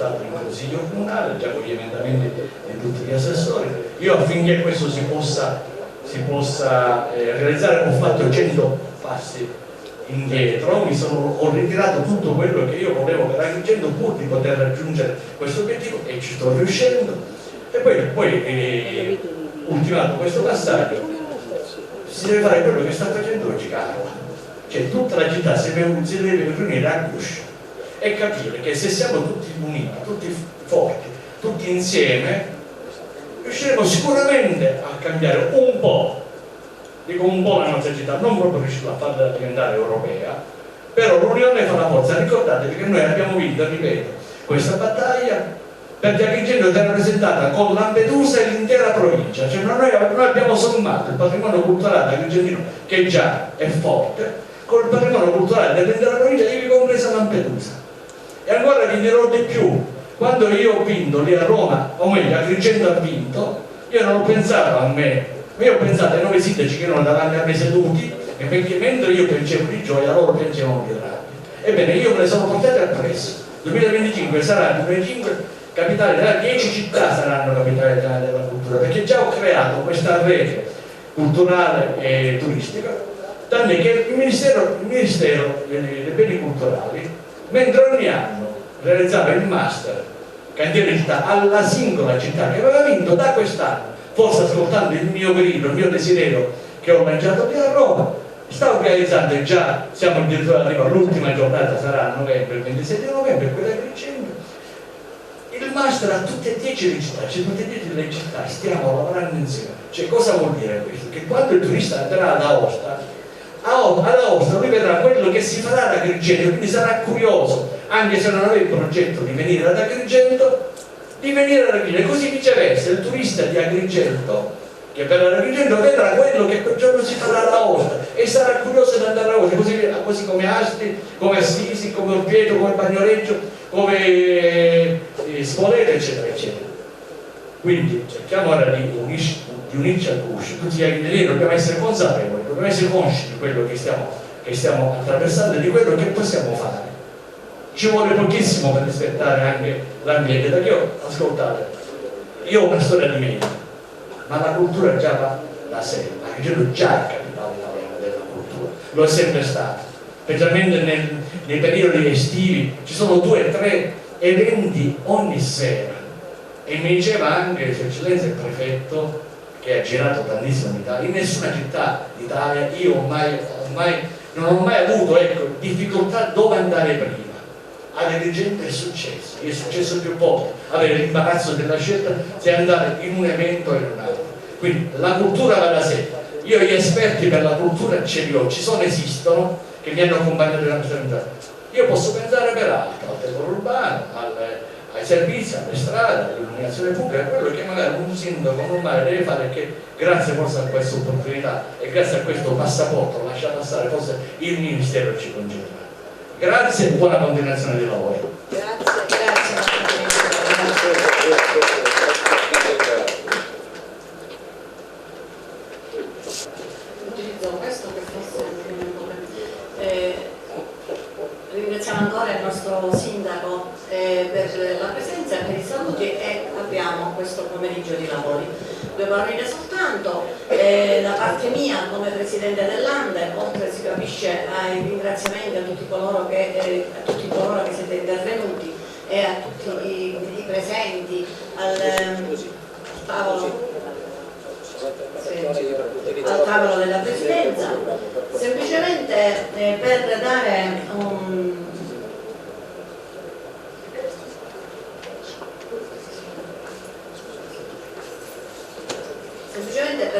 portato in consiglio comunale, già con gli emendamenti di tutti gli assessori. Io affinché questo si possa realizzare ho fatto 100 passi indietro, ho ritirato tutto quello che io volevo per Agrigento pur di poter raggiungere questo obiettivo e ci sto riuscendo. E poi ultimato questo passaggio, si deve fare quello che sta facendo oggi Carlo, cioè tutta la città si deve riunire a guscio e capire che se siamo tutti uniti, tutti forti, tutti insieme, riusciremo sicuramente a cambiare un po', dico un po' la nostra città, non proprio riusciremo a farla diventare europea, però l'unione fa la forza. Ricordatevi che noi abbiamo vinto, ripeto, questa battaglia perché Agrigento è rappresentata con Lampedusa e l'intera provincia, cioè noi abbiamo sommato il patrimonio culturale agrigentino che già è forte con il patrimonio culturale dell'intera provincia, ivi compresa Lampedusa. E ancora vi dirò di più: quando io ho vinto lì a Roma, o meglio Agrigento ha vinto, io non ho pensato a me, io ho pensato ai 9 sindaci che erano davanti a me seduti, e perché mentre io pensevo di gioia loro pensavano di rabbia. Ebbene, io me le sono portate appresso. 2025 sarà il 2025 capitale della 10 città saranno capitali della cultura, perché già ho creato questa rete culturale e turistica, tant'è che il Ministero dei Beni Culturali, mentre ogni anno realizzava il master cantiere città alla singola città che aveva vinto, da quest'anno, forse ascoltando il mio grido, il mio desiderio che ho lanciato qui a Roma, sta organizzando, e già siamo addirittura arrivati all'ultima giornata, sarà a novembre, il 27 novembre, quella che Agrigento, il master a tutte e 10 le città, cioè tutte e 10 le città stiamo lavorando insieme. Cioè cosa vuol dire questo? Che quando il turista andrà ad Aosta, ad Aosta lui vedrà quello che si farà ad Agrigento, quindi sarà curioso, anche se non aveva il progetto di venire ad Agrigento, di venire ad Agrigento. E così viceversa, il turista di Agrigento che per Agrigento vedrà quello che quel giorno si farà ad Aosta e sarà curioso di andare a Aosta, così come Asti, come Assisi, come Orvieto, come Bagnoregio, come Spoleto, eccetera eccetera. Quindi cerchiamo ora di unirci al guscio, tutti gli agrigentini dobbiamo essere consapevoli, dobbiamo essere consci di quello che stiamo attraversando e di quello che possiamo fare. Ci vuole pochissimo per rispettare anche l'ambiente, perché ascoltate, io ho una storia di media, ma la cultura già va da sé, Agrigento già è capitale italiana della cultura, lo è sempre stato, specialmente nei periodi estivi ci sono 2 o 3 eventi ogni sera. E mi diceva anche Sua Eccellenza il prefetto, che ha girato tantissimo in Italia, in nessuna città d'Italia io non ho mai avuto difficoltà dove andare prima. Ad Agrigento è successo più volte, avere l'imbarazzo della scelta se andare in un evento o in un altro. Quindi la cultura va da sé. Io gli esperti per la cultura ce li ho, esistono, che mi hanno accompagnato nella nostra vita. Io posso pensare per altro, al decoro urbano, ai servizi, alle strade, all'illuminazione pubblica, quello che magari un sindaco normale deve fare, che grazie forse a questa opportunità e grazie a questo passaporto lasciato passare forse il Ministero ci concederà. Grazie e buona continuazione di lavoro. Grazie. Utilizzo questo per forse ringraziamo ancora il nostro sindaco per la presenza e per i saluti, e apriamo questo pomeriggio di lavori. 2 parole soltanto, da parte mia come Presidente dell'Ande, oltre si capisce ai ringraziamenti a tutti coloro che siete intervenuti e a tutti i presenti al tavolo della Presidenza, semplicemente per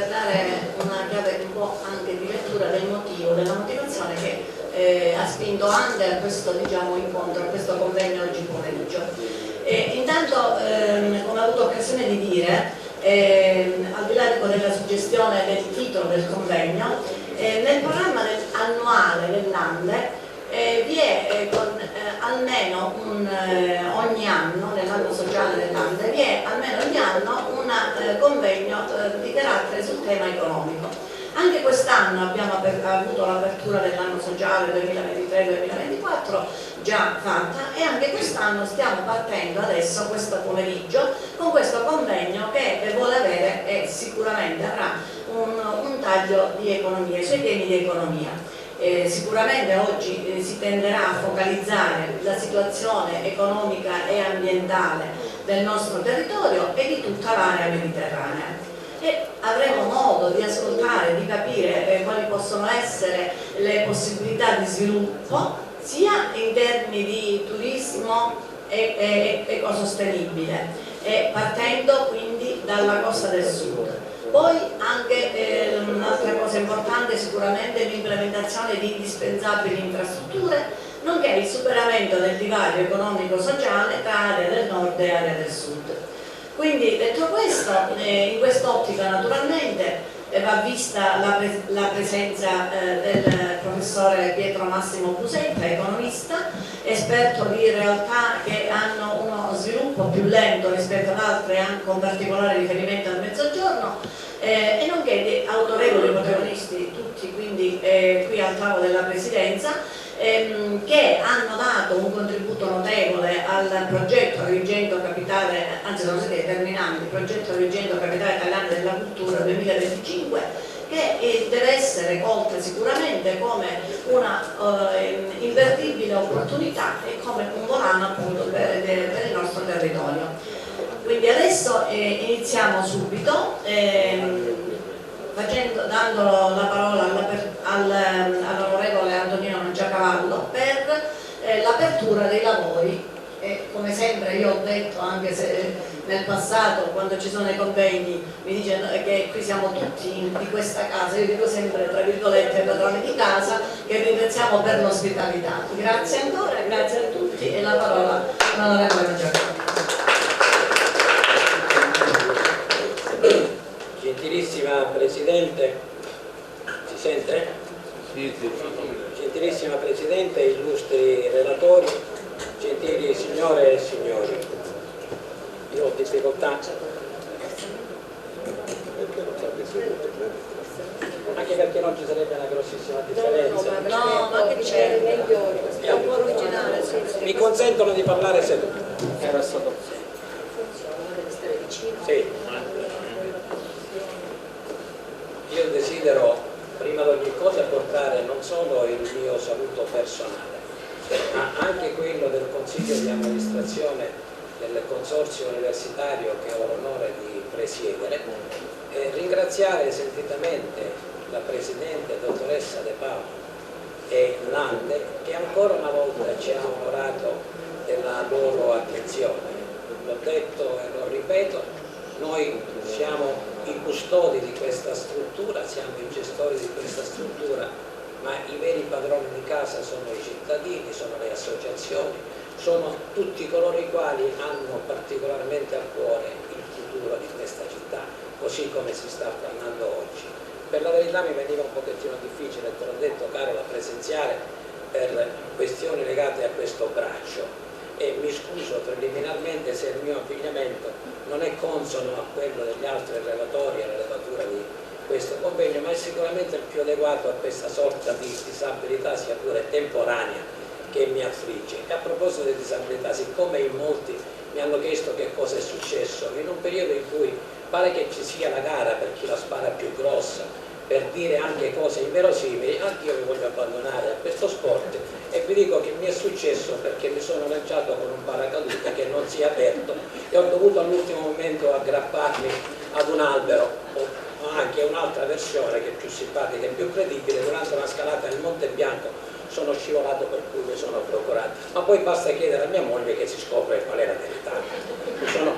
dare una chiave un po' anche di lettura del motivo, della motivazione che ha spinto Ande a questo incontro, a questo convegno oggi pomeriggio. Intanto, come ho avuto occasione di dire, al di là della suggestione del titolo del convegno, nel programma annuale dell'Ande vi è almeno ogni anno, nell'anno sociale dell'Ande, vi è almeno ogni anno un convegno di carattere sul tema economico. Anche quest'anno abbiamo avuto l'apertura dell'anno sociale 2023-2024 già fatta, e anche quest'anno stiamo partendo adesso, questo pomeriggio, con questo convegno che vuole avere e sicuramente avrà un taglio di economia, sui temi di economia. Sicuramente oggi si tenderà a focalizzare la situazione economica e ambientale del nostro territorio e di tutta l'area mediterranea, e avremo modo di ascoltare, di capire quali possono essere le possibilità di sviluppo sia in termini di turismo ecosostenibile, partendo quindi dalla costa del sud. Poi anche un'altra cosa importante sicuramente è l'implementazione di indispensabili infrastrutture, nonché il superamento del divario economico-sociale tra area del nord e area del sud. Quindi, detto questo, in quest'ottica naturalmente va vista la presenza del professore Pietro Massimo Busetta, economista, esperto di realtà che hanno uno sviluppo più lento rispetto ad altre, anche con particolare riferimento al Mezzogiorno, e nonché di autorevoli protagonisti, tutti quindi qui al tavolo della Presidenza, che hanno dato un contributo notevole al progetto Agrigento Capitale, anzi sono stati determinanti, il progetto Agrigento Capitale Italiana della Cultura 2025, che deve essere colta sicuramente come una imperdibile opportunità e come un volano appunto per il nostro territorio. Quindi adesso iniziamo subito dando la parola all'onorevole Antonino Giacavallo per l'apertura dei lavori. E come sempre io ho detto, anche se nel passato quando ci sono i convegni mi dicono che qui siamo tutti di questa casa, io dico sempre tra virgolette padroni di casa, che ringraziamo per l'ospitalità. Grazie ancora, grazie a tutti, e la parola all'onorevole Giacomo. Gentilissima Presidente, si sente? Sì. Gentilissima Presidente, illustri relatori, gentili signore e signori, io ho difficoltà, anche perché non ci sarebbe una grossissima differenza. No, ma che c'è? È un po' originale. Mi consentono di parlare seduto? Era stato. Sì. Io desidero prima di ogni cosa portare non solo il mio saluto personale, ma anche quello del Consiglio di amministrazione del Consorzio Universitario che ho l'onore di presiedere, e ringraziare sentitamente la Presidente, dottoressa De Paolo e Nande, che ancora una volta ci hanno onorato della loro attenzione. L'ho detto e lo ripeto, noi siamo i custodi di questa struttura, siamo i gestori di questa struttura, ma i veri padroni di casa sono i cittadini, sono le associazioni, sono tutti coloro i quali hanno particolarmente a cuore il futuro di questa città, così come si sta parlando oggi. Per la verità mi veniva un pochettino difficile, te l'ho detto Carola, presenziare per questioni legate a questo braccio, e mi scuso preliminarmente se il mio abbigliamento non è consono a quello degli altri relatori e relatura di questo convegno, ma è sicuramente il più adeguato a questa sorta di disabilità, sia pure temporanea, che mi affligge. E a proposito di disabilità, siccome in molti mi hanno chiesto che cosa è successo, in un periodo in cui pare che ci sia la gara per chi la spara più grossa, per dire anche cose inverosimili, anch'io mi voglio abbandonare a questo sport, e vi dico che mi è successo perché mi sono lanciato con un paracadute che non si è aperto e ho dovuto all'ultimo momento aggrapparmi ad un albero, o anche un'altra versione che è più simpatica e più credibile. Durante una scalata nel Monte Bianco sono scivolato, per cui mi sono procurato, ma poi basta chiedere a mia moglie che si scopre qual è la verità. Sono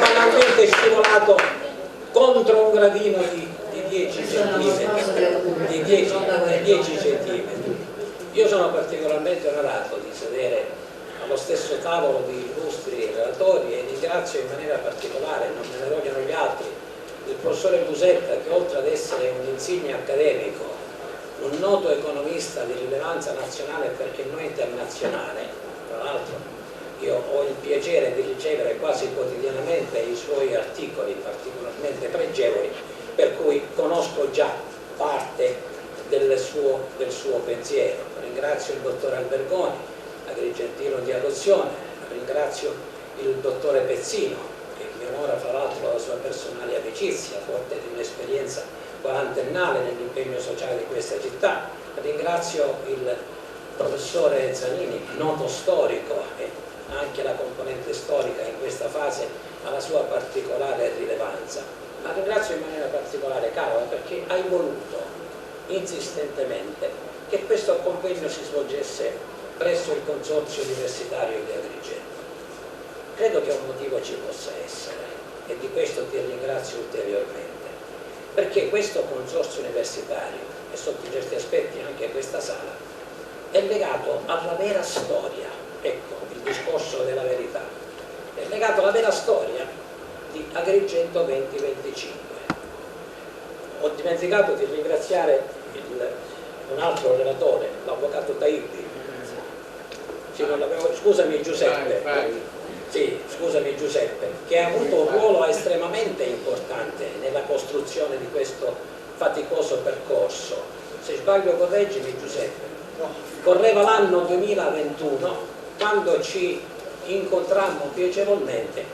banalmente scivolato contro un gradino di 10 centimetri. Io sono particolarmente onorato di sedere allo stesso tavolo di illustri relatori, e ringrazio in maniera particolare, non me ne vogliono gli altri, il professore Busetta, che oltre ad essere un insigne accademico, un noto economista di rilevanza nazionale perché non internazionale, tra l'altro Io ho il piacere di ricevere quasi quotidianamente i suoi articoli particolarmente pregevoli, per cui conosco già parte del suo pensiero. Ringrazio il dottor Albergoni, agrigentino di adozione, ringrazio il dottore Pezzino, che mi onora fra l'altro la sua personale amicizia, forte di un'esperienza quarantennale nell'impegno sociale di questa città. Ringrazio il professore Zanini, noto storico, e anche la componente storica in questa fase ha la sua particolare rilevanza, ma ringrazio in maniera particolare Carola perché hai voluto insistentemente che questo convegno si svolgesse presso il Consorzio Universitario di Agrigento. Credo che un motivo ci possa essere e di questo ti ringrazio ulteriormente, perché questo consorzio universitario, e sotto certi aspetti anche questa sala, è legato alla vera storia, ecco il discorso della verità, è legato alla vera storia di Agrigento 2025. Ho dimenticato di ringraziare un altro relatore, l'avvocato Taibbi. Sì, scusami Giuseppe. Sì, scusami Giuseppe, che ha avuto un ruolo estremamente importante nella costruzione di questo faticoso percorso. Se sbaglio correggimi Giuseppe. Correva l'anno 2021 quando ci incontrammo piacevolmente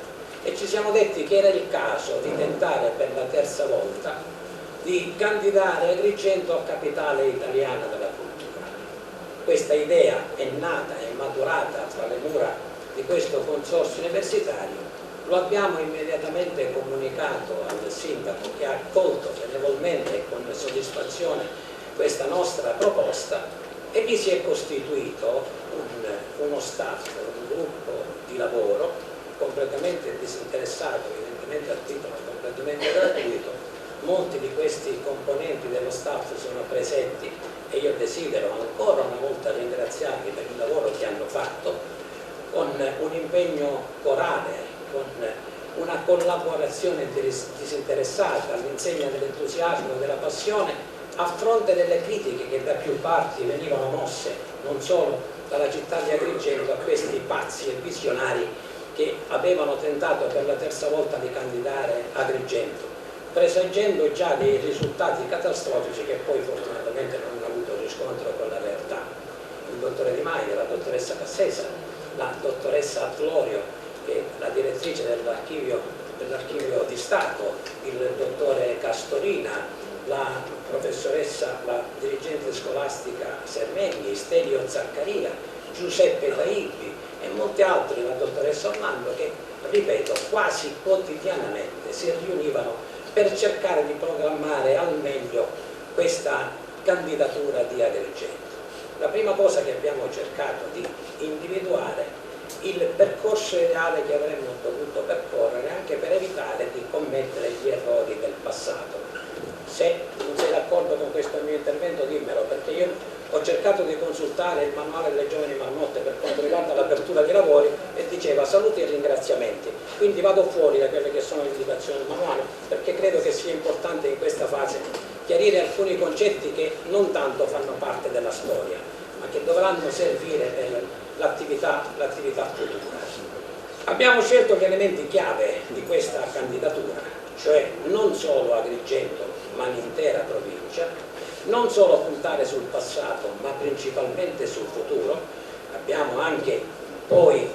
e ci siamo detti che era il caso di tentare per la terza volta di candidare Agrigento a capitale italiana della cultura. Questa idea è nata, è maturata tra le mura di questo consorzio universitario, lo abbiamo immediatamente comunicato al sindaco che ha accolto benevolmente e con soddisfazione questa nostra proposta e vi si è costituito uno staff, un gruppo di lavoro completamente disinteressato, evidentemente a titolo completamente gratuito. Molti di questi componenti dello staff sono presenti e io desidero ancora una volta ringraziarli per il lavoro che hanno fatto, con un impegno corale, con una collaborazione disinteressata all'insegna dell'entusiasmo e della passione, a fronte delle critiche che da più parti venivano mosse, non solo dalla città di Agrigento, a questi pazzi e visionari che avevano tentato per la terza volta di candidare Agrigento, presagendo già dei risultati catastrofici che poi fortunatamente non hanno avuto riscontro con la realtà. Il dottore Di Maio, la dottoressa Cassesa, la dottoressa Atlorio, che è la direttrice dell'archivio di Stato, il dottore Castorina, la professoressa, la dirigente scolastica Sermegni, Stelio Zaccaria, Giuseppe Taibbi e molti altri, la dottoressa Orlando, che, ripeto, quasi quotidianamente si riunivano per cercare di programmare al meglio questa candidatura di Agrigento. La prima cosa che abbiamo cercato di individuare il percorso ideale che avremmo dovuto percorrere anche per evitare di commettere gli errori del passato. Se non sei d'accordo con questo mio intervento dimmelo, perché io ho cercato di consultare il manuale delle giovani marmotte per quanto riguarda l'apertura dei lavori e diceva saluti e ringraziamenti, quindi vado fuori da quelle che sono le indicazioni del manuale perché credo che sia importante in questa fase chiarire alcuni concetti che non tanto fanno parte della storia ma che dovranno servire per l'attività futura. Abbiamo scelto gli elementi chiave di questa candidatura, cioè non solo Agrigento ma l'intera provincia, non solo puntare sul passato ma principalmente sul futuro. Abbiamo anche poi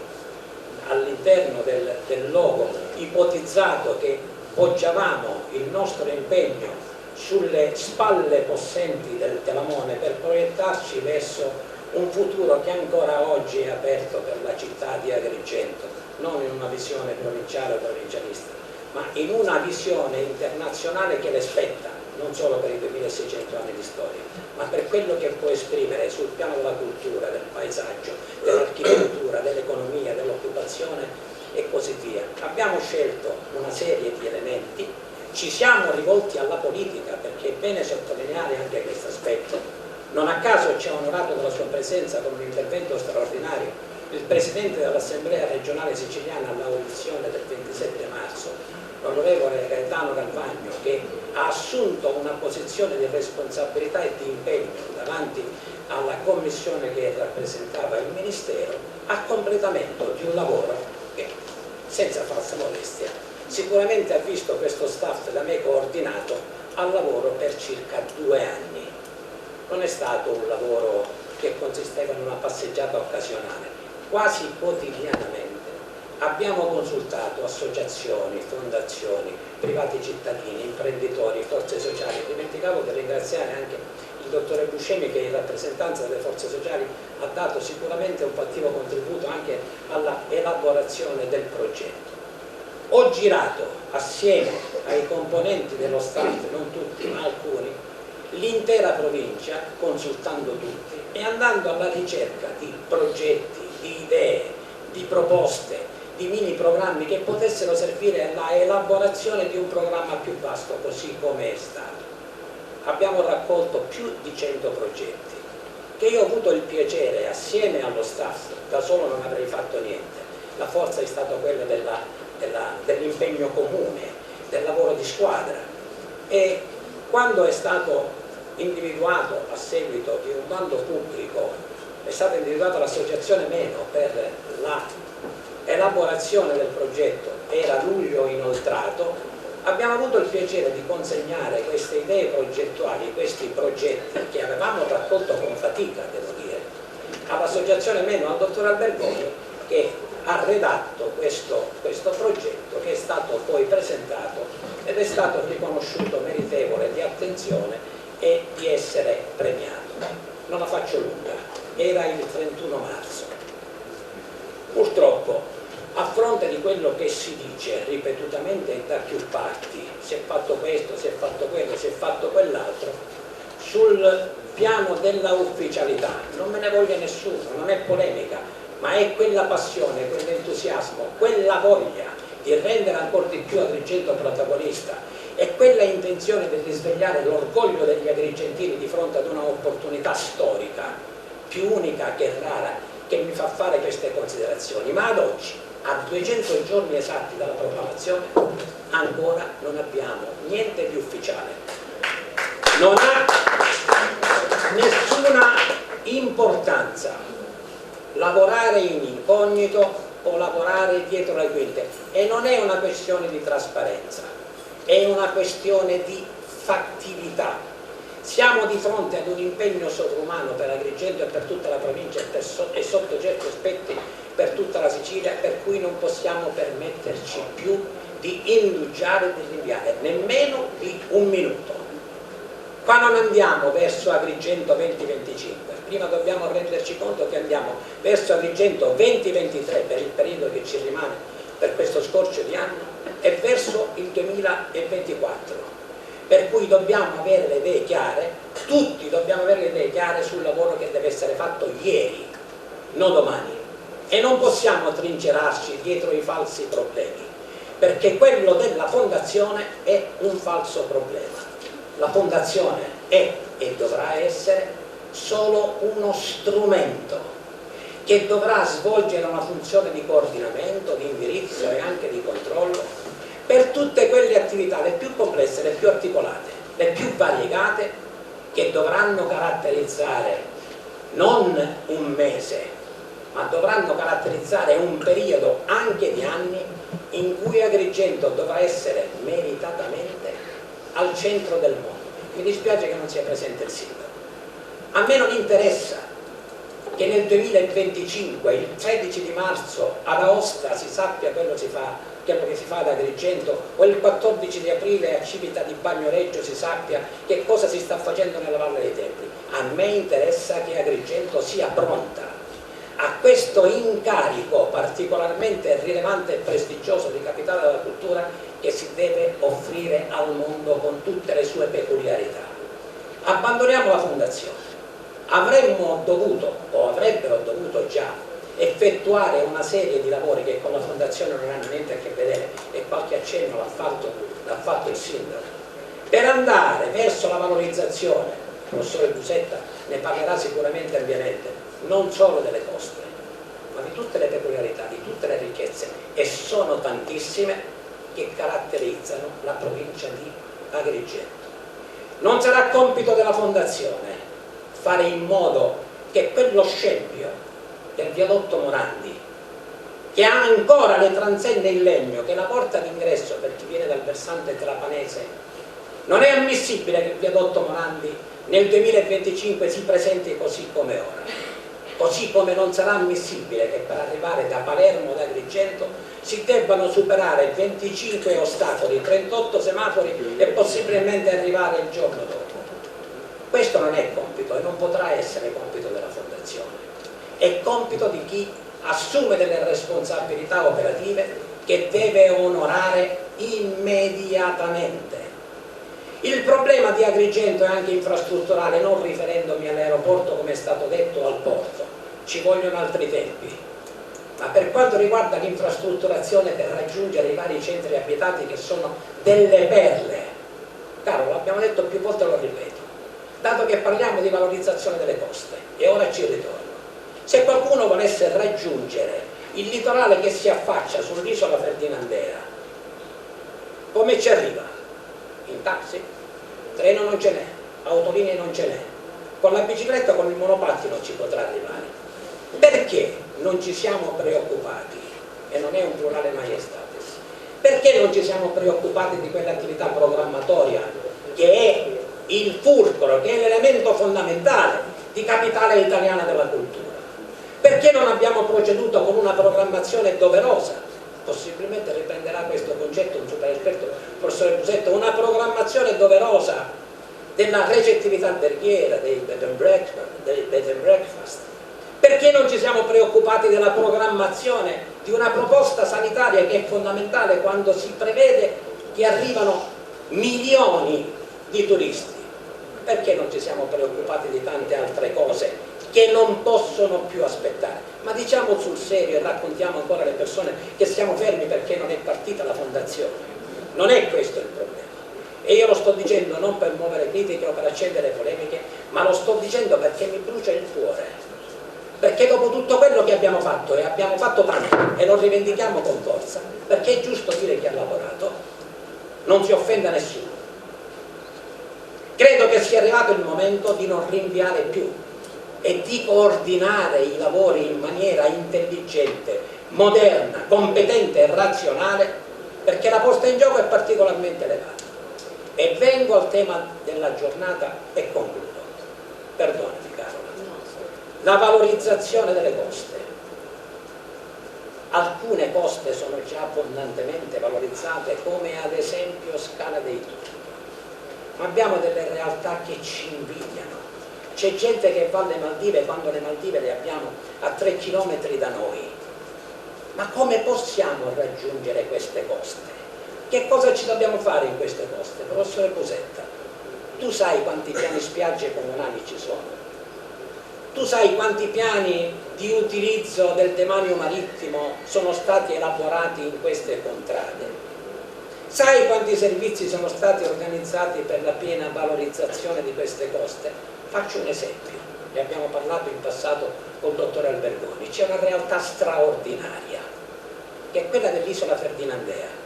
all'interno del logo ipotizzato che poggiavamo il nostro impegno sulle spalle possenti del Telamone per proiettarci verso un futuro che ancora oggi è aperto per la città di Agrigento, non in una visione provinciale o provincialista, ma in una visione internazionale che le spetta, non solo per i 2600 anni di storia, ma per quello che può esprimere sul piano della cultura, del paesaggio, dell'architettura, dell'economia, dell'occupazione e così via. Abbiamo scelto una serie di elementi, ci siamo rivolti alla politica perché è bene sottolineare anche questo aspetto. Non a caso ci ha onorato della sua presenza con un intervento straordinario il Presidente dell'Assemblea regionale siciliana all'audizione del 27 marzo, l'onorevole Gaetano Galvagno, che ha assunto una posizione di responsabilità e di impegno davanti alla commissione che rappresentava il Ministero a completamento di un lavoro che, senza falsa modestia, sicuramente ha visto questo staff da me coordinato al lavoro per circa 2 anni. Non è stato un lavoro che consisteva in una passeggiata occasionale, quasi quotidianamente abbiamo consultato associazioni, fondazioni, privati cittadini, imprenditori, forze sociali. Dimenticavo di ringraziare anche il dottore Buscemi che in rappresentanza delle forze sociali ha dato sicuramente un fattivo contributo anche alla elaborazione del progetto. Ho girato assieme ai componenti dello staff, non tutti ma alcuni, l'intera provincia consultando tutti e andando alla ricerca di progetti, di idee, di proposte, di mini programmi che potessero servire alla elaborazione di un programma più vasto, così come è stato. Abbiamo raccolto più di 100 progetti che io ho avuto il piacere, assieme allo staff, da solo non avrei fatto niente. La forza è stata quella dell'impegno comune, del lavoro di squadra, e quando è stato individuato a seguito di un bando pubblico, è stata individuata l'associazione Meno per la elaborazione del progetto, era luglio inoltrato, abbiamo avuto il piacere di consegnare queste idee progettuali, questi progetti che avevamo raccolto con fatica, devo dire, all'associazione Meno, al dottor Albergoni, che ha redatto questo progetto che è stato poi presentato ed è stato riconosciuto meritevole di attenzione e di essere premiato. Non la faccio lunga, era il 31 marzo. Purtroppo, a fronte di quello che si dice ripetutamente da più parti, si è fatto questo, si è fatto quello, si è fatto quell'altro, sul piano della ufficialità, non me ne voglia nessuno, non è polemica, ma è quella passione, quell'entusiasmo, quella voglia di rendere ancora di più Agrigento protagonista e quella intenzione di risvegliare l'orgoglio degli agrigentini di fronte ad una opportunità storica più unica che rara, che mi fa fare queste considerazioni. Ma ad oggi, a 200 giorni esatti dalla proclamazione, ancora non abbiamo niente di ufficiale. Non ha nessuna importanza lavorare in incognito o lavorare dietro le quinte, e non è una questione di trasparenza, è una questione di fattività. Siamo di fronte ad un impegno sovrumano per Agrigento e per tutta la provincia e sotto certi aspetti per tutta la Sicilia, per cui non possiamo permetterci più di indugiare e di rinviare nemmeno di un minuto. Qua non andiamo verso Agrigento 2025, prima dobbiamo renderci conto che andiamo verso Agrigento 2023 per il periodo che ci rimane per questo scorcio di anno e verso il 2024. Per cui dobbiamo avere le idee chiare, tutti dobbiamo avere le idee chiare sul lavoro che deve essere fatto ieri, non domani. E non possiamo trincerarci dietro i falsi problemi, perché quello della fondazione è un falso problema. La fondazione è e dovrà essere solo uno strumento che dovrà svolgere una funzione di coordinamento, di indirizzo e anche di controllo per tutte quelle attività, le più complesse, le più articolate, le più variegate, che dovranno caratterizzare non un mese, ma dovranno caratterizzare un periodo anche di anni in cui Agrigento dovrà essere meritatamente al centro del mondo. Mi dispiace che non sia presente il sindaco. A me non interessa che nel 2025, il 13 di marzo, ad Aosta si sappia quello che si fa ad Agrigento, o il 14 di aprile a Civita di Bagnoregio si sappia che cosa si sta facendo nella Valle dei Templi. A me interessa che Agrigento sia pronta a questo incarico particolarmente rilevante e prestigioso di capitale della cultura che si deve offrire al mondo con tutte le sue peculiarità. Abbandoniamo la fondazione. Avremmo dovuto, o avrebbero dovuto già, effettuare una serie di lavori che con la fondazione non hanno niente a che vedere, e qualche accenno l'ha fatto il sindaco, per andare verso la valorizzazione. Il professore Busetta ne parlerà sicuramente ampiamente, non solo delle coste, ma di tutte le peculiarità, di tutte le ricchezze, e sono tantissime, che caratterizzano la provincia di Agrigento. Non sarà compito della fondazione fare in modo che quello scempio del viadotto Morandi, che ha ancora le transenne in legno, che è la porta d'ingresso per chi viene dal versante trapanese, non è ammissibile che il viadotto Morandi nel 2025 si presenti così come ora. Così come non sarà ammissibile che per arrivare da Palermo o da Agrigento si debbano superare 25 ostacoli, 38 semafori e possibilmente arrivare il giorno dopo. Questo non è compito e non potrà essere compito della Fondazione, è compito di chi assume delle responsabilità operative che deve onorare immediatamente. Il problema di Agrigento è anche infrastrutturale, non riferendomi all'aeroporto come è stato detto, al porto, ci vogliono altri tempi, ma per quanto riguarda l'infrastrutturazione per raggiungere i vari centri abitati che sono delle perle, caro, l'abbiamo detto più volte e lo ripeto, dato che parliamo di valorizzazione delle coste, e ora ci ritorno, se qualcuno volesse raggiungere il litorale che si affaccia sull'isola Ferdinandea, come ci arriva? In taxi? Treno non ce n'è, autolinee non ce n'è, con la bicicletta, con il monopattino ci potrà arrivare. Perché non ci siamo preoccupati, e non è un plurale maiestatis, perché non ci siamo preoccupati di quell'attività programmatoria che è il fulcro, che è l'elemento fondamentale di capitale italiana della cultura? Perché non abbiamo proceduto con una programmazione doverosa? Possibilmente riprenderà questo concetto un super esperto, il professore Busetto, una programmazione doverosa della recettività alberghiera, dei bed and breakfast. Perché non ci siamo preoccupati della programmazione di una proposta sanitaria che è fondamentale quando si prevede che arrivano milioni di turisti? Perché non ci siamo preoccupati di tante altre cose che non possono più aspettare? Ma diciamo sul serio e raccontiamo ancora alle persone che siamo fermi perché non è partita la Fondazione. Non è questo il problema. E io lo sto dicendo non per muovere critiche o per accendere polemiche, ma lo sto dicendo perché mi brucia il cuore. Perché dopo tutto quello che abbiamo fatto, e abbiamo fatto tanto, e lo rivendichiamo con forza, perché è giusto dire chi ha lavorato, non si offenda nessuno. Credo che sia arrivato il momento di non rinviare più e di coordinare i lavori in maniera intelligente, moderna, competente e razionale, perché la posta in gioco è particolarmente elevata. E vengo al tema della giornata e concludo. Perdonami Carola. La valorizzazione delle coste. Alcune coste sono già abbondantemente valorizzate, come ad esempio Scala dei Turi, ma abbiamo delle realtà che ci invidiano. C'è gente che va alle Maldive quando le Maldive le abbiamo a 3 chilometri da noi. Ma come possiamo raggiungere queste coste? Che cosa ci dobbiamo fare in queste coste? Professore Busetta, tu sai quanti piani spiagge comunali ci sono? Tu sai quanti piani di utilizzo del demanio marittimo sono stati elaborati in queste contrade? Sai quanti servizi sono stati organizzati per la piena valorizzazione di queste coste? Faccio un esempio, ne abbiamo parlato in passato col dottore Albergoni. C'è una realtà straordinaria, che è quella dell'isola Ferdinandea.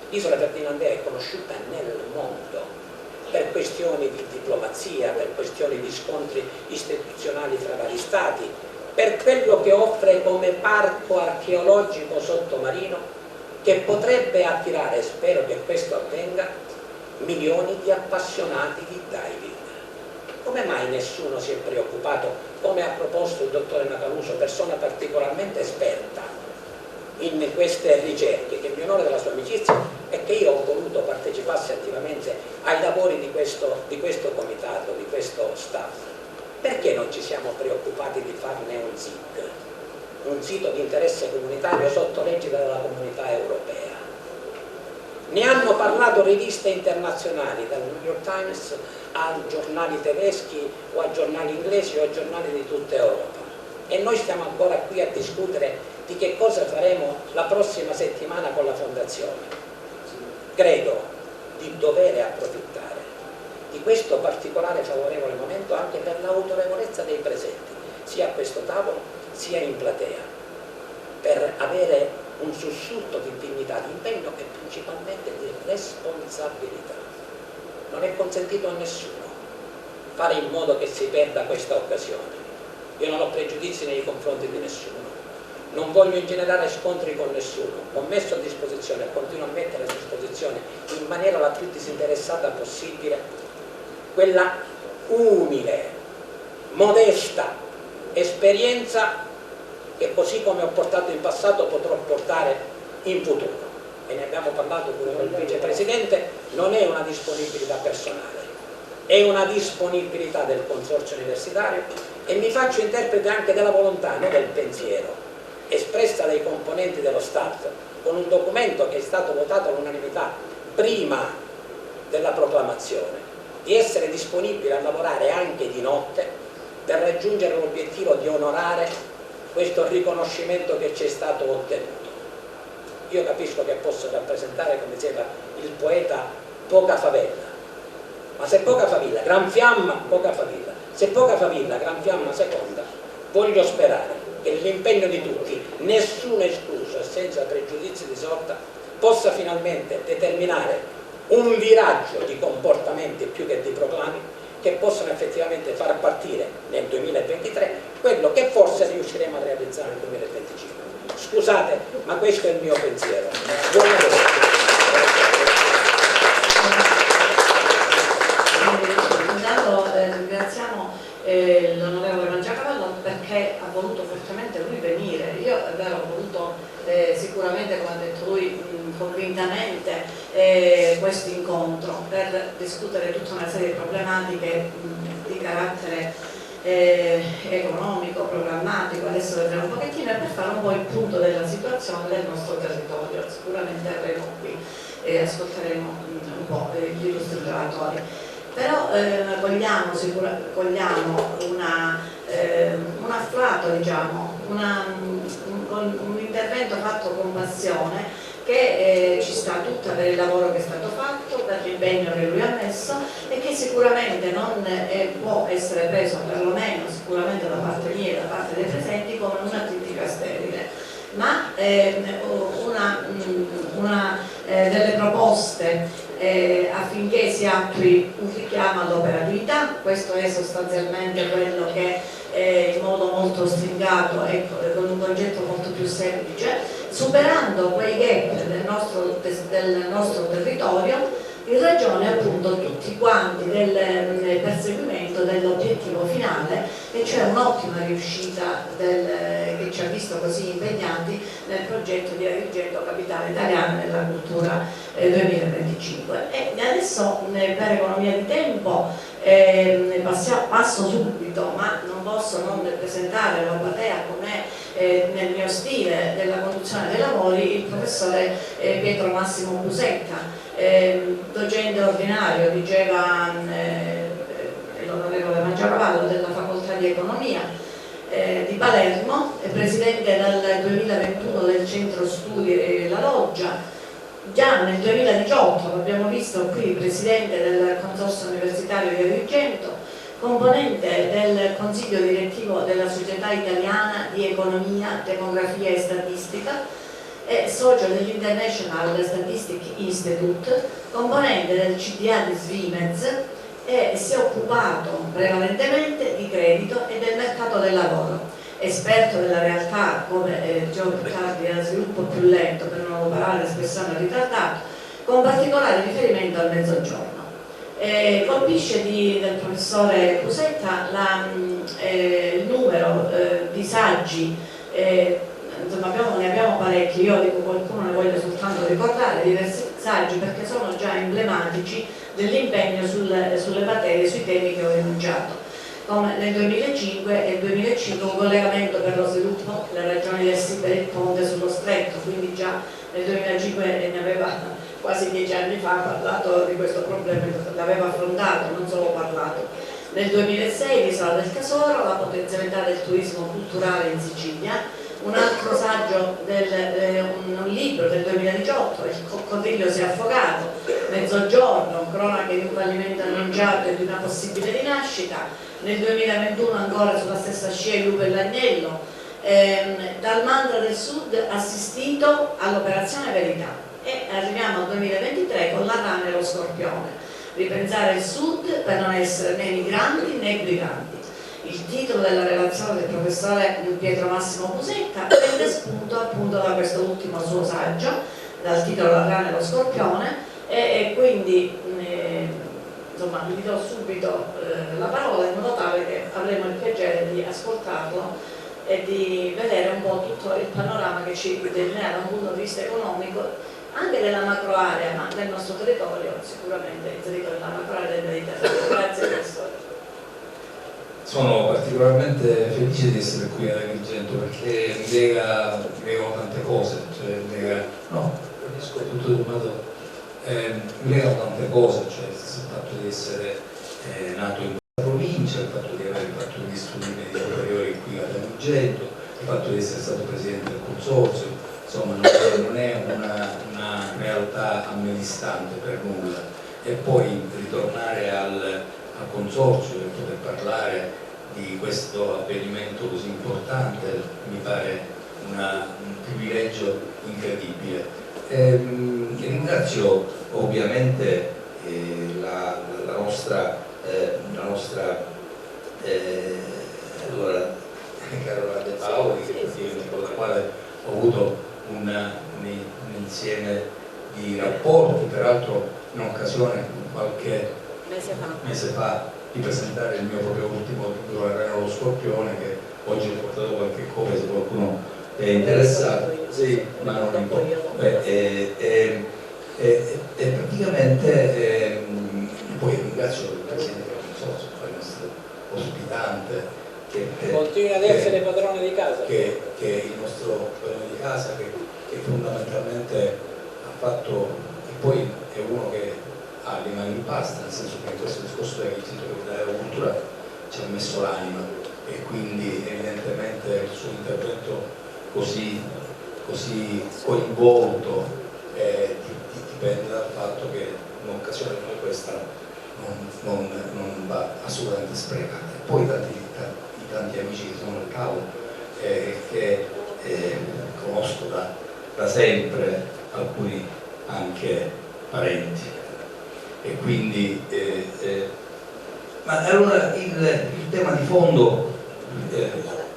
L'isola Ferdinandea è conosciuta nel mondo per questioni di diplomazia, per questioni di scontri istituzionali fra vari stati, per quello che offre come parco archeologico sottomarino che potrebbe attirare, spero che questo avvenga, milioni di appassionati di diving. Come mai nessuno si è preoccupato, come ha proposto il dottore Macaluso, persona particolarmente esperta in queste ricerche, che mi onora della sua amicizia e che io ho voluto partecipasse attivamente ai lavori di questo comitato, di questo staff? Perché non ci siamo preoccupati di farne un SIC, un sito di interesse comunitario sotto l'egida della Comunità Europea? Ne hanno parlato riviste internazionali, dal New York Times a giornali tedeschi o a giornali inglesi o a giornali di tutta Europa, e noi stiamo ancora qui a discutere di che cosa faremo la prossima settimana con la Fondazione. Credo di dover approfittare di questo particolare favorevole momento anche per l'autorevolezza dei presenti, sia a questo tavolo sia in platea, per avere un sussulto di dignità, di impegno e principalmente di responsabilità. Non è consentito a nessuno fare in modo che si perda questa occasione. Io non ho pregiudizi nei confronti di nessuno, non voglio ingenerare scontri con nessuno, ho messo a disposizione e continuo a mettere a disposizione in maniera la più disinteressata possibile quella umile, modesta esperienza che, così come ho portato in passato, potrò portare in futuro. E ne abbiamo parlato pure con il vicepresidente, non è una disponibilità personale, è una disponibilità del consorzio universitario, e mi faccio interprete anche della volontà, non del pensiero, espressa dai componenti dello Stato con un documento che è stato votato all'unanimità prima della proclamazione, di essere disponibile a lavorare anche di notte per raggiungere l'obiettivo di onorare questo riconoscimento che ci è stato ottenuto. Io capisco che posso rappresentare, come diceva il poeta, poca favilla, ma se poca favilla, gran fiamma, poca favilla, se poca favilla, gran fiamma seconda, voglio sperare che l'impegno di tutti, nessuno escluso e senza pregiudizi di sorta, possa finalmente determinare un viraggio di comportamenti più che di proclami che possano effettivamente far partire nel 2023 quello che forse riusciremo a realizzare nel 2025. Scusate, ma questo è il mio pensiero. Buon lavoro. Intanto ringraziamo l'onorevole Mangiacavallo perché ha voluto fortemente lui venire. Io ho voluto sicuramente, come ha detto lui, convintamente questo incontro per discutere tutta una serie di problematiche di carattere economico, programmatico. Adesso vedremo un pochettino, e per fare un po' il punto della situazione del nostro territorio. Sicuramente avremo qui ascolteremo un po' gli illustri relatori, però cogliamo un afflato, diciamo, un intervento fatto con passione, che ci sta tutta per il lavoro che è stato fatto, per l'impegno che lui ha messo, e che sicuramente non può essere preso, perlomeno sicuramente da parte mia e da parte dei presenti, come una critica sterile, ma delle proposte affinché si attui un richiamo all'operatività. Questo è sostanzialmente quello che in modo molto stringato e con un concetto molto più semplice, superando quei gap del nostro territorio, in ragione appunto tutti quanti del perseguimento dell'obiettivo finale, e cioè un'ottima riuscita che ci ha visto così impegnati nel progetto di Agrigento Capitale Italiana della Cultura 2025. E adesso, per economia di tempo, passo subito, ma non posso non presentare la platea come nel mio stile della conduzione dei lavori, il professore Pietro Massimo Busetta, docente ordinario, diceva l'onorevole Mangiacavallo, della facoltà di economia di Palermo, presidente dal 2021 del centro studi La Loggia. Già nel 2018 l'abbiamo visto qui presidente del consorzio universitario di Agrigento, componente del consiglio direttivo della Società Italiana di Economia, Demografia e Statistica, è socio dell'International Statistic Institute, componente del CDA di Svimez, e si è occupato prevalentemente di credito e del mercato del lavoro. Esperto della realtà come Giorgio Cardi a sviluppo più lento, per non parlare espressione ritardata, con particolare riferimento al Mezzogiorno. Colpisce del professore Busetta il numero di saggi, insomma ne abbiamo parecchi, io dico qualcuno ne voglio soltanto ricordare, diversi saggi, perché sono già emblematici dell'impegno sulle materie, sui temi che ho enunciato, come nel 2005 e 2005 un collegamento per lo sviluppo, le ragioni del sì per il ponte sullo stretto, quindi già nel 2005 ne aveva quasi 10 anni fa parlato di questo problema, l'aveva affrontato, non solo parlato. Nel 2006 l'isola del tesoro, la potenzialità del turismo culturale in Sicilia. Un altro saggio, un libro del 2018, Il coccodrillo si è affogato, Mezzogiorno, cronache di un fallimento annunciato e di una possibile rinascita. Nel 2021 ancora sulla stessa scia il lupo e l'agnello, dal mantra del sud assistito all'operazione verità. E arriviamo al 2023 con la rana e lo scorpione. Ripensare il sud per non essere né migranti né briganti. il titolo della relazione del professore Pietro Massimo Busetta prende spunto appunto da questo ultimo suo saggio, dal titolo La rana e lo scorpione, e quindi insomma gli do subito la parola in modo tale che avremo il piacere di ascoltarlo e di vedere un po' tutto il panorama che ci delinea da un punto di vista economico anche della macro area, ma del nostro territorio, sicuramente il territorio della macro area del Mediterraneo. Grazie professore. Sono particolarmente felice di essere qui ad Agrigento perché mi legano tante cose, cioè capisco tutto sommato, mi legano tante cose, cioè il fatto di essere nato in questa provincia, il fatto di aver fatto gli studi medi superiori qui ad Agrigento, il fatto di essere stato presidente del consorzio, insomma non è una realtà a me distante per nulla. E poi ritornare al consorzio per poter parlare di questo avvenimento così importante mi pare un privilegio incredibile. Ringrazio ovviamente la nostra allora, Carola De Paoli, con la quale ho avuto un insieme di rapporti, peraltro in occasione qualche mese fa di presentare il mio proprio ultimo libro, La rana e lo scorpione, che oggi ho portato qualche copia se qualcuno è interessato. Sì, ma non importa. Praticamente poi ringrazio il Presidente del Consorzio, il nostro ospitante, che continua ad essere padrone di casa, che è il nostro padrone di casa, che fondamentalmente ha fatto, e poi è uno che ha le mani in pasta, nel senso che in questo discorso della cultura ci ha messo l'anima, e quindi evidentemente il suo intervento così coinvolto dipende dal fatto che un'occasione come questa non va assolutamente sprecata. E poi i tanti amici che sono al tavolo, che conosco da sempre, alcuni anche parenti. E quindi ma allora il tema di fondo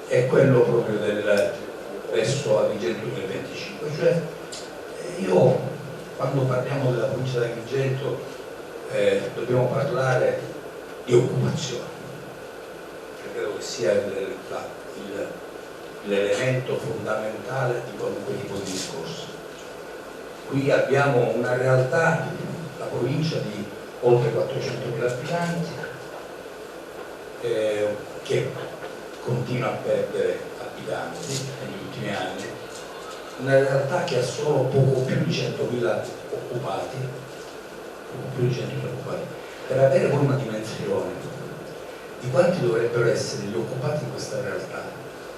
è quello proprio del verso Agrigento 2025, cioè io quando parliamo della provincia di Agrigento dobbiamo parlare di occupazione, che credo che sia l'elemento fondamentale di qualunque tipo di discorso. Qui abbiamo una realtà, la provincia di oltre 400.000 abitanti, che continua a perdere abitanti negli ultimi anni, una realtà che ha solo poco più di 100.000 occupati, per avere poi una dimensione di quanti dovrebbero essere gli occupati in questa realtà,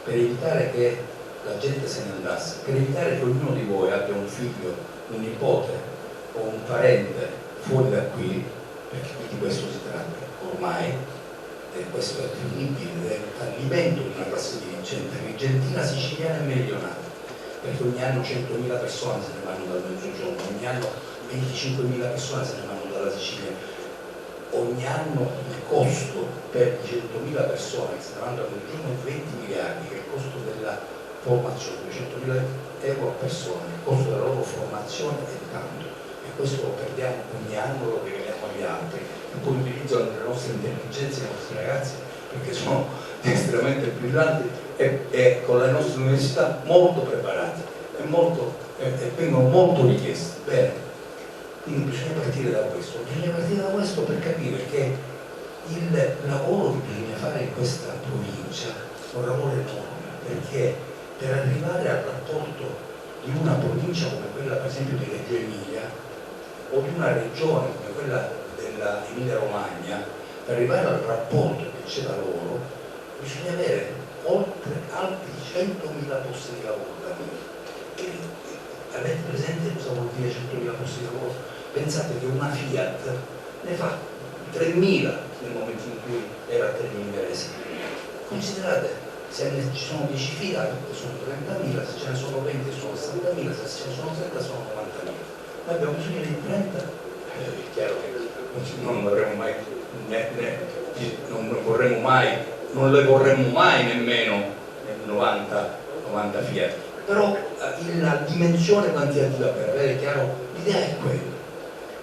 per evitare che la gente se ne andasse, per evitare che ognuno di voi abbia un figlio, un nipote o un parente fuori da qui, perché di questo si tratta ormai, e questo è terribile, è il fallimento di una classe dirigente argentina, siciliana e meridionale, perché ogni anno 100.000 persone se ne vanno dal mezzogiorno, ogni anno 25.000 persone se ne vanno dalla Sicilia, ogni anno il costo per 100.000 persone che se ne vanno dal mezzogiorno è 20 miliardi, che è il costo della formazione, 200.000 euro a persona, il costo della loro formazione è tanto, e questo lo perdiamo ogni anno, lo regaliamo agli altri, e poi utilizzano le nostre intelligenze, i nostri ragazzi, perché sono estremamente brillanti e con le nostre università molto preparati e vengono molto richiesti. Bene, quindi bisogna partire da questo, per capire che il lavoro che bisogna fare in questa provincia è un lavoro enorme, perché per arrivare al rapporto di una provincia come quella per esempio di Reggio Emilia o di una regione come quella della Emilia Romagna, per arrivare al rapporto che c'è da loro bisogna avere oltre altri 100.000 posti di lavoro da qui. Avete presente cosa vuol dire 100.000 posti di lavoro? Pensate che una Fiat ne fa 3.000 nel momento in cui era a Termini Imerese. Considerate, se ci sono 10 Fiat sono 30.000, se ce ne sono 20 sono 60.000, se ce ne sono 30 sono 90.000. Noi abbiamo bisogno di 30, è chiaro che non avremo mai, non vorremmo mai non le vorremmo mai nemmeno nel 90 Fiat, però la dimensione quantitativa, per avere chiaro, l'idea è quella.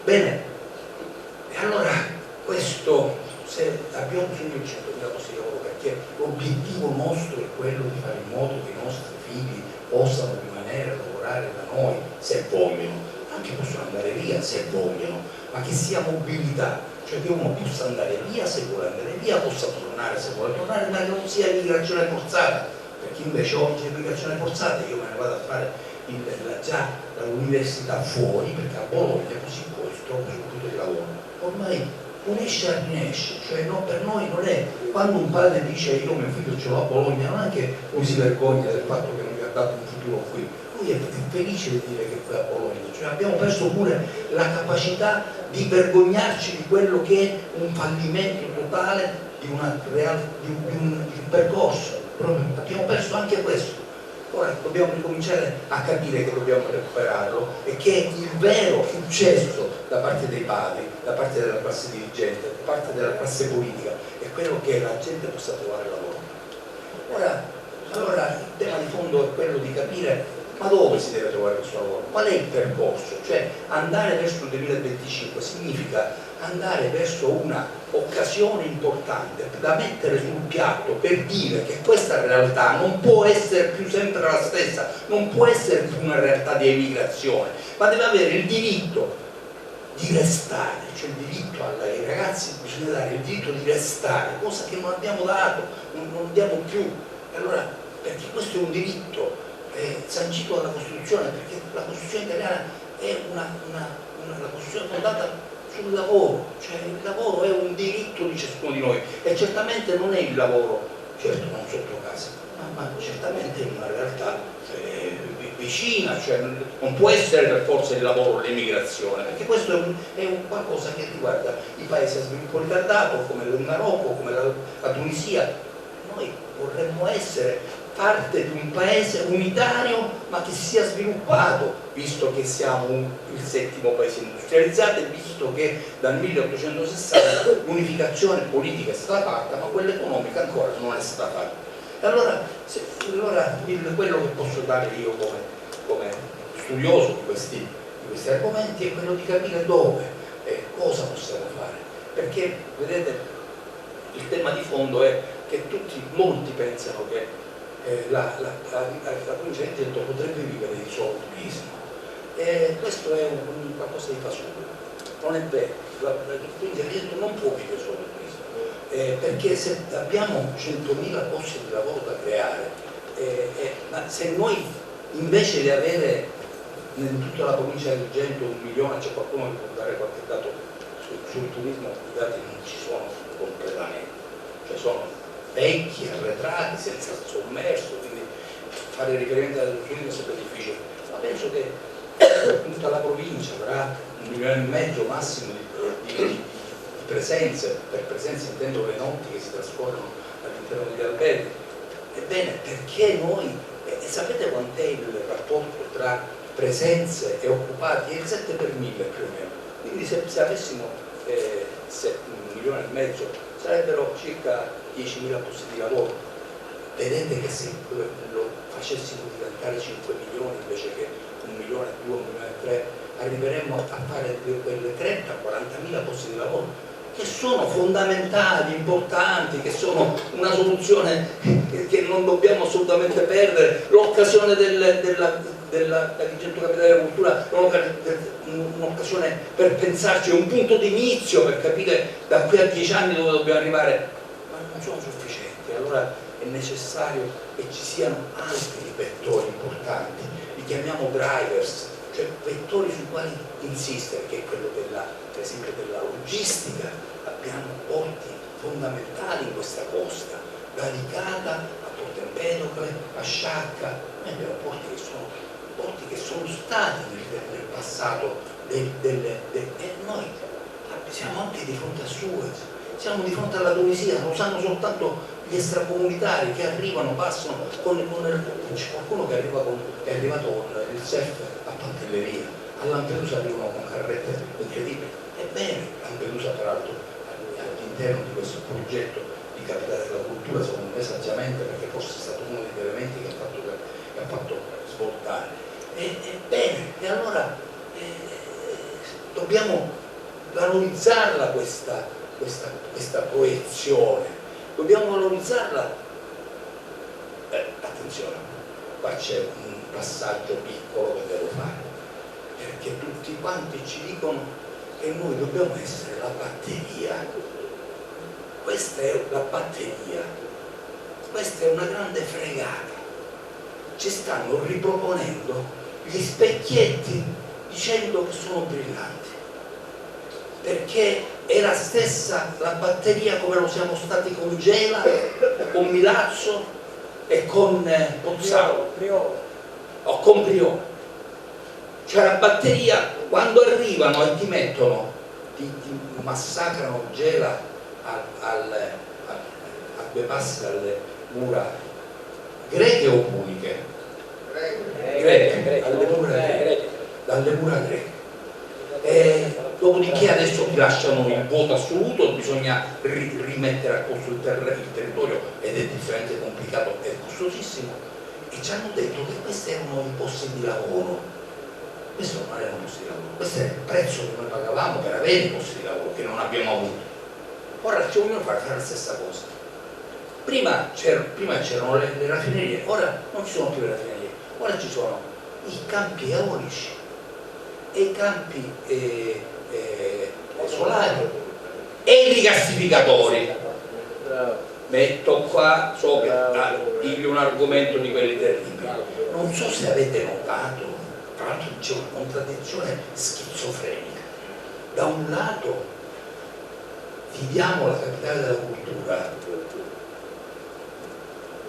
Bene, e allora questo, se abbiamo bisogno di 100.000 posti di lavoro, perché l'obiettivo nostro è quello di fare in modo che i nostri figli possano rimanere a lavorare da noi, se vogliono, anche possono andare via se vogliono, ma che sia mobilità, cioè che uno possa andare via se vuole andare via, possa tornare se vuole tornare, ma che non sia immigrazione forzata, perché invece oggi è immigrazione forzata, io me ne vado a fare già l'università fuori, perché a Bologna così poi trovo subito di lavoro. Ormai unisce a rinesce, cioè no, per noi non è, quando un padre dice io mio figlio ce l'ho a Bologna, non è che lui si vergogna del fatto che non gli ha dato un futuro qui, lui è felice di dire che è a Bologna, cioè abbiamo perso pure la capacità di vergognarci di quello che è un fallimento totale di un percorso, abbiamo perso anche questo. Ora dobbiamo ricominciare a capire che dobbiamo recuperarlo e che il vero successo da parte dei padri, da parte della classe dirigente, da parte della classe politica è quello che la gente possa trovare lavoro. Allora il tema di fondo è quello di capire ma dove si deve trovare questo lavoro? Qual è il percorso? Cioè andare verso il 2025 significa andare verso una occasione importante da mettere sul piatto per dire che questa realtà non può essere più sempre la stessa, non può essere più una realtà di emigrazione, ma deve avere il diritto di restare, cioè il diritto ai ragazzi bisogna dare il diritto di restare, cosa che non abbiamo dato, non diamo più. Allora, perché questo è un diritto sancito dalla Costituzione, perché la Costituzione italiana è la Costituzione fondata sul lavoro, cioè il lavoro è un diritto di ciascuno di noi e certamente non è il lavoro, certo non sotto casa, ma certamente è una realtà vicina, cioè non può essere per forza il lavoro l'emigrazione, perché questo è un qualcosa che riguarda i paesi a sviluppo ritardato come il Marocco, come la Tunisia. Noi vorremmo essere parte di un paese unitario ma che sia sviluppato, visto che siamo il 7° paese industrializzato e visto che dal 1860 l'unificazione politica è stata fatta ma quella economica ancora non è stata fatta. E allora quello che posso dare io come studioso di questi argomenti è quello di capire dove e cosa possiamo fare, perché vedete il tema di fondo è che molti pensano che la provincia di Agrigento potrebbe vivere di solo turismo, questo è qualcosa di fasuolo, non è vero, la provincia di Agrigento non può vivere solo di turismo, perché se abbiamo 100.000 posti di lavoro da creare, ma se noi invece di avere in tutta la provincia di Agrigento 1 milione, c'è qualcuno che può dare qualche dato sul turismo, i dati non ci sono completamente, cioè sono vecchi, arretrati, senza sommerso, quindi fare riferimento al turismo è sempre difficile, ma penso che tutta la provincia avrà 1,5 milioni massimo di presenze, per presenze intendo le notti che si trascorrono all'interno degli alberghi. Ebbene, perché noi, sapete quant'è il rapporto tra presenze e occupati? È il 7 per 1000 più o meno, quindi se avessimo 1,5 milioni sarebbero circa 10.000 posti di lavoro. Vedete che se lo facessimo diventare 5 milioni invece che 1 milione, 2, 1 milione e 3, arriveremmo a fare quelle 30-40.000 posti di lavoro che sono fondamentali, importanti, che sono una soluzione che non dobbiamo assolutamente perdere. L'occasione dell'Agrigento Capitale della Cultura è un'occasione per pensarci, è un punto di inizio per capire da qui a 10 anni dove dobbiamo arrivare, ma non sono sufficienti. Allora è necessario che ci siano altri vettori importanti, li chiamiamo drivers, cioè vettori sui quali insistere, che è quello per esempio della logistica. Abbiamo porti fondamentali in questa costa, da Licata a Porto Empedocle, a Sciacca. Noi abbiamo porti che sono stati nel passato e noi siamo anche di fronte a Suez, siamo di fronte alla Tunisia, lo sanno soltanto gli extracomunitari che arrivano, passano c'è qualcuno che è arrivato con il surf a Pantelleria, a Lampedusa arrivano con carrette incredibili. Ebbene, Lampedusa peraltro all'interno di questo progetto di capitale della cultura, secondo me saggiamente, perché forse è stato uno degli elementi che ha fatto svoltare. Bene, e allora dobbiamo valorizzarla questa proiezione, dobbiamo valorizzarla. Attenzione, qua c'è un passaggio piccolo che devo fare, perché tutti quanti ci dicono che noi dobbiamo essere la batteria. Questa è la batteria, questa è una grande fregata. Ci stanno riproponendo gli specchietti dicendo che sono brillanti, perché è la stessa la batteria come lo siamo stati con Gela, con Milazzo e con Pozzalo o con Priolo. Cioè la batteria, quando arrivano e ti mettono, ti massacrano Gela a due passi dalle mura greche o puniche? Greche, dalle mura greche. Dopodiché adesso ti lasciano il voto assoluto, bisogna rimettere a posto il territorio ed è differente, complicato e costosissimo, e ci hanno detto che questi erano i posti di lavoro. Questo non erano posti di lavoro, questo è il prezzo che noi pagavamo per avere i posti di lavoro che non abbiamo avuto. Ora ci vogliono fare la stessa cosa. Prima c'erano le raffinerie, ora non ci sono più le raffinerie, ora ci sono i campi eolici e i campi solari e i rigassificatori. Metto qua, so che dico un argomento di quelli terribili. Non so se avete notato, tra l'altro c'è una contraddizione schizofrenica. Da un lato viviamo la capitale della cultura,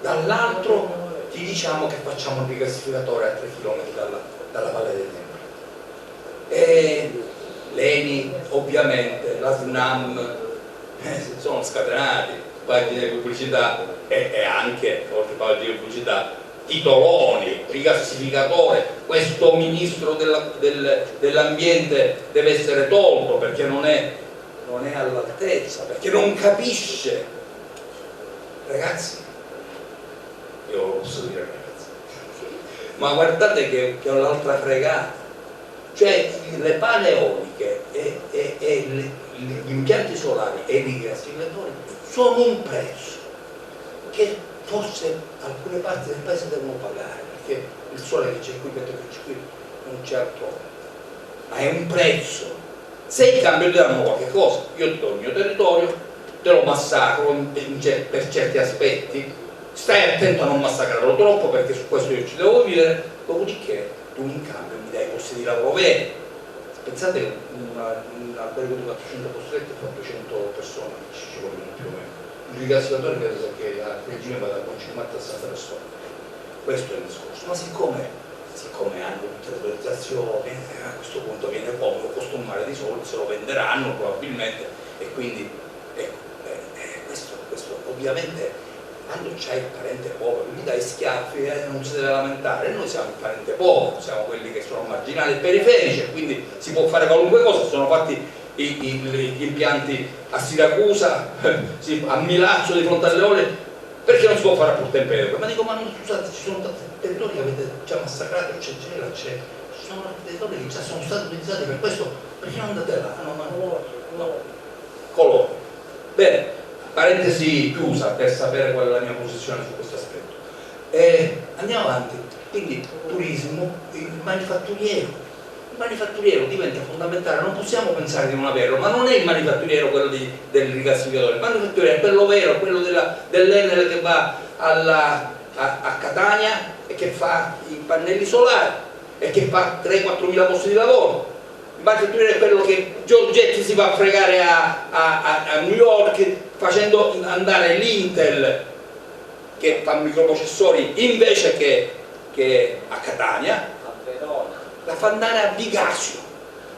dall'altro ti diciamo che facciamo un rigassificatore a 3 km dalla Valle dei Templi. E l'ENI, ovviamente, la SNAM si sono scatenati, pagine di pubblicità e anche, oltre a pagine di pubblicità, titoloni, rigassificatore. Questo ministro dell'ambiente deve essere tolto perché non è all'altezza, perché non capisce. Ragazzi, io lo posso dire ragazzi, ma guardate che ho l'altra fregata. Cioè le pale eoliche e gli impianti solari e i rigassificatori sono un prezzo che forse alcune parti del paese devono pagare, perché il sole che c'è qui, che c'è qui, non c'è altrove, ma è un prezzo. Se in cambio ti danno qualche cosa, io ti do il mio territorio, te lo massacro per certi aspetti, stai attento a non massacrarlo troppo perché su questo io ci devo vivere, dopodiché tu in cambio mi dai posti di lavoro veri. Pensate che un albergo di 400 posti letto fa 200 persone, ci vogliono più o meno. Il rigassificatore credo che a regime vada con 50-60 persone. Questo è il discorso. Ma siccome hanno tutte le autorizzazioni, a questo punto viene comodo, costa un mare di soldi, se lo venderanno probabilmente, e quindi questo ovviamente. Quando c'hai il parente povero, gli dai schiaffi e non si deve lamentare. Noi siamo il parente povero, siamo quelli che sono marginali e periferici, e quindi si può fare qualunque cosa. Sono fatti gli impianti a Siracusa, a Milazzo di fronte alle Eolie, perché non si può fare a Porto Empedocle? Ma dico, ma non, scusate, ci sono tanti territori che avete già massacrato, c'è Gela, ci sono altri territori che già sono stati utilizzati per questo, perché non andate là? No. Colore. Bene. Parentesi chiusa per sapere qual è la mia posizione su questo aspetto. Andiamo avanti. Quindi turismo, il manifatturiero diventa fondamentale, non possiamo pensare di non averlo, ma non è il manifatturiero quello del rigassificatore, il manifatturiero è quello vero, quello dell'Enel che va a Catania e che fa i pannelli solari e che fa 3-4 mila posti di lavoro. Il manifatturiero è quello che Giorgetti si va a fregare a New York facendo andare l'Intel che fa microprocessori invece che a Catania, a Verona, la fa andare a Vigasio,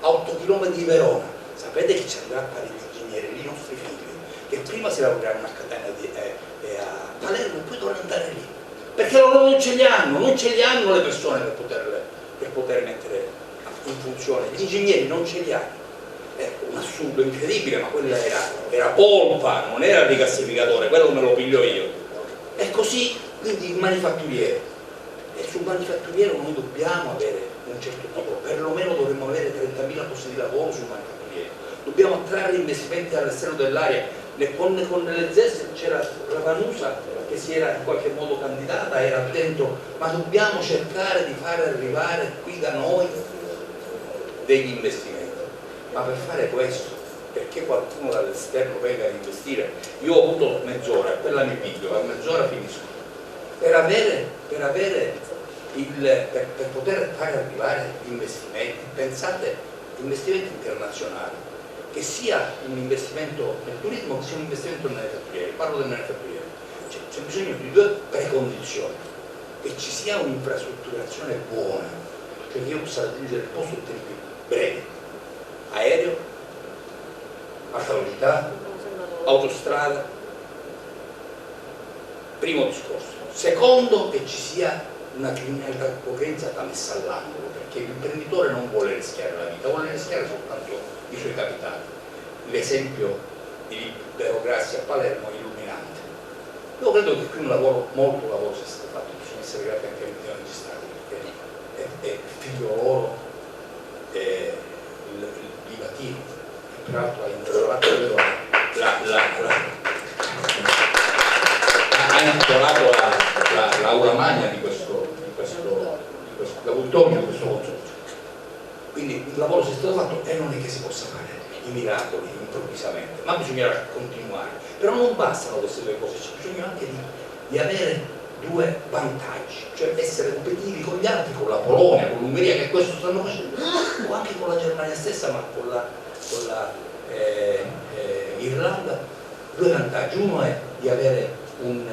a 8 km di Verona. Sapete che ci andrà a fare gli ingegneri, i nostri figli, che prima si lavoreranno a Catania e a Palermo e poi dovranno andare lì, perché loro non ce li hanno le persone per poter mettere in funzione, gli ingegneri non ce li hanno. Un assurdo, incredibile, ma quella era polpa, non era il rigassificatore, quello me lo piglio io. E così, quindi il manifatturiero. E sul manifatturiero noi dobbiamo avere un certo tipo, perlomeno dovremmo avere 30.000 posti di lavoro sul manifatturiero. Dobbiamo attrarre investimenti all'esterno dell'area. Con le ZES c'era la Vanusa che si era in qualche modo candidata, era dentro, ma dobbiamo cercare di far arrivare qui da noi degli investimenti. Ma per fare questo, perché qualcuno dall'esterno venga ad investire, io ho avuto mezz'ora, quella mi piglio, a mezz'ora finisco, per poter fare arrivare gli investimenti. Pensate, investimenti internazionali, che sia un investimento nel turismo che sia un investimento nel manifatturiero. Parlo del manifatturiero, c'è bisogno di due precondizioni: che ci sia un'infrastrutturazione buona, cioè che io possa raggiungere il posto in tempi brevi, aereo, alta velocità, autostrada. Primo discorso. Secondo, che ci sia una criminalità organizzata messa all'angolo, perché l'imprenditore non vuole rischiare la vita, vuole rischiare soltanto i suoi capitali. L'esempio di Perograssi a Palermo è illuminante. Io credo che qui molto lavoro sia stato fatto, bisogna essere grati anche ai magistrati, perché è figlio loro il Livatino, che peraltro ha intitolato l'aula magna di questo auditorium, di questo consorzio. Quindi il lavoro si è stato fatto e non è che si possa fare i miracoli improvvisamente, ma bisognerà continuare. Però non bastano queste due cose, c'è bisogno anche di avere due vantaggi, cioè essere competitivi con gli altri, con la Polonia, con l'Ungheria, che questo stanno facendo, o anche con la Germania stessa, ma con la Irlanda. Due vantaggi: uno è di avere un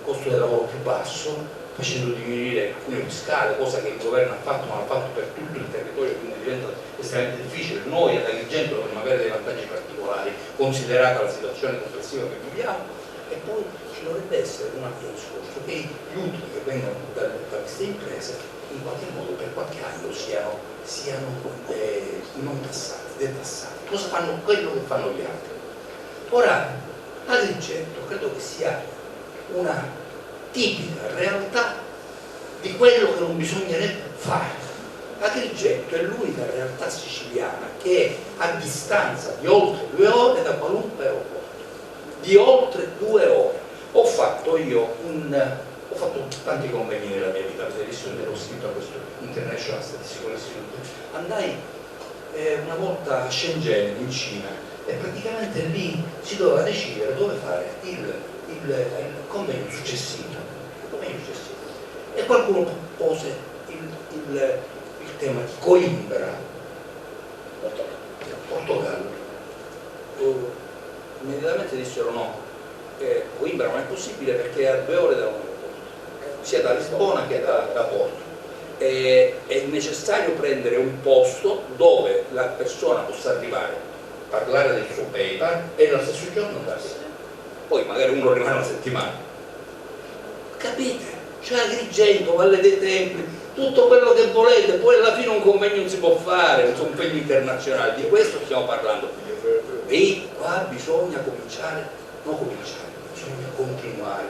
costo del lavoro più basso, facendo diminuire il cuneo fiscale, cosa che il governo ha fatto, ma l'ha fatto per tutto il territorio, quindi diventa estremamente difficile. Noi ad Agrigento dovremmo avere dei vantaggi particolari, considerata la situazione complessiva che viviamo. E poi ci dovrebbe essere un altro discorso: che gli utili che vengono da queste imprese in qualche modo per qualche anno siano non tassati, detassati. Cosa fanno? Quello che fanno gli altri. Ora, Agrigento credo che sia una tipica realtà di quello che non bisognerebbe fare. Agrigento è l'unica realtà siciliana che è a distanza di oltre 2 ore da qualunque aeroporto, di oltre 2 ore. Ho fatto tanti convegni nella mia vita, avete visto che ero iscritto a questo International Statistical Institute. Andai una volta a Shenzhen in Cina, e praticamente lì si doveva decidere dove fare il convegno successivo. E qualcuno pose il tema di Coimbra, Portogallo. Immediatamente dissero no, Coimbra non è possibile perché è a 2 ore da un aeroporto, sia da Lisbona che da Porto. È necessario prendere un posto dove la persona possa arrivare, parlare del suo paper e nello stesso giorno andarsene. Poi magari uno rimane una settimana. Capite? Cioè Agrigento, Valle dei Templi, tutto quello che volete, poi alla fine un convegno non si può fare, un convegno internazionale, di questo stiamo parlando. E qua bisogna bisogna continuare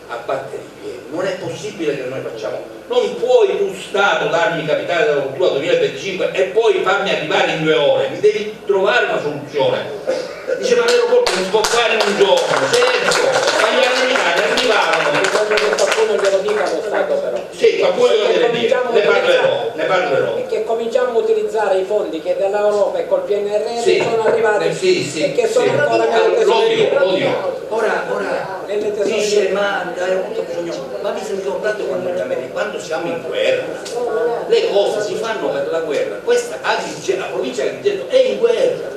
a battere i piedi. Non è possibile che noi facciamo, non puoi tu Stato darmi i capitali della cultura 2025 e poi farmi arrivare in 2 ore, mi devi trovare una soluzione. Dice, ma l'aeroporto non si può fare in un giorno, certo, ma gli americani arrivavano. Bisogna che qualcuno glielo dica allo Stato, però. Sì, qualcuno glielo deve dire, ne parlerò. E che cominciamo a utilizzare i fondi che dall'Europa e col PNRR sono arrivati e che sono ancora ora dice, ma vi ricordate quando siamo in guerra? Le cose si fanno per la guerra. Questa la provincia di Agrigento è in guerra.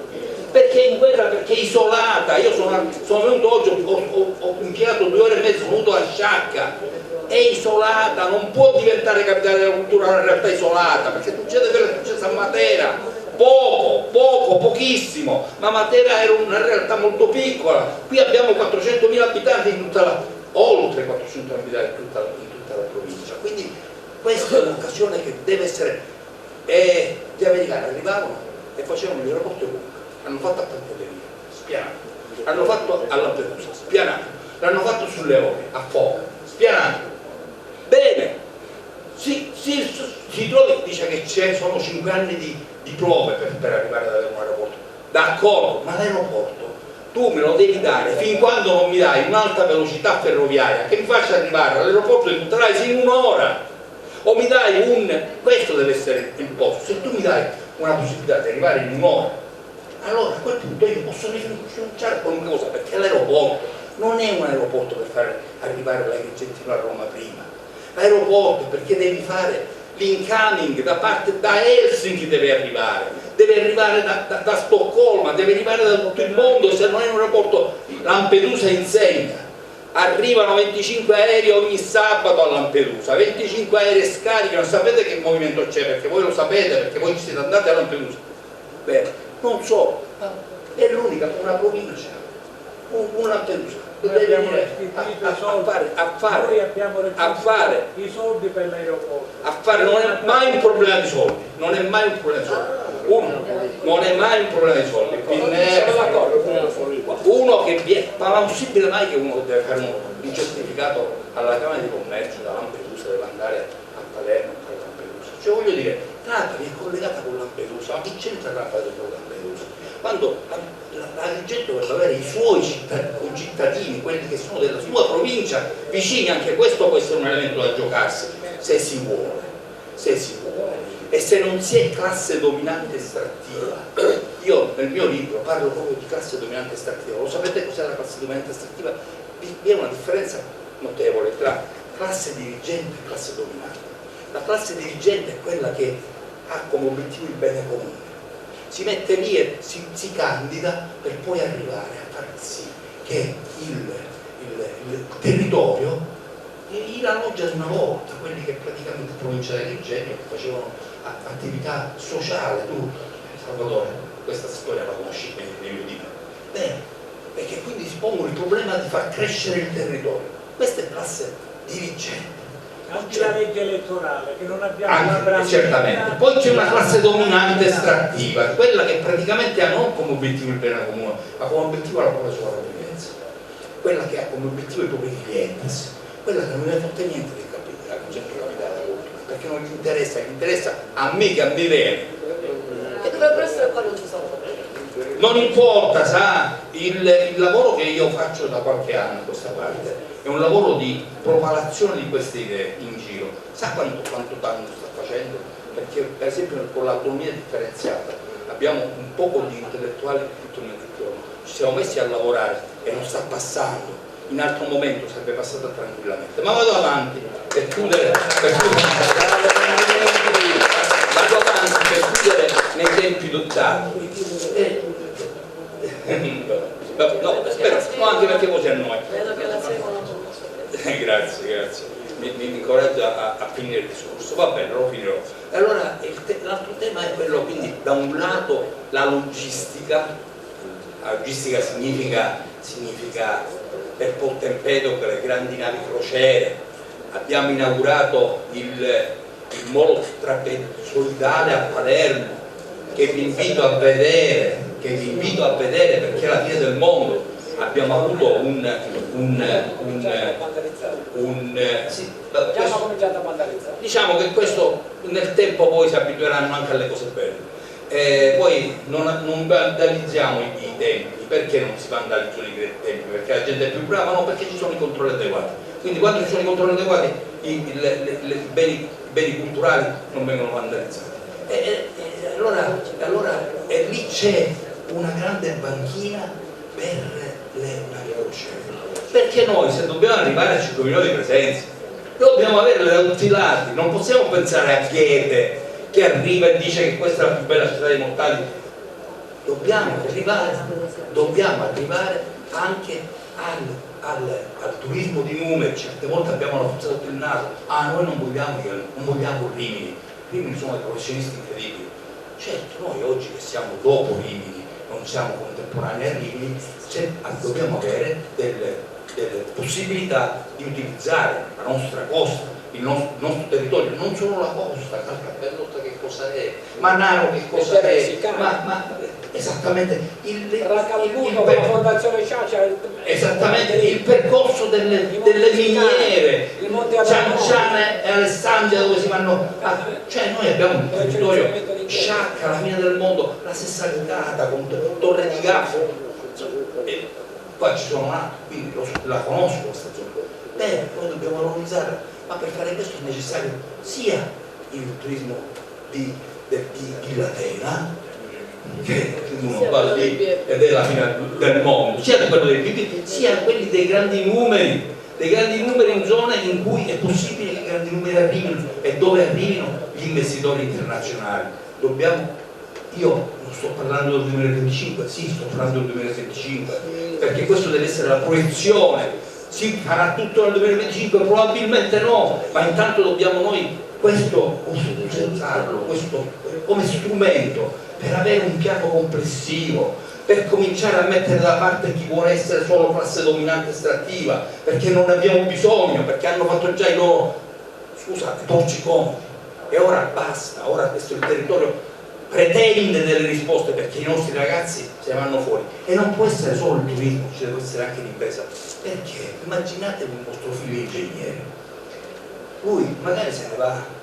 Perché è in guerra? Perché è isolata. Io sono venuto oggi, ho impiegato 2 ore e mezzo, sono venuto a Sciacca. È isolata, non può diventare capitale della cultura una realtà isolata, perché succede quello che è successo a Matera, pochissimo, ma Matera era una realtà molto piccola. Qui abbiamo 400.000 abitanti oltre 400.000 abitanti in tutta la provincia, quindi questa è un'occasione che deve essere. Gli americani arrivavano e facevano gli aeroporti ovunque, l'hanno fatto a Pantelleria, spianato, l'hanno fatto a Lampedusa, spianato, l'hanno fatto sulle Eolie, a Foca, spianato. Bene, si trovi, dice che sono 5 anni di prove per arrivare ad avere un aeroporto, d'accordo, ma l'aeroporto tu me lo devi dare fin quando non mi dai un'alta velocità ferroviaria che mi faccia arrivare all'aeroporto di Cutaraisi in un'ora, o mi dai questo deve essere il posto. Se tu mi dai una possibilità di arrivare in un'ora, allora a quel punto io posso rinunciare a qualunque cosa, perché l'aeroporto non è un aeroporto per fare arrivare l'Agrigentino a Roma prima, l'aeroporto perché devi fare l'incoming da Helsinki, deve arrivare da Stoccolma, deve arrivare da tutto il mondo. Se non è un aeroporto, Lampedusa insegna, arrivano 25 aerei ogni sabato a Lampedusa, 25 aerei scaricano, sapete che movimento c'è, perché voi lo sapete, perché voi ci siete andati a Lampedusa. Bene, non so, è l'unica, una provincia, un Lampedusa. Abbiamo a fare i soldi per l'aeroporto. Non è mai un problema di soldi, non è mai un problema di soldi. Non è mai un problema di soldi. Uno che viene, ma è possibile mai che uno deve fare un certificato alla Camera di Commercio da Lampedusa, deve andare a Palermo per Lampedusa? Cioè voglio dire, Trapani è collegata con Lampedusa, ma chi c'entra Trapani con Lampedusa? Quando l'Agrigento vuole avere i suoi cittadini, quelli che sono della sua provincia, vicini, anche questo può essere un elemento da giocarsi, se si vuole, e se non si è classe dominante estrattiva. Io nel mio libro parlo proprio di classe dominante estrattiva. Lo sapete cos'è la classe dominante estrattiva? Vi è una differenza notevole tra classe dirigente e classe dominante. La classe dirigente è quella che ha come obiettivo il bene comune, si mette lì e si candida per poi arrivare a far sì che il territorio gli alloggia di una volta, quelli che praticamente provincia di Agrigento che facevano attività sociale. Tu, Salvatore, questa storia la conosci meglio di me. Bene, perché quindi si pongono il problema di far crescere il territorio. Questa è classe dirigente. Anche la legge elettorale, che non abbiamo anche, certamente. Poi c'è una classe dominante estrattiva, quella che praticamente ha non come obiettivo il bene comune, ma come obiettivo la propria sopravvivenza, quella che ha come obiettivo i propri clienti, quella che non mi fotte niente del concetto capitale, perché non gli interessa a me che a me viene. E dovrebbero essere qua non ci sono. Non importa, sa, il lavoro che io faccio da qualche anno a questa parte è un lavoro di propalazione di queste idee in giro. Sa quanto danno sta facendo? Perché per esempio con l'autonomia differenziata abbiamo un poco di intellettuali tutto nel giorno, ci siamo messi a lavorare e non sta passando. In altro momento sarebbe passata tranquillamente. Ma vado avanti per chiudere nei tempi dati. No, aspetta, no, anche perché così a noi. Grazie. Mi incoraggia a finire il discorso. Va bene, lo finirò. Allora, l'altro tema è quello, quindi, da un lato la logistica. La logistica significa per Porto Empedocle, le grandi navi crociere. Abbiamo inaugurato il molo solidale a Palermo, che vi invito a vedere perché è la fine del mondo. Abbiamo avuto diciamo che questo nel tempo poi si abitueranno anche alle cose belle. Poi non vandalizziamo i tempi. Perché non si vandalizzano i tempi? Perché la gente è più brava? No, perché ci sono i controlli adeguati. Quindi quando ci sono i controlli adeguati i beni culturali non vengono vandalizzati. E lì c'è una grande banchina per le navi crociere. Perché noi, se dobbiamo arrivare a 5 milioni di presenze, dobbiamo averle da tutti i lati. Non possiamo pensare a Chiete che arriva e dice che questa è la più bella città dei mortali. Dobbiamo arrivare anche al turismo di numeri. Certe volte abbiamo la forza sotto il naso. Noi non vogliamo Rimini. Rimini sono dei professionisti incredibili. Certo, noi oggi che siamo dopo Rimini, non siamo contemporanei a Rimini, dobbiamo avere delle possibilità di utilizzare la nostra costa, il nostro territorio, non solo la costa, Caltabellotta che cosa è, Manaro che cosa è, esattamente Racalbuto con la Fondazione Ciaccia, esattamente il percorso delle miniere, Cianciane e Alessandria, dove si vanno cioè noi abbiamo un territorio, Sciacca, la fine del mondo, la stessa Licata con Torre di Gaffo, e poi ci sono altri, quindi la conosco questa zona. Bene, poi dobbiamo valorizzarla, ma per fare questo è necessario sia il turismo di Latina, che uno va lì ed è la fine del mondo, sia quello dei più, sia quelli dei grandi numeri in zone in cui è possibile che i grandi numeri arrivino e dove arrivino gli investitori internazionali. Io non sto parlando del 2025, sì, sto parlando del 2025, perché questo deve essere la proiezione. Si farà tutto nel 2025? Probabilmente no, ma intanto dobbiamo noi questo utilizzarlo come strumento per avere un piano complessivo, per cominciare a mettere da parte chi vuole essere solo classe dominante estrattiva, perché non ne abbiamo bisogno, perché hanno fatto già i loro, scusate, porci comodi, e ora basta, ora questo il territorio pretende delle risposte, perché i nostri ragazzi se ne vanno fuori, e non può essere solo il turismo, ci deve essere anche l'impresa, perché immaginate un vostro figlio ingegnere, lui magari se ne va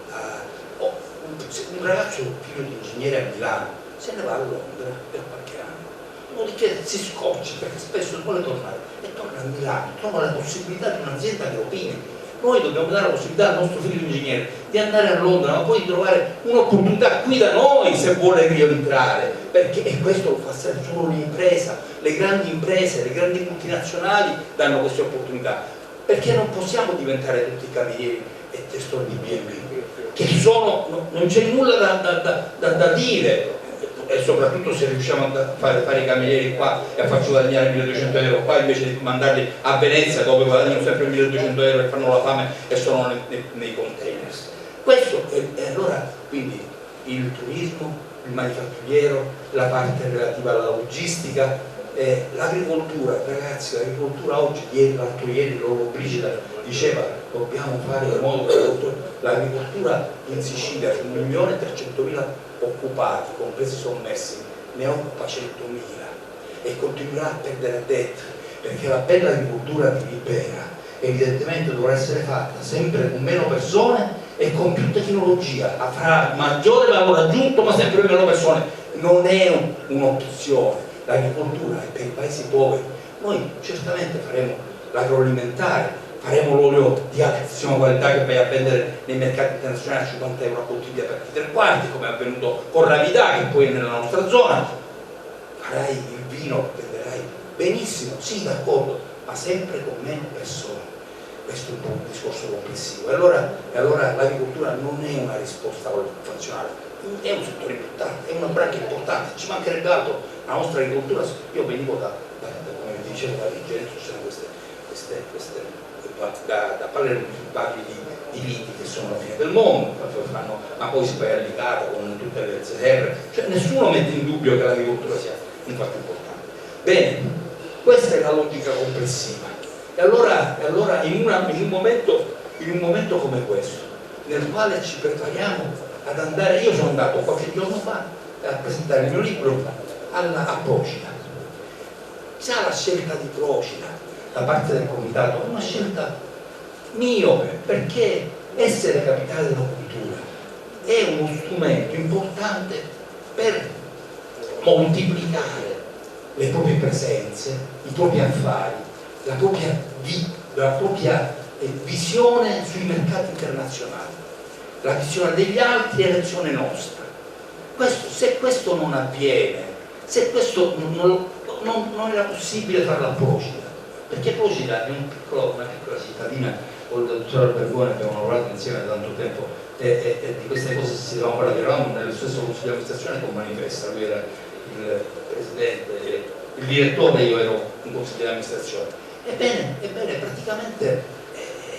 un ragazzo figlio di ingegnere a Milano se ne va a Londra per qualche anno, dopodiché si scoccia perché spesso vuole tornare e torna a Milano, trova la possibilità di un'azienda che lo pigli. Noi dobbiamo dare la possibilità al nostro figlio ingegnere di andare a Londra, ma poi di trovare un'opportunità qui da noi se vuole rientrare, perché e questo lo fa solo l'impresa, le grandi imprese, le grandi multinazionali danno queste opportunità, perché non possiamo diventare tutti camerieri e testori di B&B, che sono, non c'è nulla da dire, e soprattutto se riusciamo a fare i camerieri qua e a farci guadagnare 1200 euro qua invece di mandarli a Venezia dove guadagnano sempre 1200 euro e fanno la fame e sono nei containers. Questo e allora quindi il turismo, il manifatturiero, la parte relativa alla logistica, l'agricoltura, ragazzi, l'agricoltura oggi, l'altro ieri Loro Brigida diceva dobbiamo fare in modo che l'agricoltura in Sicilia su 1.300.000 occupati, compresi sommessi, ne occupa 100.000 e continuerà a perdere addetti, perché la bella agricoltura che libera evidentemente dovrà essere fatta sempre con meno persone e con più tecnologia, avrà maggiore valore aggiunto ma sempre meno persone. Non è un'opzione, l'agricoltura è per i paesi poveri. Noi certamente faremo l'agroalimentare, faremo l'olio di altissima qualità che vai a vendere nei mercati internazionali a 50 euro a bottiglia per 3/4, come è avvenuto con Ravità, che poi è nella nostra zona. Farai il vino, venderai benissimo, sì, d'accordo, ma sempre con meno persone. Questo è un po' un discorso complessivo. E allora l'agricoltura non è una risposta funzionale, è un settore importante, è una branca importante, ci mancherebbe altro. La nostra agricoltura, io venivo come dicevo, da Vicenza, c'erano da Palermo parli di viti che sono la fine del mondo, ma poi si poi è Licata con tutte le serre, cioè nessuno mette in dubbio che l'agricoltura sia un fatto importante. Bene, questa è la logica complessiva. E allora in un momento come questo, nel quale ci prepariamo ad andare, io sono andato qualche giorno fa a presentare il mio libro a Procida. Già la scelta di Procida da parte del comitato è una scelta miope, perché essere capitale della cultura è uno strumento importante per moltiplicare le proprie presenze, i propri affari, la propria visione sui mercati internazionali, la visione degli altri e la visione nostra. Se questo non avviene, se questo non era possibile farlo a Procida, perché Procida è una piccola cittadina, con il dottor Albergone abbiamo lavorato insieme da tanto tempo e di queste cose si dovevamo parlare, eravamo nello stesso consiglio di amministrazione con Manifesta, lui era il presidente, il direttore, io ero un consiglio di amministrazione. Ebbene, praticamente,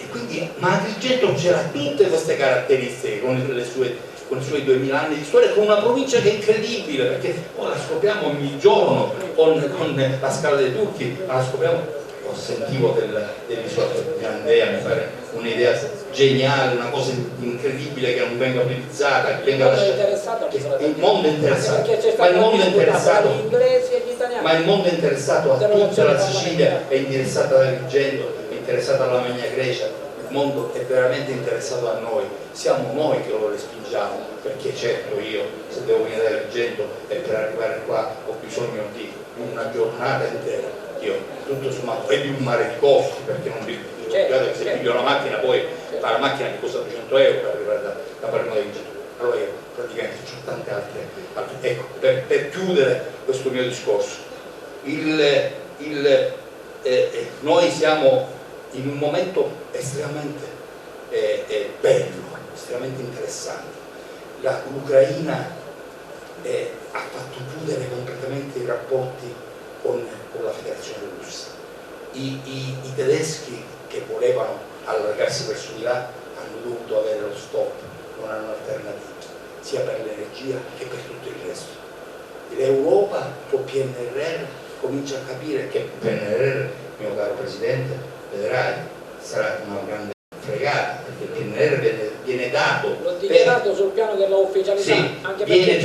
quindi, ma Agrigento c'era tutte queste caratteristiche con i suoi 2000 anni di storia, con una provincia che è incredibile, perché la scopriamo ogni giorno con la Scala dei Turchi, la scopriamo sentivo dell'isola di Andrea, mi pare un'idea geniale, una cosa incredibile che non venga utilizzata, che venga lasciata. Il mondo è interessato, ma il mondo è interessato, ma il mondo è interessato a tutta la Sicilia, è interessato all'Agrigento, è interessato alla Magna Grecia, il mondo è veramente interessato a noi, siamo noi che lo respingiamo, perché certo io se devo venire dall'Agrigento e per arrivare qua ho bisogno di una giornata intera, io tutto sommato, e di un mare di costi, perché non vi ricordate che se piglio la macchina poi la macchina mi costa 200 euro per arrivare da Palermo da Vigento. Allora io praticamente ho tante altre. Ecco, per chiudere questo mio discorso, noi siamo in un momento estremamente bello, estremamente interessante. L'Ucraina ha fatto chiudere completamente i rapporti con la federazione russa. I tedeschi che volevano allargarsi verso di là hanno dovuto avere lo stop, non hanno alternativa, sia per l'energia che per tutto il resto. L'Europa col PNRR comincia a capire che il PNRR, mio caro Presidente, vedrai, sarà una grande fregata, perché il PNRR viene dato. L'ho dichiarato sul piano della ufficialità, sì, anche perché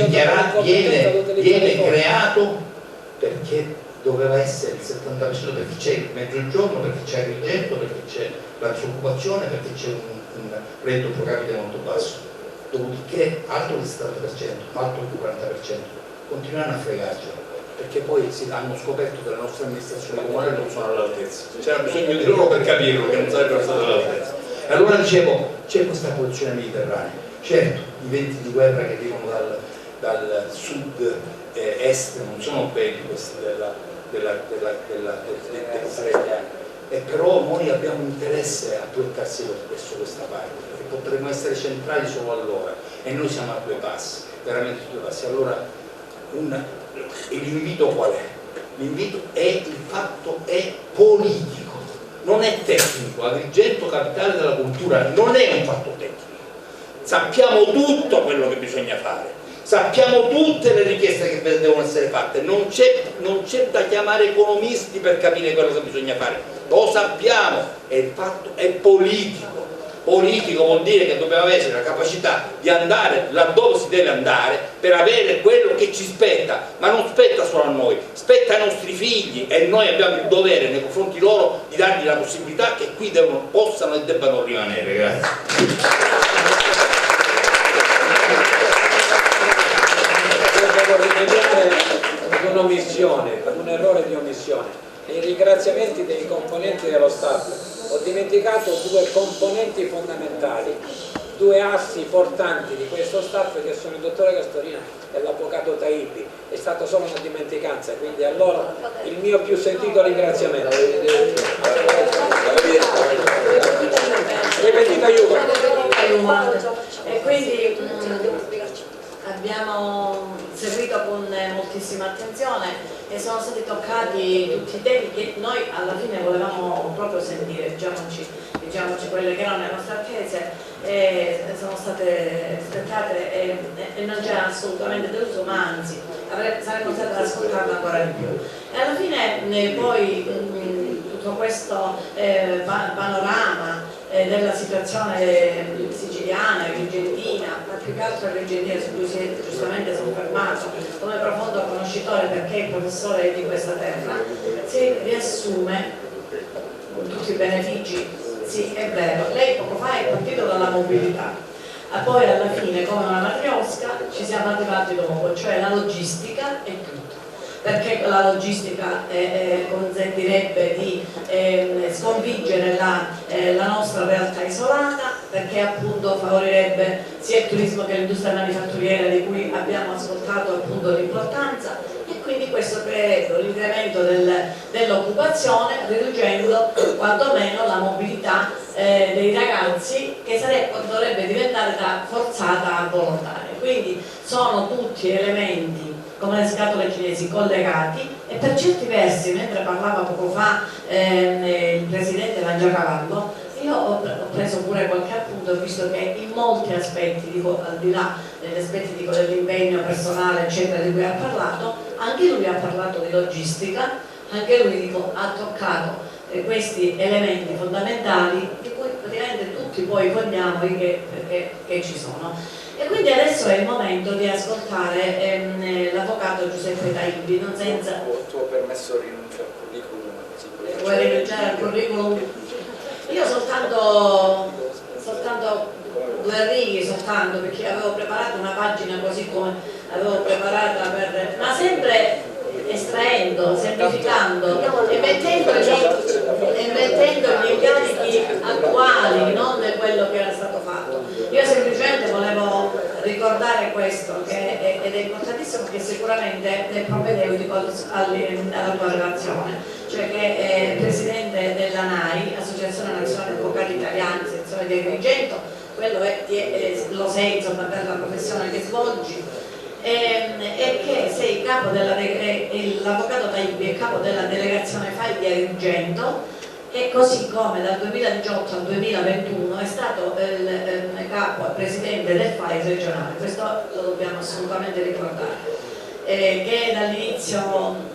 viene creato perché doveva essere il 70%, perché c'è il mezzogiorno, perché c'è Agrigento, perché c'è la disoccupazione, perché c'è un reddito pro capite molto basso. Dopodiché altro del 70%, altro del 40%, continuano a fregarcelo, perché poi hanno scoperto che le nostre amministrazioni comunali non sono all'altezza. C'era bisogno di loro per capirlo, che non sarebbero state all'altezza. E allora dicevo, c'è questa posizione mediterranea. Certo, i venti di guerra che arrivano dal sud est non sono belli questi e però noi abbiamo interesse a portarsi verso questa parte, perché potremmo essere centrali solo allora, e noi siamo a due passi, veramente due passi. Allora l'invito qual è? L'invito è, il fatto è politico, non è tecnico. Agrigento, capitale della cultura, non è un fatto tecnico. Sappiamo tutto quello che bisogna fare, sappiamo tutte le richieste che devono essere fatte, non c'è da chiamare economisti per capire quello che bisogna fare, lo sappiamo, e il fatto è politico. Politico vuol dire che dobbiamo avere la capacità di andare laddove si deve andare per avere quello che ci spetta, ma non spetta solo a noi, spetta ai nostri figli, e noi abbiamo il dovere nei confronti loro di dargli la possibilità che qui possano e debbano rimanere. Grazie. Ad un'omissione, ad un errore di omissione, nei ringraziamenti dei componenti dello staff ho dimenticato due componenti fondamentali, due assi portanti di questo staff, che sono il dottore Castorina e l'avvocato Taibbi. È stata solo una dimenticanza, quindi a loro il mio più sentito ringraziamento. Ripetita aiuto. E quindi abbiamo seguito con moltissima attenzione e sono stati toccati tutti i temi che noi alla fine volevamo proprio sentire, diciamoci quelle che erano le nostre attese, e sono state rispettate e non c'era assolutamente deluso, ma anzi saremmo state ad ascoltarla ancora di più. E alla fine poi tutto questo panorama della situazione siciliana, argentina, ma più che altro argentina, su cui si è giustamente soffermato come profondo conoscitore, perché il professore è di questa terra, si riassume con tutti i benefici. Sì, è vero, lei poco fa è partito dalla mobilità, poi alla fine come una matriosca ci siamo arrivati dopo, cioè la logistica e tutto. Perché la logistica consentirebbe di sconfiggere la nostra realtà isolata, perché appunto favorirebbe sia il turismo che l'industria manifatturiera, di cui abbiamo ascoltato appunto l'importanza, e quindi questo creerebbe un incremento dell'occupazione, riducendo quantomeno la mobilità dei ragazzi, che dovrebbe diventare da forzata a volontaria. Quindi sono tutti elementi come le scatole cinesi collegati, e per certi versi, mentre parlava poco fa il presidente Mangiacavallo, io ho preso pure qualche appunto, ho visto che in molti aspetti, dico, al di là degli aspetti dell'impegno personale eccetera di cui ha parlato, anche lui ha parlato di logistica, anche lui ha toccato questi elementi fondamentali di cui praticamente tutti poi vogliamo che ci sono. E quindi adesso è il momento di ascoltare l'avvocato Giuseppe Taibbi, non senza... Tuo permesso rinuncia al curriculum. Vuoi rinunciare al curriculum? Io soltanto 2 righe soltanto, perché avevo preparato una pagina così come avevo preparata ma sempre estraendo, semplificando e mettendo gli incarichi attuali, non quello che era stato fatto. Io semplicemente volevo ricordare questo, ed è importantissimo, che sicuramente è propedeutico alla tua relazione, cioè che è presidente dell'ANAI, Associazione Nazionale Avvocati Italiani, sezione di Agrigento, quello lo sei, insomma, per la professione che svolgi, e che sei capo l'avvocato Taibbi è capo della delegazione FAI di Agrigento, e così come dal 2018 al 2021 è stato il capo e presidente del FAI regionale. Questo lo dobbiamo assolutamente ricordare, che dall'inizio,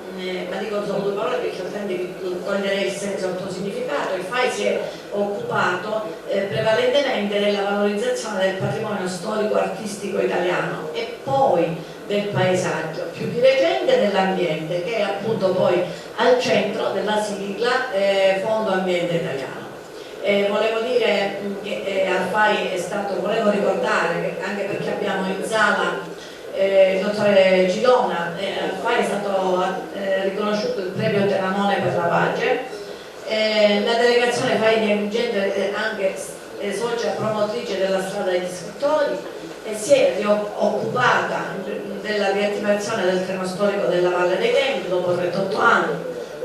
ma dico solo 2 parole perché altrimenti toglierei il senso al tuo significato. Il FAI si è occupato prevalentemente della valorizzazione del patrimonio storico-artistico italiano e poi del paesaggio, più di recente dell'ambiente, che è appunto poi al centro della sigla Fondo Ambiente Italiano. Volevo dire che al FAI volevo ricordare che, anche perché abbiamo in sala il dottore Cilona, al FAI è stato riconosciuto il premio Teramone per la pace. La delegazione FAI di Agrigento è anche socia promotrice della strada degli scrittori e si è occupata della riattivazione del treno storico della Valle dei Templi dopo 38 anni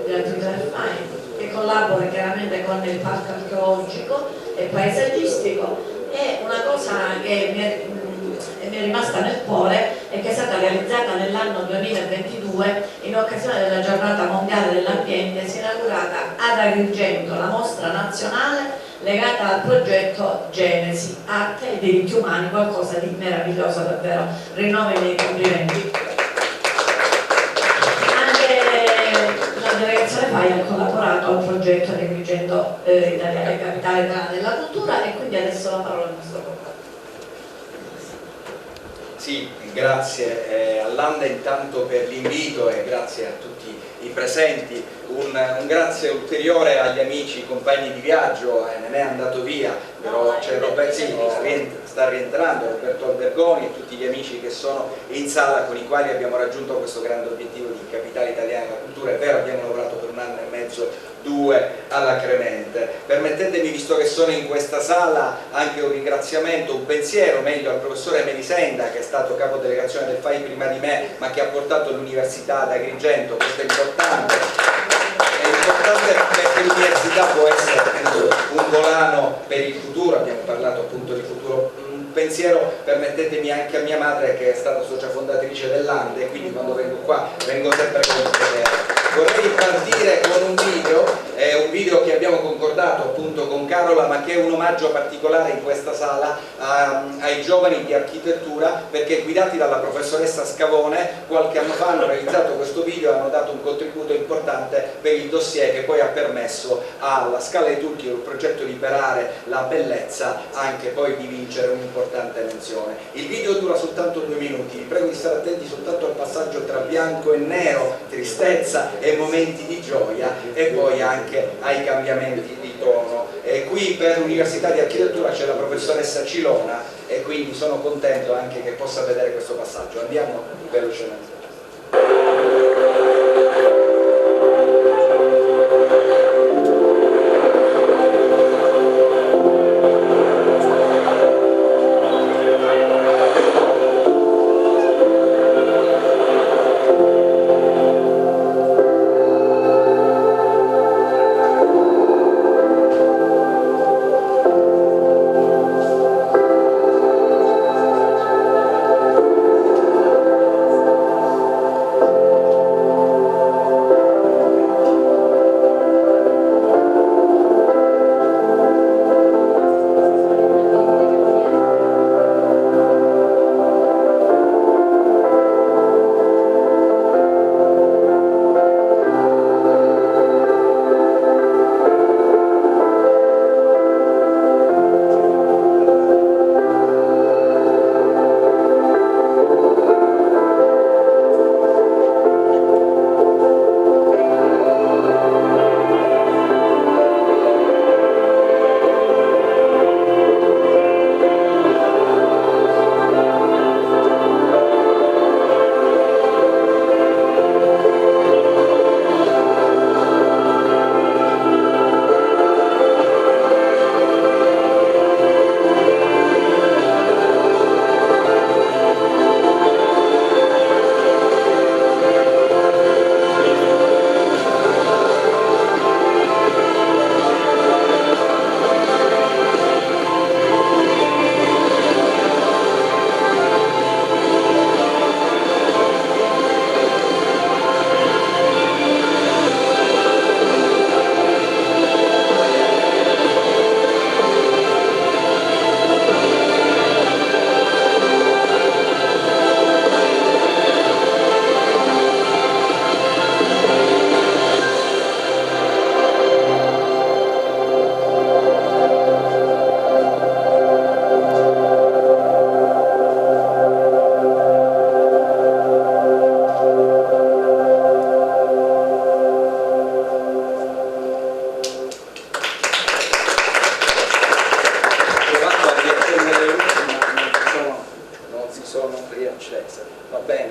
di attività del FAI, che collabora chiaramente con il parco archeologico e paesaggistico. E una cosa che mi è rimasta nel cuore e che è stata realizzata nell'anno 2022 in occasione della giornata mondiale dell'ambiente. Si è inaugurata ad Agrigento la mostra nazionale legata al progetto Genesi, Arte e Diritti Umani, qualcosa di meraviglioso davvero, rinnovo i miei complimenti. Anche la delegazione FAI ha collaborato al progetto di Agrigento Italia, Capitale Italiana della Cultura, e quindi adesso la parola al nostro commissario. Sì, grazie all'Anda intanto per l'invito e grazie a tutti i presenti. Un grazie ulteriore agli amici, compagni di viaggio, ne è andato via, però c'è Roberto, sì, sta rientrando, Roberto Albergoni e tutti gli amici che sono in sala, con i quali abbiamo raggiunto questo grande obiettivo di Capitale Italiana della Cultura. È vero, abbiamo lavorato per 1 anno e mezzo, 2 alla Cremente. Permettetemi, visto che sono in questa sala, anche un ringraziamento, un pensiero meglio al professore Melisenda, che è stato capodelegazione del FAI prima di me, ma che ha portato l'università ad Agrigento. Questo è importante. È importante perché l'università può essere un volano per il futuro. Abbiamo parlato appunto di futuro. Un pensiero, permettetemi, anche a mia madre, che è stata socia fondatrice dell'Ande, e quindi quando vengo qua vengo sempre con il potere. Vorrei partire con un video che abbiamo concordato appunto con Carola, ma che è un omaggio particolare in questa sala ai giovani di architettura, perché guidati dalla professoressa Scavone qualche anno fa hanno realizzato questo video e hanno dato un contributo importante per il dossier che poi ha permesso alla Scala dei Turchi, il progetto Liberare la Bellezza, anche poi di vincere un'importante menzione. Il video dura soltanto 2 minuti, vi prego di stare attenti soltanto al passaggio tra bianco e nero, tristezza e momenti di gioia, e poi anche ai cambiamenti di tono. E qui per l'Università di Architettura c'è la professoressa Cilona, e quindi sono contento anche che possa vedere questo passaggio. Andiamo velocemente.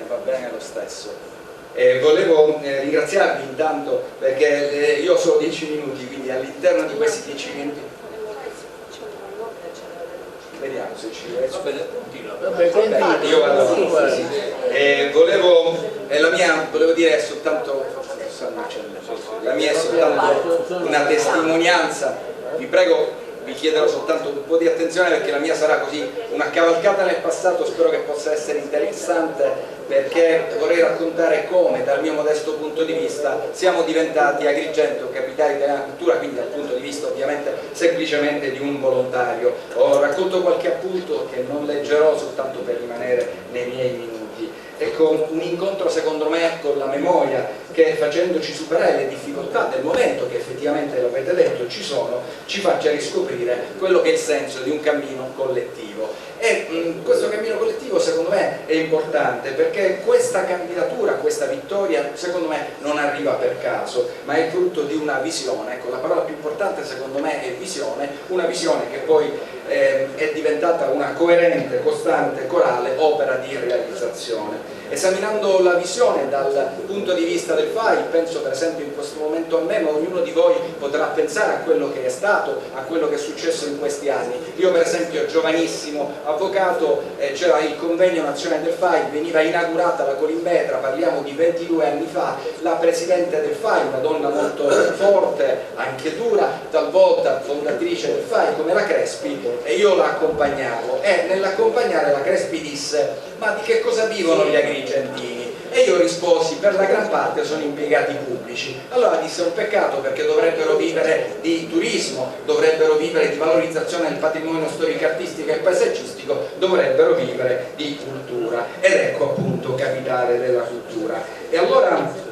va bene lo stesso. Volevo ringraziarvi intanto perché io ho solo 10 minuti, quindi all'interno di questi 10 minuti vediamo se ci riesco. Io vado. Volevo dire soltanto, la mia è soltanto una testimonianza. Vi prego, vi chiederò soltanto un po' di attenzione perché la mia sarà così una cavalcata nel passato, spero che possa essere interessante, perché vorrei raccontare come dal mio modesto punto di vista siamo diventati Agrigento capitale della cultura, quindi dal punto di vista ovviamente semplicemente di un volontario. Ho raccolto qualche appunto che non leggerò soltanto per rimanere nei miei minuti. Ecco, un incontro secondo me con la memoria che, facendoci superare le difficoltà del momento che effettivamente, lo avete detto, ci sono, ci faccia riscoprire quello che è il senso di un cammino collettivo. E questo cammino collettivo secondo me è importante perché questa candidatura, questa vittoria secondo me non arriva per caso, ma è frutto di una visione. Ecco, la parola più importante secondo me è visione, una visione che poi è diventata una coerente, costante, corale opera di realizzazione. Esaminando la visione dal punto di vista del FAI, penso per esempio in questo momento a me, ma ognuno di voi potrà pensare a quello che è stato, a quello che è successo in questi anni. Io per esempio, giovanissimo avvocato, c'era il convegno nazionale del FAI, veniva inaugurata la Colimbetra, parliamo di 22 anni fa, la presidente del FAI, una donna molto forte, anche dura, talvolta fondatrice del FAI come la Crespi, e io la accompagnavo, e nell'accompagnare la Crespi disse: ma di che cosa vivono gli agrigentini? E io risposi: per la gran parte sono impiegati pubblici. Allora disse: un peccato, perché dovrebbero vivere di turismo, dovrebbero vivere di valorizzazione del patrimonio storico, artistico e paesaggistico, dovrebbero vivere di cultura. Ed ecco appunto capitale della cultura. E allora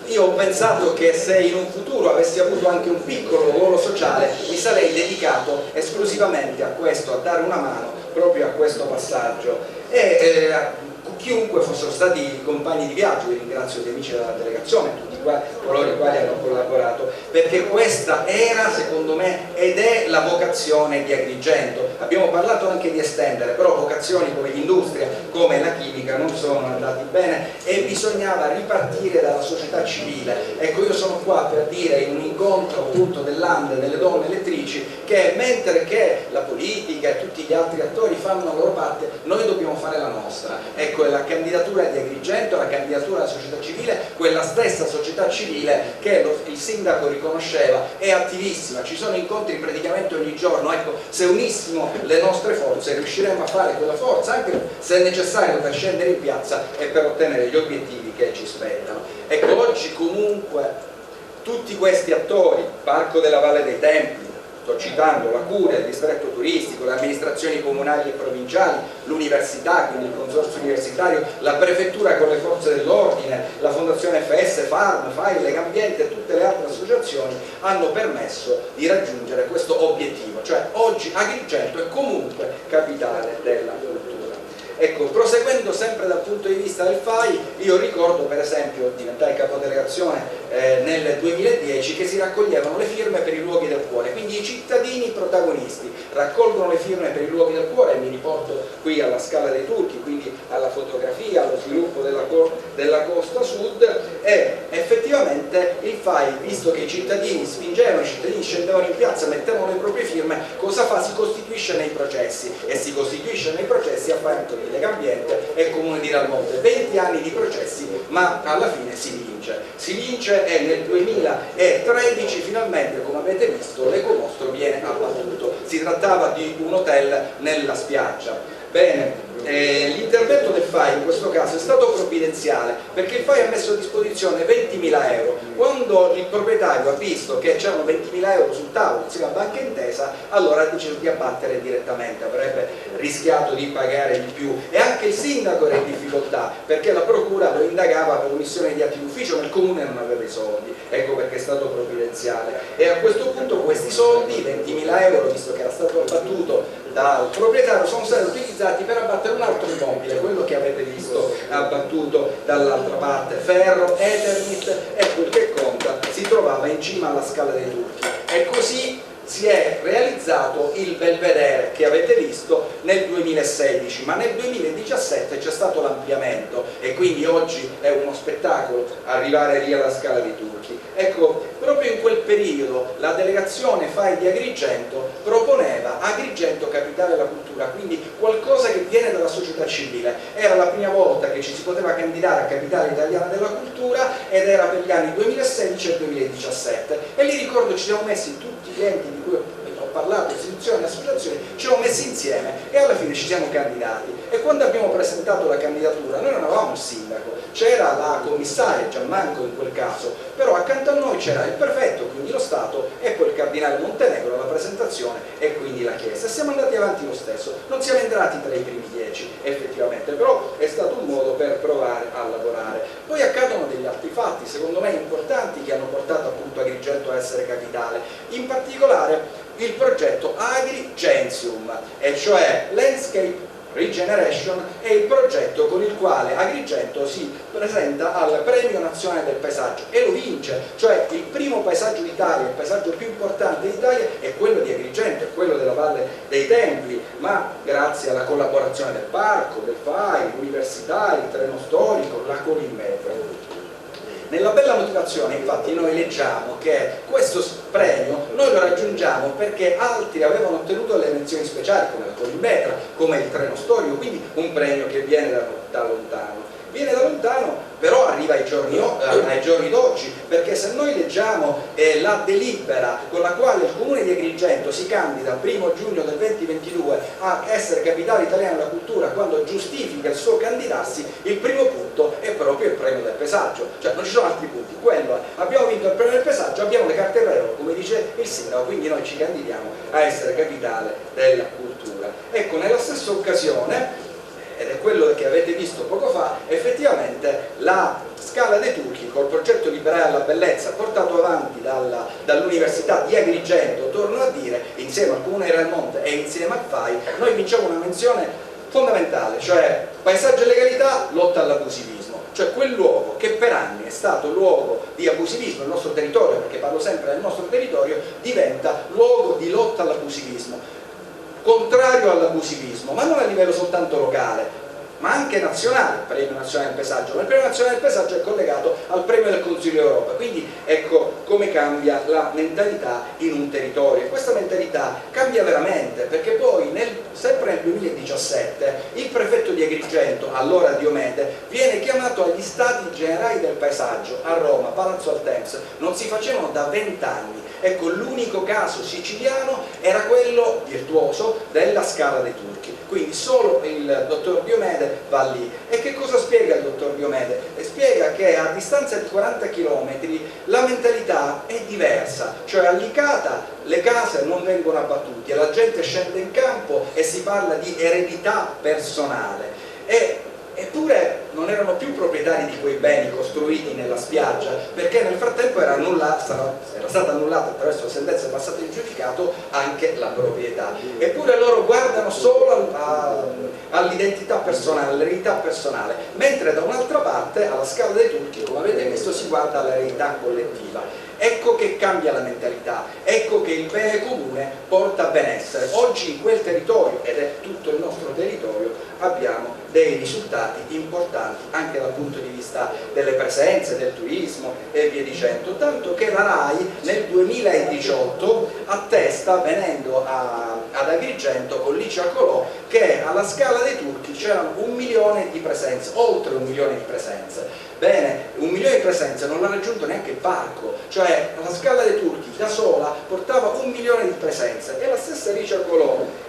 io ho pensato che se in un futuro avessi avuto anche un piccolo ruolo sociale mi sarei dedicato esclusivamente a questo, a dare una mano proprio a questo passaggio. E chiunque fossero stati i compagni di viaggio, vi ringrazio gli amici della delegazione, tutti coloro i quali hanno collaborato, perché questa era, secondo me, ed è la vocazione di Agrigento. Abbiamo parlato anche di estendere, però vocazioni come l'industria, come la chimica non sono andati bene e bisognava ripartire dalla società civile. Ecco, io sono qua per dire, in un incontro appunto dell'Ande, delle donne elettrici, che mentre che la politica e tutti gli altri attori fanno la loro parte, noi dobbiamo fare la nostra. Ecco, è la candidatura di Agrigento, la candidatura della società civile, quella stessa società civile che il sindaco riconosceva, è attivissima, ci sono incontri praticamente ogni giorno. Ecco, se unissimo le nostre forze riusciremo a fare quella forza, anche se è necessario, per scendere in piazza e per ottenere gli obiettivi che ci spettano. Ecco, oggi comunque tutti questi attori, Parco della Valle dei Templi, sto citando la Curia, il distretto turistico, le amministrazioni comunali e provinciali, l'università, quindi il consorzio universitario, la prefettura con le forze dell'ordine, la fondazione FS, FARM, FAI, Legambiente e tutte le altre associazioni hanno permesso di raggiungere questo obiettivo, cioè oggi Agrigento è comunque capitale della cultura. Ecco, proseguendo sempre dal punto di vista del FAI, io ricordo per esempio, diventai capodelegazione nel 2010, che si raccoglievano le firme per i luoghi del cuore, quindi i cittadini protagonisti raccolgono le firme per i luoghi del cuore, e mi riporto qui alla Scala dei Turchi, quindi alla fotografia, allo sviluppo della costa sud, e effettivamente il FAI, visto che i cittadini spingevano, i cittadini scendevano in piazza, mettevano le proprie firme, cosa fa? Si costituisce nei processi, e si costituisce nei processi a fianco di Legambiente e Comune di Ralmonte. 20 anni di processi, ma alla fine si vince e nel 2013 finalmente, come avete visto, l'ecomostro viene abbattuto. Si trattava di un hotel nella spiaggia. Bene, l'intervento del FAI in questo caso è stato provvidenziale, perché il FAI ha messo a disposizione 20.000 euro. Quando il proprietario ha visto che c'erano 20.000 euro sul tavolo insieme a Banca Intesa, allora ha deciso di abbattere direttamente, avrebbe rischiato di pagare di più, e anche il sindaco era in difficoltà perché la procura lo indagava per omissione di atti d'ufficio, ma il comune non aveva i soldi. Ecco perché è stato provvidenziale, e a questo punto questi soldi, 20.000 euro, visto che era stato abbattuto dal proprietario, sono stati utilizzati per abbattere un altro immobile, quello che avete visto abbattuto dall'altra parte, Ferro, Eternit, e quel che conta si trovava in cima alla Scala dei Turchi. E così si è realizzato il Belvedere che avete visto nel 2016, ma nel 2017 c'è stato l'ampliamento e quindi oggi è uno spettacolo arrivare lì alla Scala dei Turchi. Ecco, proprio in quel periodo la delegazione FAI di Agrigento proponeva Agrigento capitale della cultura, quindi qualcosa che viene dalla società civile. Era la prima volta che ci si poteva candidare a capitale italiana della cultura ed era per gli anni 2016 e 2017 e lì ricordo ci siamo messi tutti gli enti di cui ho parlato, istituzioni, associazioni, ci siamo messi insieme e alla fine ci siamo candidati. E quando abbiamo presentato la candidatura noi non avevamo il sindaco, c'era la commissaria Gianmanco in quel caso, però accanto a noi c'era il prefetto, quindi lo Stato, e poi il cardinale Montenegro alla presentazione e quindi la Chiesa. E siamo andati avanti lo stesso, non siamo entrati tra i primi 10 effettivamente, però è stato un modo per provare a lavorare. Poi accadono degli altri fatti, secondo me importanti, che hanno portato appunto Agrigento a essere capitale, in particolare il progetto Agrigensium, e cioè Landscape Regeneration è il progetto con il quale Agrigento si presenta al Premio Nazionale del Paesaggio e lo vince, cioè il primo paesaggio d'Italia, il paesaggio più importante d'Italia è quello di Agrigento, è quello della Valle dei Templi, ma grazie alla collaborazione del parco, del FAI, l'università, il treno storico, la Colimmetro. Nella bella motivazione infatti noi leggiamo che questo premio noi lo raggiungiamo perché altri avevano ottenuto le menzioni speciali come la Colimmetra, come il treno storico, quindi un premio che viene da lontano. Viene da lontano, però arriva ai giorni d'oggi, perché se noi leggiamo la delibera con la quale il Comune di Agrigento si candida il 1° giugno del 2022 a essere capitale italiana della cultura, quando giustifica il suo candidarsi, il primo punto è proprio il premio del paesaggio, cioè non ci sono altri punti, quello abbiamo vinto il premio del paesaggio, abbiamo le carte vero, come dice il sindaco, quindi noi ci candidiamo a essere capitale della cultura. Ecco, nella stessa occasione, ed è quello che avete visto poco fa, effettivamente la Scala dei Turchi col progetto Liberare alla Bellezza portato avanti dall'Università di Agrigento, torno a dire, insieme al Comune di Raimondo e insieme al FAI, noi vinciamo una menzione fondamentale, cioè paesaggio e legalità, lotta all'abusivismo, cioè quel luogo che per anni è stato luogo di abusivismo, il nostro territorio, perché parlo sempre del nostro territorio, diventa luogo di lotta all'abusivismo, contrario all'abusivismo, ma non a livello soltanto locale, ma anche nazionale, il Premio Nazionale del Paesaggio, ma il Premio Nazionale del Paesaggio è collegato al Premio del Consiglio d'Europa, quindi ecco come cambia la mentalità in un territorio, e questa mentalità cambia veramente, perché poi sempre nel 2017 il prefetto di Agrigento, allora Diomede, viene chiamato agli Stati Generali del Paesaggio a Roma, Palazzo Altemps, non si facevano da 20 anni. Ecco, l'unico caso siciliano era quello virtuoso della Scala dei Turchi, quindi solo il dottor Diomede va lì. E che cosa spiega il dottor Diomede? Spiega che a distanza di 40 km la mentalità è diversa, cioè a Licata le case non vengono abbattute, la gente scende in campo e si parla di eredità personale. Eppure non erano più proprietari di quei beni costruiti nella spiaggia, perché nel frattempo era stata annullata attraverso sentenze passate in giudicato anche la proprietà. Eppure loro guardano solo all'identità personale, all'eredità personale, mentre da un'altra parte alla Scala dei Turchi, come avete visto, si guarda all'eredità collettiva. Ecco che cambia la mentalità, ecco che il bene comune porta benessere. Oggi in quel territorio, ed è tutto il nostro territorio, abbiamo dei risultati importanti anche dal punto di vista delle presenze, del turismo e via dicendo, tanto che la RAI nel 2018 attesta, venendo ad Agrigento con Licia Colò, che alla Scala dei Turchi c'erano 1 milione di presenze, oltre 1 milione di presenze. Bene, 1 milione di presenze non l'ha raggiunto neanche il parco, cioè la Scala dei Turchi da sola portava 1 milione di presenze, e la stessa Licia Colò,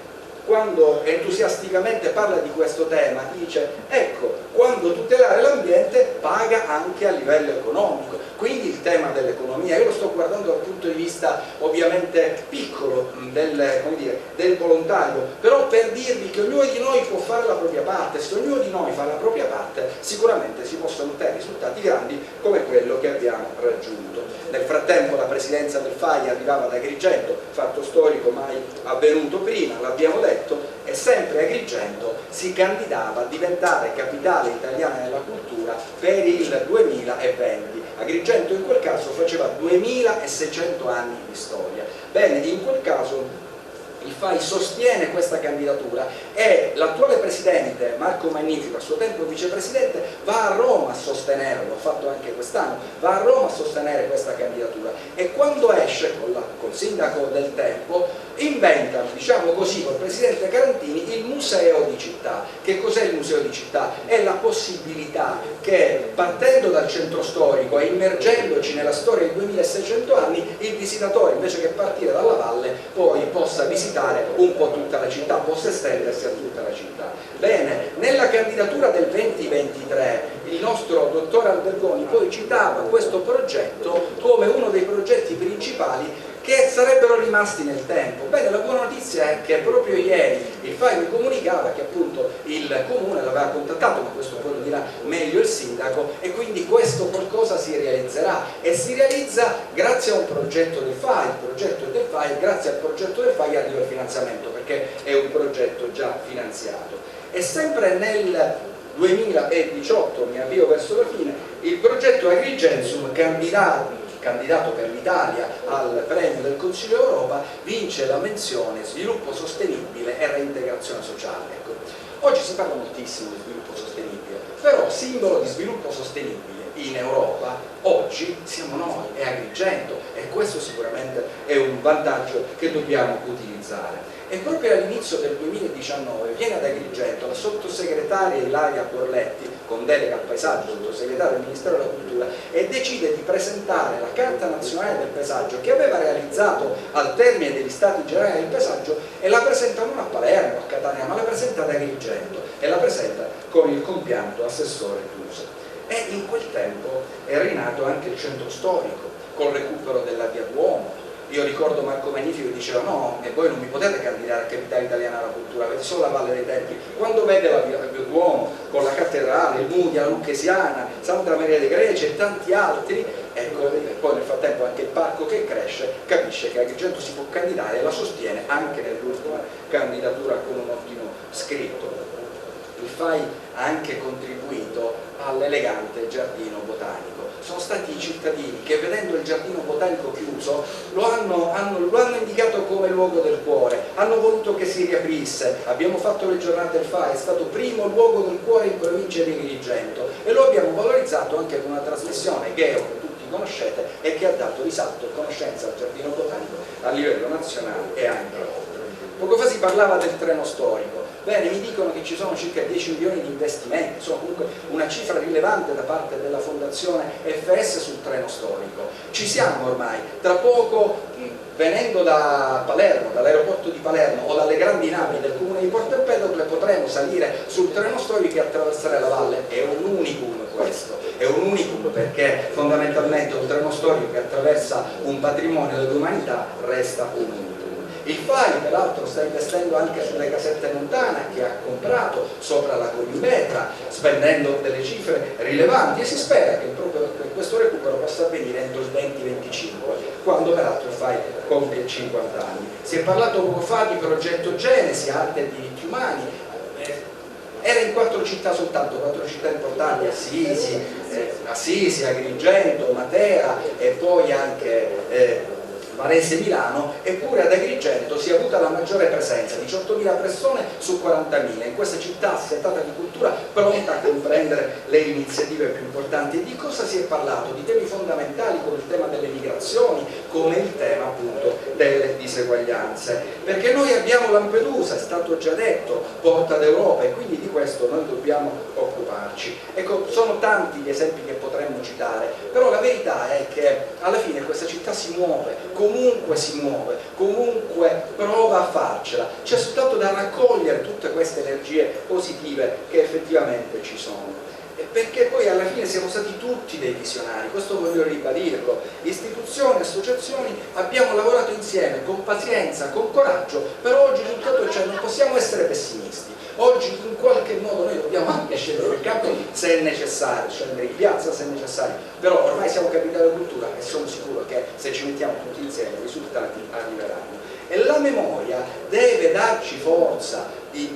quando entusiasticamente parla di questo tema, dice ecco, quando tutelare l'ambiente paga anche a livello economico, quindi il tema dell'economia, io lo sto guardando dal punto di vista ovviamente piccolo del volontario, però per dirvi che ognuno di noi può fare la propria parte, se ognuno di noi fa la propria parte sicuramente si possono ottenere risultati grandi come quello che abbiamo raggiunto. Nel frattempo la presidenza del FAI arrivava ad Agrigento, fatto storico mai avvenuto prima, l'abbiamo detto, e sempre Agrigento si candidava a diventare capitale italiana della cultura per il 2020. Agrigento in quel caso faceva 2600 anni di storia. Bene, in quel caso il FAI sostiene questa candidatura e l'attuale presidente Marco Magnifico, a suo tempo vicepresidente, va a Roma a sostenere, l'ho fatto anche quest'anno, va a Roma a sostenere questa candidatura e quando esce col sindaco del tempo inventa, diciamo così, col presidente Carantini il museo di città. Che cos'è il museo di città? È la possibilità che partendo dal centro storico e immergendoci nella storia di 2600 anni il visitatore invece che partire dalla valle poi possa visitare un po' tutta la città, possa estendersi a tutta la città. Bene, nella candidatura del 2023 il nostro dottor Albergoni poi citava questo progetto come uno dei progetti principali che sarebbero rimasti nel tempo. Bene, la buona notizia è che proprio ieri il FAI mi comunicava che appunto il comune l'aveva contattato, ma questo poi lo dirà meglio il sindaco, e quindi questo qualcosa si realizzerà e si realizza grazie a un progetto del FAI, il progetto del FAI, e grazie al progetto del FAI arriva il finanziamento perché è un progetto già finanziato. E sempre nel 2018, mi avvio verso la fine, il progetto Agrigensum, candidato per l'Italia al premio del Consiglio d'Europa, vince la menzione sviluppo sostenibile e reintegrazione sociale. Ecco, oggi si parla moltissimo di sviluppo sostenibile, però simbolo di sviluppo sostenibile in Europa oggi siamo noi, è Agrigento, e questo sicuramente è un vantaggio che dobbiamo utilizzare. E proprio all'inizio del 2019 viene ad Agrigento la sottosegretaria Ilaria Borletti, con delega al paesaggio, sottosegretaria del Ministero della Cultura, e decide di presentare la Carta Nazionale del Paesaggio che aveva realizzato al termine degli Stati Generali del Paesaggio, e la presenta non a Palermo, a Catania, ma la presenta ad Agrigento e la presenta con il compianto assessore Tuso. E in quel tempo è rinato anche il centro storico col recupero della via Duomo. Io ricordo Marco Magnifico che diceva: no, e voi non vi potete candidare a capitale italiana alla cultura, avete solo la Valle dei Templi. Quando vede la via Duomo con la cattedrale, il Mudia, la Lucchesiana, Santa Maria de Grecia e tanti altri, ecco, e poi nel frattempo anche il parco che cresce, capisce che Agrigento si può candidare e la sostiene anche nell'ultima candidatura con un ottimo scritto. Il FAI ha anche contribuito all'elegante giardino botanico. Sono stati i cittadini che, vedendo il giardino botanico chiuso, lo hanno indicato come luogo del cuore, hanno voluto che si riaprisse. Abbiamo fatto le giornate del FAI, è stato primo luogo del cuore in provincia di Agrigento e lo abbiamo valorizzato anche con una trasmissione Geo che tutti conoscete e che ha dato risalto e conoscenza al giardino botanico a livello nazionale e anche oltre. Poco fa si parlava del treno storico. Bene, mi dicono che ci sono circa 10 milioni di investimenti, sono comunque una cifra rilevante da parte della Fondazione FS sul treno storico. Ci siamo ormai, tra poco venendo da Palermo, dall'aeroporto di Palermo o dalle grandi navi del comune di Porto Empedocle potremo salire sul treno storico e attraversare la valle. È un unicum questo, è un unicum perché fondamentalmente un treno storico che attraversa un patrimonio dell'umanità resta un unicum. Il FAI peraltro sta investendo anche sulle casette montane che ha comprato sopra la Colimbetra, spendendo delle cifre rilevanti, e si spera che proprio questo recupero possa avvenire entro il 2025, quando peraltro il FAI compie 50 anni. Si è parlato poco fa di progetto Genesi, arte e diritti umani. Era in 4 città soltanto, 4 città importanti: Assisi, Agrigento, Matera e poi anche Varese e Milano, eppure ad Agrigento si è avuta la maggiore presenza, 18.000 persone su 40.000, in questa città assetata di cultura, pronta a comprendere le iniziative più importanti. E di cosa si è parlato? Di temi fondamentali come il tema delle migrazioni, come il tema appunto delle diseguaglianze, perché noi abbiamo Lampedusa, è stato già detto, porta d'Europa, e quindi di questo noi dobbiamo occuparci. Ecco, sono tanti gli esempi che potremmo citare, però la verità è che alla fine questa città si muove, comunque prova a farcela. C'è soltanto da raccogliere tutte queste energie positive che effettivamente ci sono. E perché poi alla fine siamo stati tutti dei visionari, questo voglio ribadirlo. Istituzioni, associazioni, abbiamo lavorato insieme con pazienza, con coraggio, però oggi il risultato c'è, non possiamo essere pessimisti. Oggi in qualche modo noi dobbiamo anche scendere il campo se è necessario, scendere in piazza se è necessario, però ormai siamo capitale della cultura e sono sicuro che se ci mettiamo tutti insieme i risultati arriveranno. E la memoria deve darci forza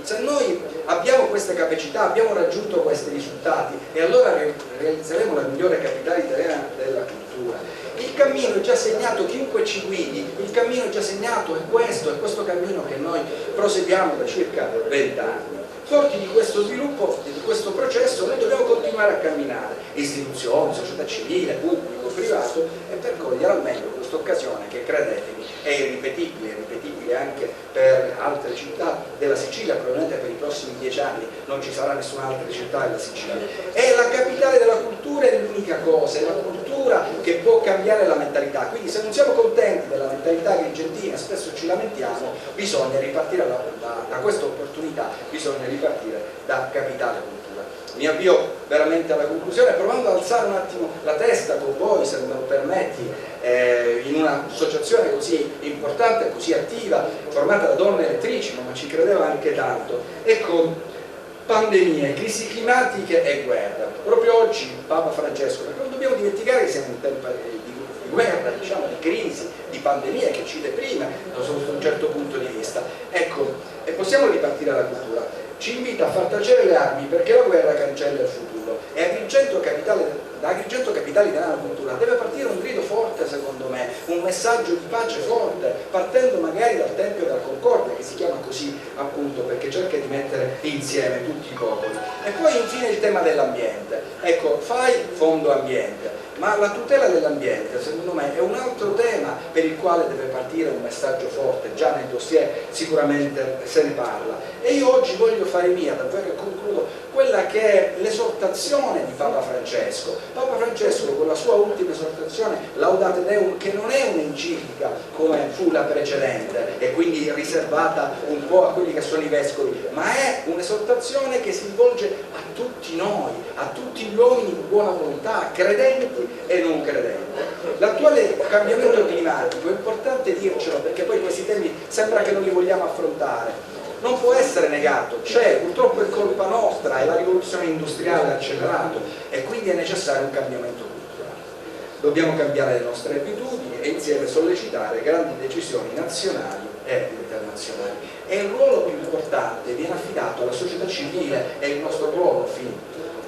se noi abbiamo queste capacità, abbiamo raggiunto questi risultati, e allora realizzeremo la migliore capitale italiana della cultura. Il cammino è già segnato, chiunque ci guidi, il cammino è già segnato, è questo cammino che noi proseguiamo da circa 20 anni. Forti di questo sviluppo e di questo processo noi dobbiamo continuare a camminare, istituzioni, società civile, pubblico, privato, e per cogliere al meglio questa occasione che, credetemi, è irripetibile anche per altre città della Sicilia. Probabilmente per i prossimi 10 anni non ci sarà nessun'altra città della Sicilia. È la capitale della cultura, è l'unica cosa, è la cultura che può cambiare la mentalità. Quindi se non siamo contenti della mentalità agrigentina, spesso ci lamentiamo, bisogna ripartire da questa opportunità, bisogna ripartire da capitale cultura. Mi avvio veramente alla conclusione, provando ad alzare un attimo la testa con voi, se me lo permetti, in un'associazione così importante, così attiva, formata da donne elettrici, ma ci credeva anche tanto. Ecco, pandemie, crisi climatiche e guerra. Proprio oggi Papa Francesco, perché non dobbiamo dimenticare che siamo in tempo di guerra, diciamo, di crisi, di pandemie che ci deprime sotto un certo punto di vista. Ecco, e possiamo ripartire dalla cultura. Ci invita a far tacere le armi perché la guerra cancella il futuro, e da Agrigento capitale italiana della cultura deve partire un grido forte, secondo me, un messaggio di pace forte, partendo magari dal Tempio della Concordia, che si chiama così appunto perché cerca di mettere insieme tutti i popoli. E poi infine il tema dell'ambiente. Ecco, fai fondo ambiente, ma la tutela dell'ambiente secondo me è un altro tema per il quale deve partire un messaggio forte. Già nel dossier sicuramente se ne parla, e io oggi voglio fare mia, davvero, e concludo, quella che è l'esortazione di Papa Francesco. Papa Francesco, con la sua ultima esortazione, Laudate Deum, che non è un'enciclica come fu la precedente e quindi riservata un po' a quelli che sono i vescovi, ma è un'esortazione che si rivolge a tutti noi, a tutti gli uomini di buona volontà, credenti e non credenti. L'attuale cambiamento climatico, è importante dircelo, perché poi questi temi sembra che non li vogliamo affrontare, non può essere negato, c'è, purtroppo è colpa nostra, è la rivoluzione industriale accelerato, e quindi è necessario un cambiamento culturale. Dobbiamo cambiare le nostre abitudini e insieme sollecitare grandi decisioni nazionali e internazionali. E il ruolo più importante viene affidato alla società civile, è il nostro ruolo,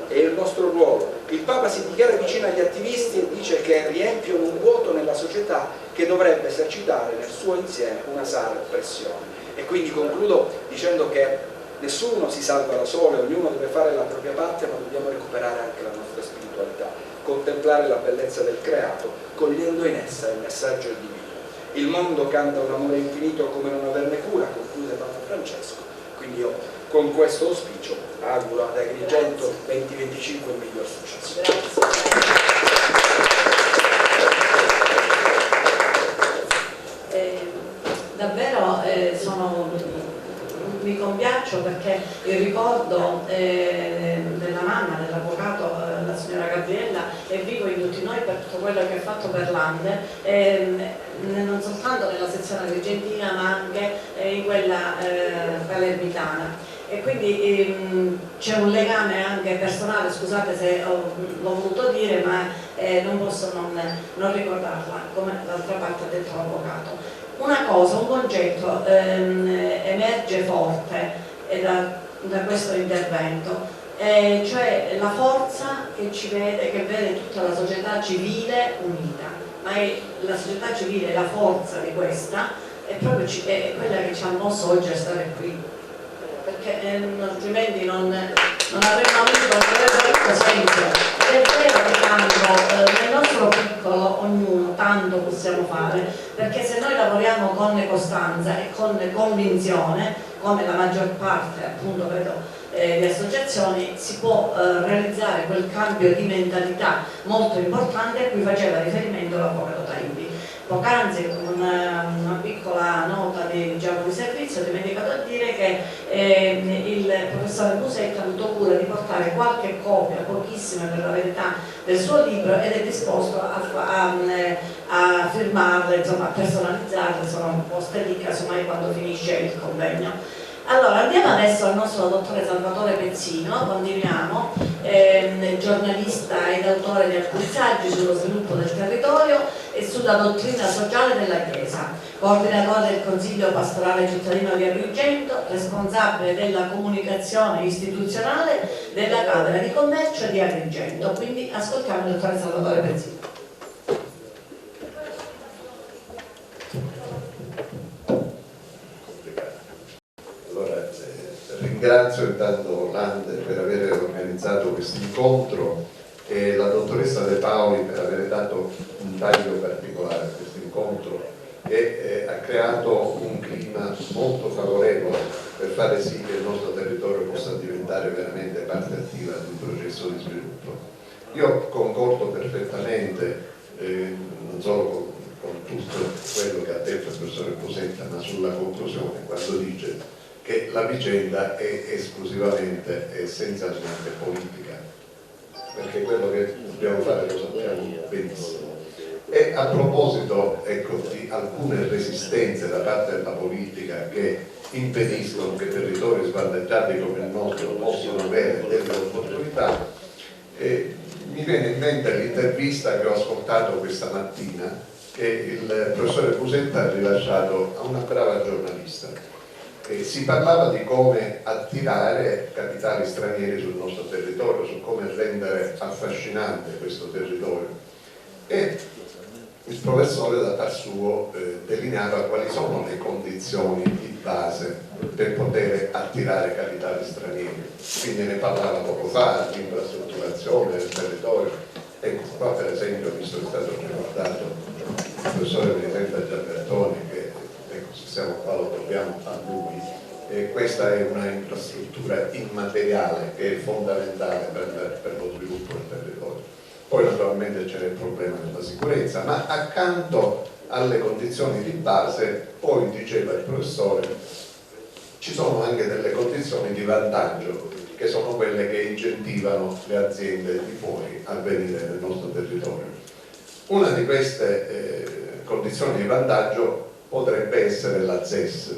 è il nostro ruolo. Il Papa si dichiara vicino agli attivisti e dice che riempiono un vuoto nella società che dovrebbe esercitare nel suo insieme una sana pressione. E quindi concludo dicendo che nessuno si salva da solo, ognuno deve fare la propria parte, ma dobbiamo recuperare anche la nostra spiritualità, contemplare la bellezza del creato, cogliendo in essa il messaggio divino. Il mondo canta un amore infinito come non averne cura, conclude Papa Francesco. Quindi io con questo auspicio auguro ad Agrigento 2025 il miglior successo. Davvero mi compiaccio perché il ricordo della mamma, dell'avvocato, la signora Gabriella, è vivo in tutti noi per tutto quello che ha fatto per l'Ande, non soltanto nella sezione argentina ma anche in quella palermitana. E quindi c'è un legame anche personale, scusate se l'ho voluto dire, ma non posso non ricordarla, come d'altra parte ha detto l'avvocato. Una cosa, un concetto emerge forte da questo intervento, cioè la forza che vede tutta la società civile unita, ma la società civile è la forza di questa, è proprio quella che ci ha mosso oggi a stare qui, perché altrimenti non avremmo avuto senso. È vero che tanto nel nostro piccolo ognuno tanto possiamo fare, perché se noi lavoriamo con costanza e con convinzione, come la maggior parte appunto vedo di associazioni, si può realizzare quel cambio di mentalità molto importante a cui faceva riferimento l'avvocato Taimbi. Poc'anzi, una piccola nota di servizio, ho dimenticato a dire che il professore Busetti ha avuto cura di portare qualche copia, pochissime per la verità, del suo libro, ed è disposto a firmarle, insomma a personalizzarle, sono poste lì casomai quando finisce il convegno. Allora, andiamo adesso al nostro dottore Salvatore Pezzino, continuiamo, giornalista ed autore di alcuni saggi sullo sviluppo del territorio e sulla dottrina sociale della Chiesa, coordinatore del Consiglio Pastorale Cittadino di Agrigento, responsabile della comunicazione istituzionale della Camera di Commercio di Agrigento. Quindi ascoltiamo il dottore Salvatore Pezzino. Ringrazio intanto Lande per aver organizzato questo incontro e la dottoressa De Paoli per aver dato un taglio particolare a questo incontro e ha creato un clima molto favorevole per fare sì che il nostro territorio possa diventare veramente parte attiva di un processo di sviluppo. Io concordo perfettamente, non solo con tutto quello che ha detto il professore Busetta, ma sulla conclusione, quando dice che la vicenda è esclusivamente e essenzialmente politica, perché quello che dobbiamo fare lo sappiamo benissimo. E a proposito, ecco, di alcune resistenze da parte della politica che impediscono che territori svantaggiati come il nostro possano avere delle opportunità, mi viene in mente l'intervista che ho ascoltato questa mattina che il professore Busetta ha rilasciato a una brava giornalista. Si parlava di come attirare capitali stranieri sul nostro territorio, su come rendere affascinante questo territorio, e il professore da par suo delineava quali sono le condizioni di base per poter attirare capitali stranieri. Quindi ne parlava poco fa, l'infrastrutturazione del territorio. Ecco qua per esempio, visto che è stato ricordato il professore Benedetta Gianbertoni, che se siamo qua lo dobbiamo a lui, e questa è una infrastruttura immateriale che è fondamentale per lo sviluppo del territorio. Poi naturalmente c'è il problema della sicurezza, ma accanto alle condizioni di base, poi diceva il professore, ci sono anche delle condizioni di vantaggio che sono quelle che incentivano le aziende di fuori a venire nel nostro territorio. Una di queste condizioni di vantaggio potrebbe essere la ZES,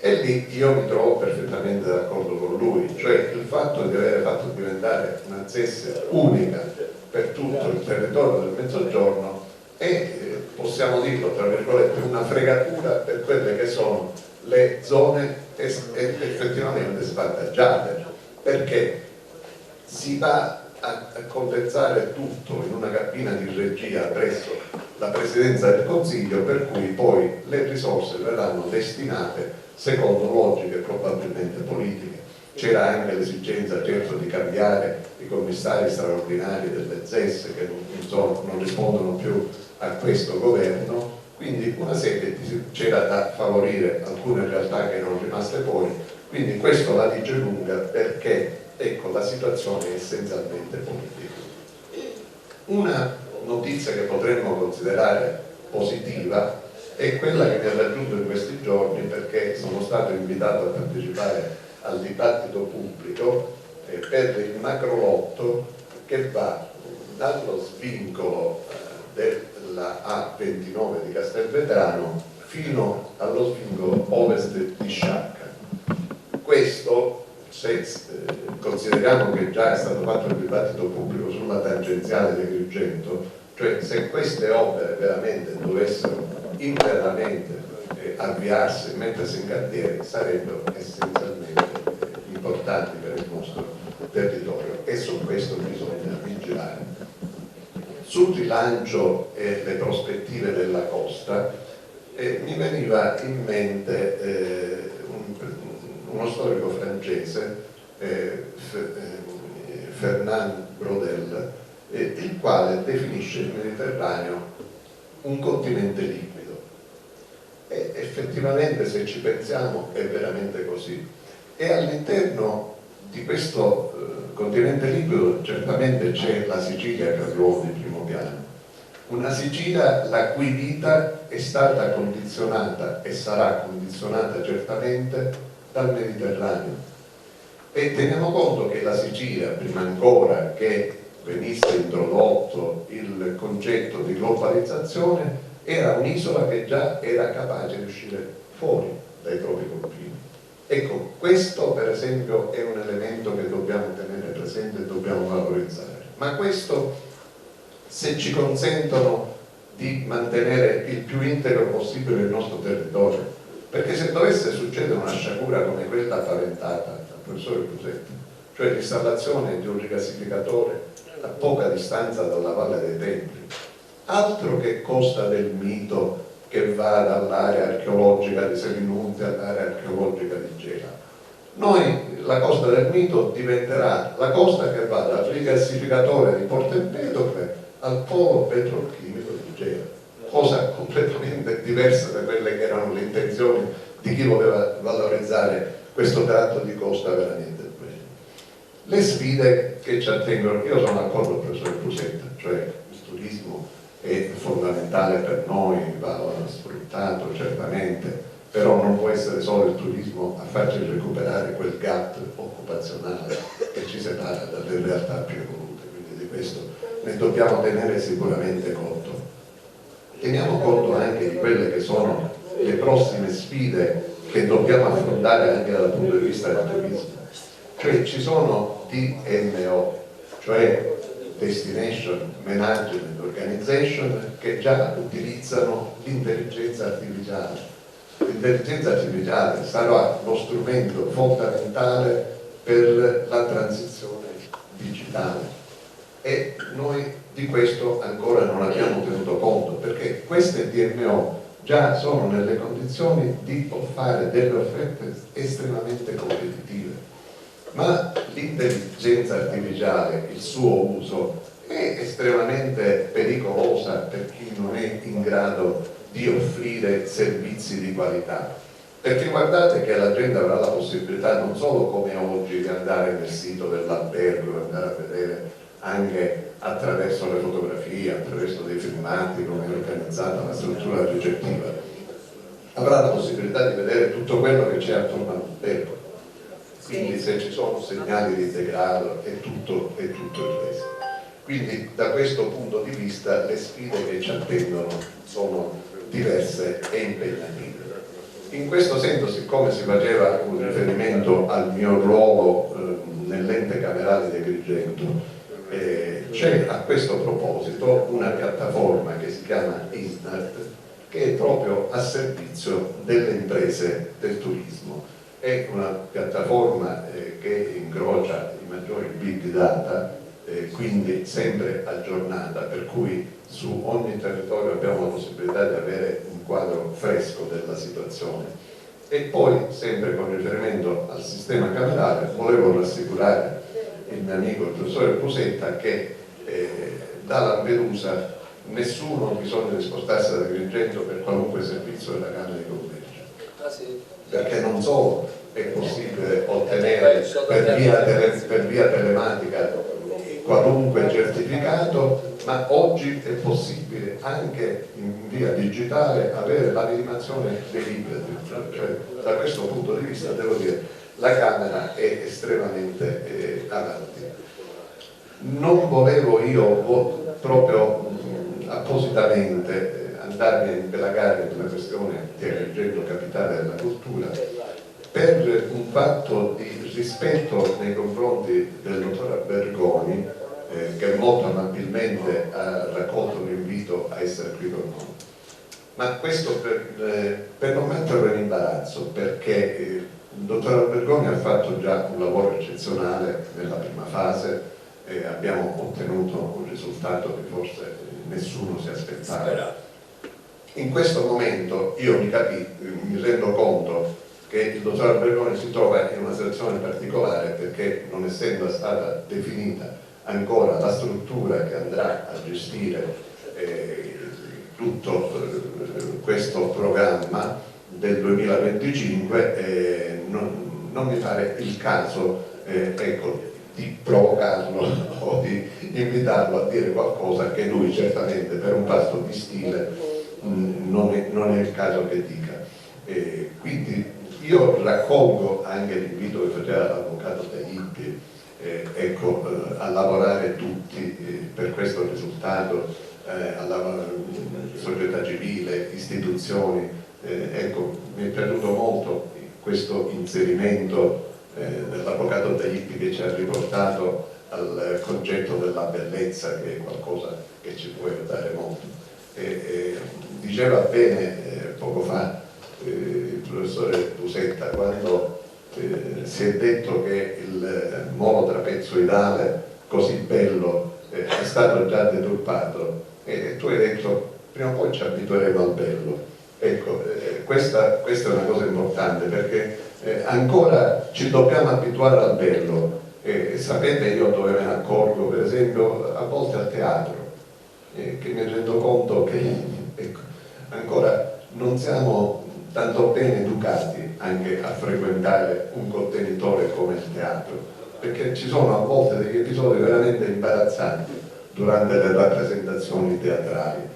e lì io mi trovo perfettamente d'accordo con lui, cioè il fatto di aver fatto diventare una ZES unica per tutto il territorio del Mezzogiorno è, possiamo dirlo tra virgolette, una fregatura per quelle che sono le zone effettivamente svantaggiate, perché si va a condensare tutto in una cabina di regia presso la Presidenza del Consiglio, per cui poi le risorse verranno destinate secondo logiche probabilmente politiche. C'era anche l'esigenza certo di cambiare i commissari straordinari delle ZES che non rispondono più a questo governo, quindi una serie c'era da favorire alcune realtà che erano rimaste fuori, quindi questo la dice lunga, perché ecco, la situazione è essenzialmente politica. Una notizia che potremmo considerare positiva è quella che mi ha raggiunto in questi giorni, perché sono stato invitato a partecipare al dibattito pubblico per il macrolotto che va dallo svincolo della A29 di Castelvetrano fino allo svincolo ovest di Sciacca. Questo, se consideriamo che già è stato fatto il dibattito pubblico sulla tangenziale di Agrigento, cioè se queste opere veramente dovessero interamente avviarsi e mettersi in cantiere, sarebbero essenzialmente importanti per il nostro territorio, e su questo bisogna vigilare. Sul rilancio e le prospettive della costa mi veniva in mente uno storico francese, Fernand Braudel, il quale definisce il Mediterraneo un continente liquido, e effettivamente se ci pensiamo è veramente così, e all'interno di questo continente liquido certamente c'è la Sicilia che ruota in primo piano, una Sicilia la cui vita è stata condizionata e sarà condizionata certamente dal Mediterraneo, e teniamo conto che la Sicilia, prima ancora che venisse introdotto il concetto di globalizzazione, era un'isola che già era capace di uscire fuori dai propri confini. Ecco, questo per esempio è un elemento che dobbiamo tenere presente e dobbiamo valorizzare, ma questo, se ci consentono di mantenere il più integro possibile il nostro territorio, perché se dovesse succedere una sciagura come quella paventata dal professore Busetti, cioè l'installazione di un rigassificatore a poca distanza dalla Valle dei Templi, altro che Costa del Mito che va dall'area archeologica di Selinunte all'area archeologica di Gela. Noi, la Costa del Mito diventerà la costa che va dal rigassificatore di Porto Empedocle al polo petrolchimico di Gela, cosa completamente diversa da quelle che erano le intenzioni di chi voleva valorizzare questo tratto di costa veramente bello. Le sfide che ci attengono, io sono d'accordo con il professor Busetta, cioè il turismo è fondamentale per noi, va sfruttato certamente, però non può essere solo il turismo a farci recuperare quel gap occupazionale che ci separa dalle realtà più evolute, quindi di questo ne dobbiamo tenere sicuramente conto. Teniamo conto anche di quelle che sono le prossime sfide che dobbiamo affrontare anche dal punto di vista del turismo, cioè ci sono DMO, cioè Destination Management Organization, che già utilizzano l'intelligenza artificiale. L'intelligenza artificiale sarà lo strumento fondamentale per la transizione digitale e noi di questo ancora non abbiamo tenuto conto, perché queste DMO già sono nelle condizioni di fare delle offerte estremamente competitive, ma l'intelligenza artificiale, il suo uso è estremamente pericolosa per chi non è in grado di offrire servizi di qualità, perché guardate che la gente avrà la possibilità non solo come oggi di andare nel sito dell'albergo, andare a vedere anche attraverso le fotografie, attraverso dei filmati come è organizzata la struttura ricettiva, avrà la possibilità di vedere tutto quello che c'è attorno all'albergo, quindi se ci sono segnali di degrado e tutto il resto. Quindi da questo punto di vista le sfide che ci attendono sono diverse e impegnative. In questo senso, siccome si faceva un riferimento al mio ruolo nell'ente camerale di Agrigento, c'è a questo proposito una piattaforma che si chiama ISNAT, che è proprio a servizio delle imprese del turismo. È una piattaforma che incrocia i maggiori big data, quindi sempre aggiornata, per cui su ogni territorio abbiamo la possibilità di avere un quadro fresco della situazione. E poi, sempre con riferimento al sistema camerale, volevo rassicurare il mio amico il professore Busetta che da Lampedusa nessuno ha bisogno di spostarsi da Agrigento per qualunque servizio della Camera di Commercio, perché non solo è possibile ottenere per via telematica qualunque certificato, ma oggi è possibile anche in via digitale avere la ridimazione dei libri, cioè, da questo punto di vista devo dire la Camera è estremamente avanti. Non volevo io proprio appositamente andarmi a impelagare in una questione di Agrigento capitale della cultura per un fatto di rispetto nei confronti del dottor Bergoni, che molto amabilmente ha raccolto l'invito a essere qui con noi. Ma questo per non metterlo in imbarazzo, perché il dottor Albergoni ha fatto già un lavoro eccezionale nella prima fase e abbiamo ottenuto un risultato che forse nessuno si aspettava. In questo momento io mi rendo conto che il dottor Albergoni si trova in una situazione particolare, perché non essendo stata definita ancora la struttura che andrà a gestire tutto questo programma del 2025, non mi pare il caso di provocarlo o di invitarlo a dire qualcosa che lui certamente per un passo di stile non è il caso che dica. Quindi io raccolgo anche l'invito che faceva l'avvocato Taglitti a lavorare tutti per questo risultato, società civile, istituzioni. Mi è piaciuto molto questo inserimento dell'avvocato Taippi che ci ha riportato al concetto della bellezza, che è qualcosa che ci può aiutare molto. Diceva bene poco fa il professore Busetta, quando si è detto che il monotrapezoidale così bello è stato già deturpato, e tu hai detto prima o poi ci abitueremo al bello. Ecco, questa è una cosa importante, perché ancora ci dobbiamo abituare al bello. Sapete io dove me ne accorgo, per esempio a volte al teatro, che mi rendo conto che ecco, ancora non siamo tanto ben educati anche a frequentare un contenitore come il teatro, perché ci sono a volte degli episodi veramente imbarazzanti durante le rappresentazioni teatrali.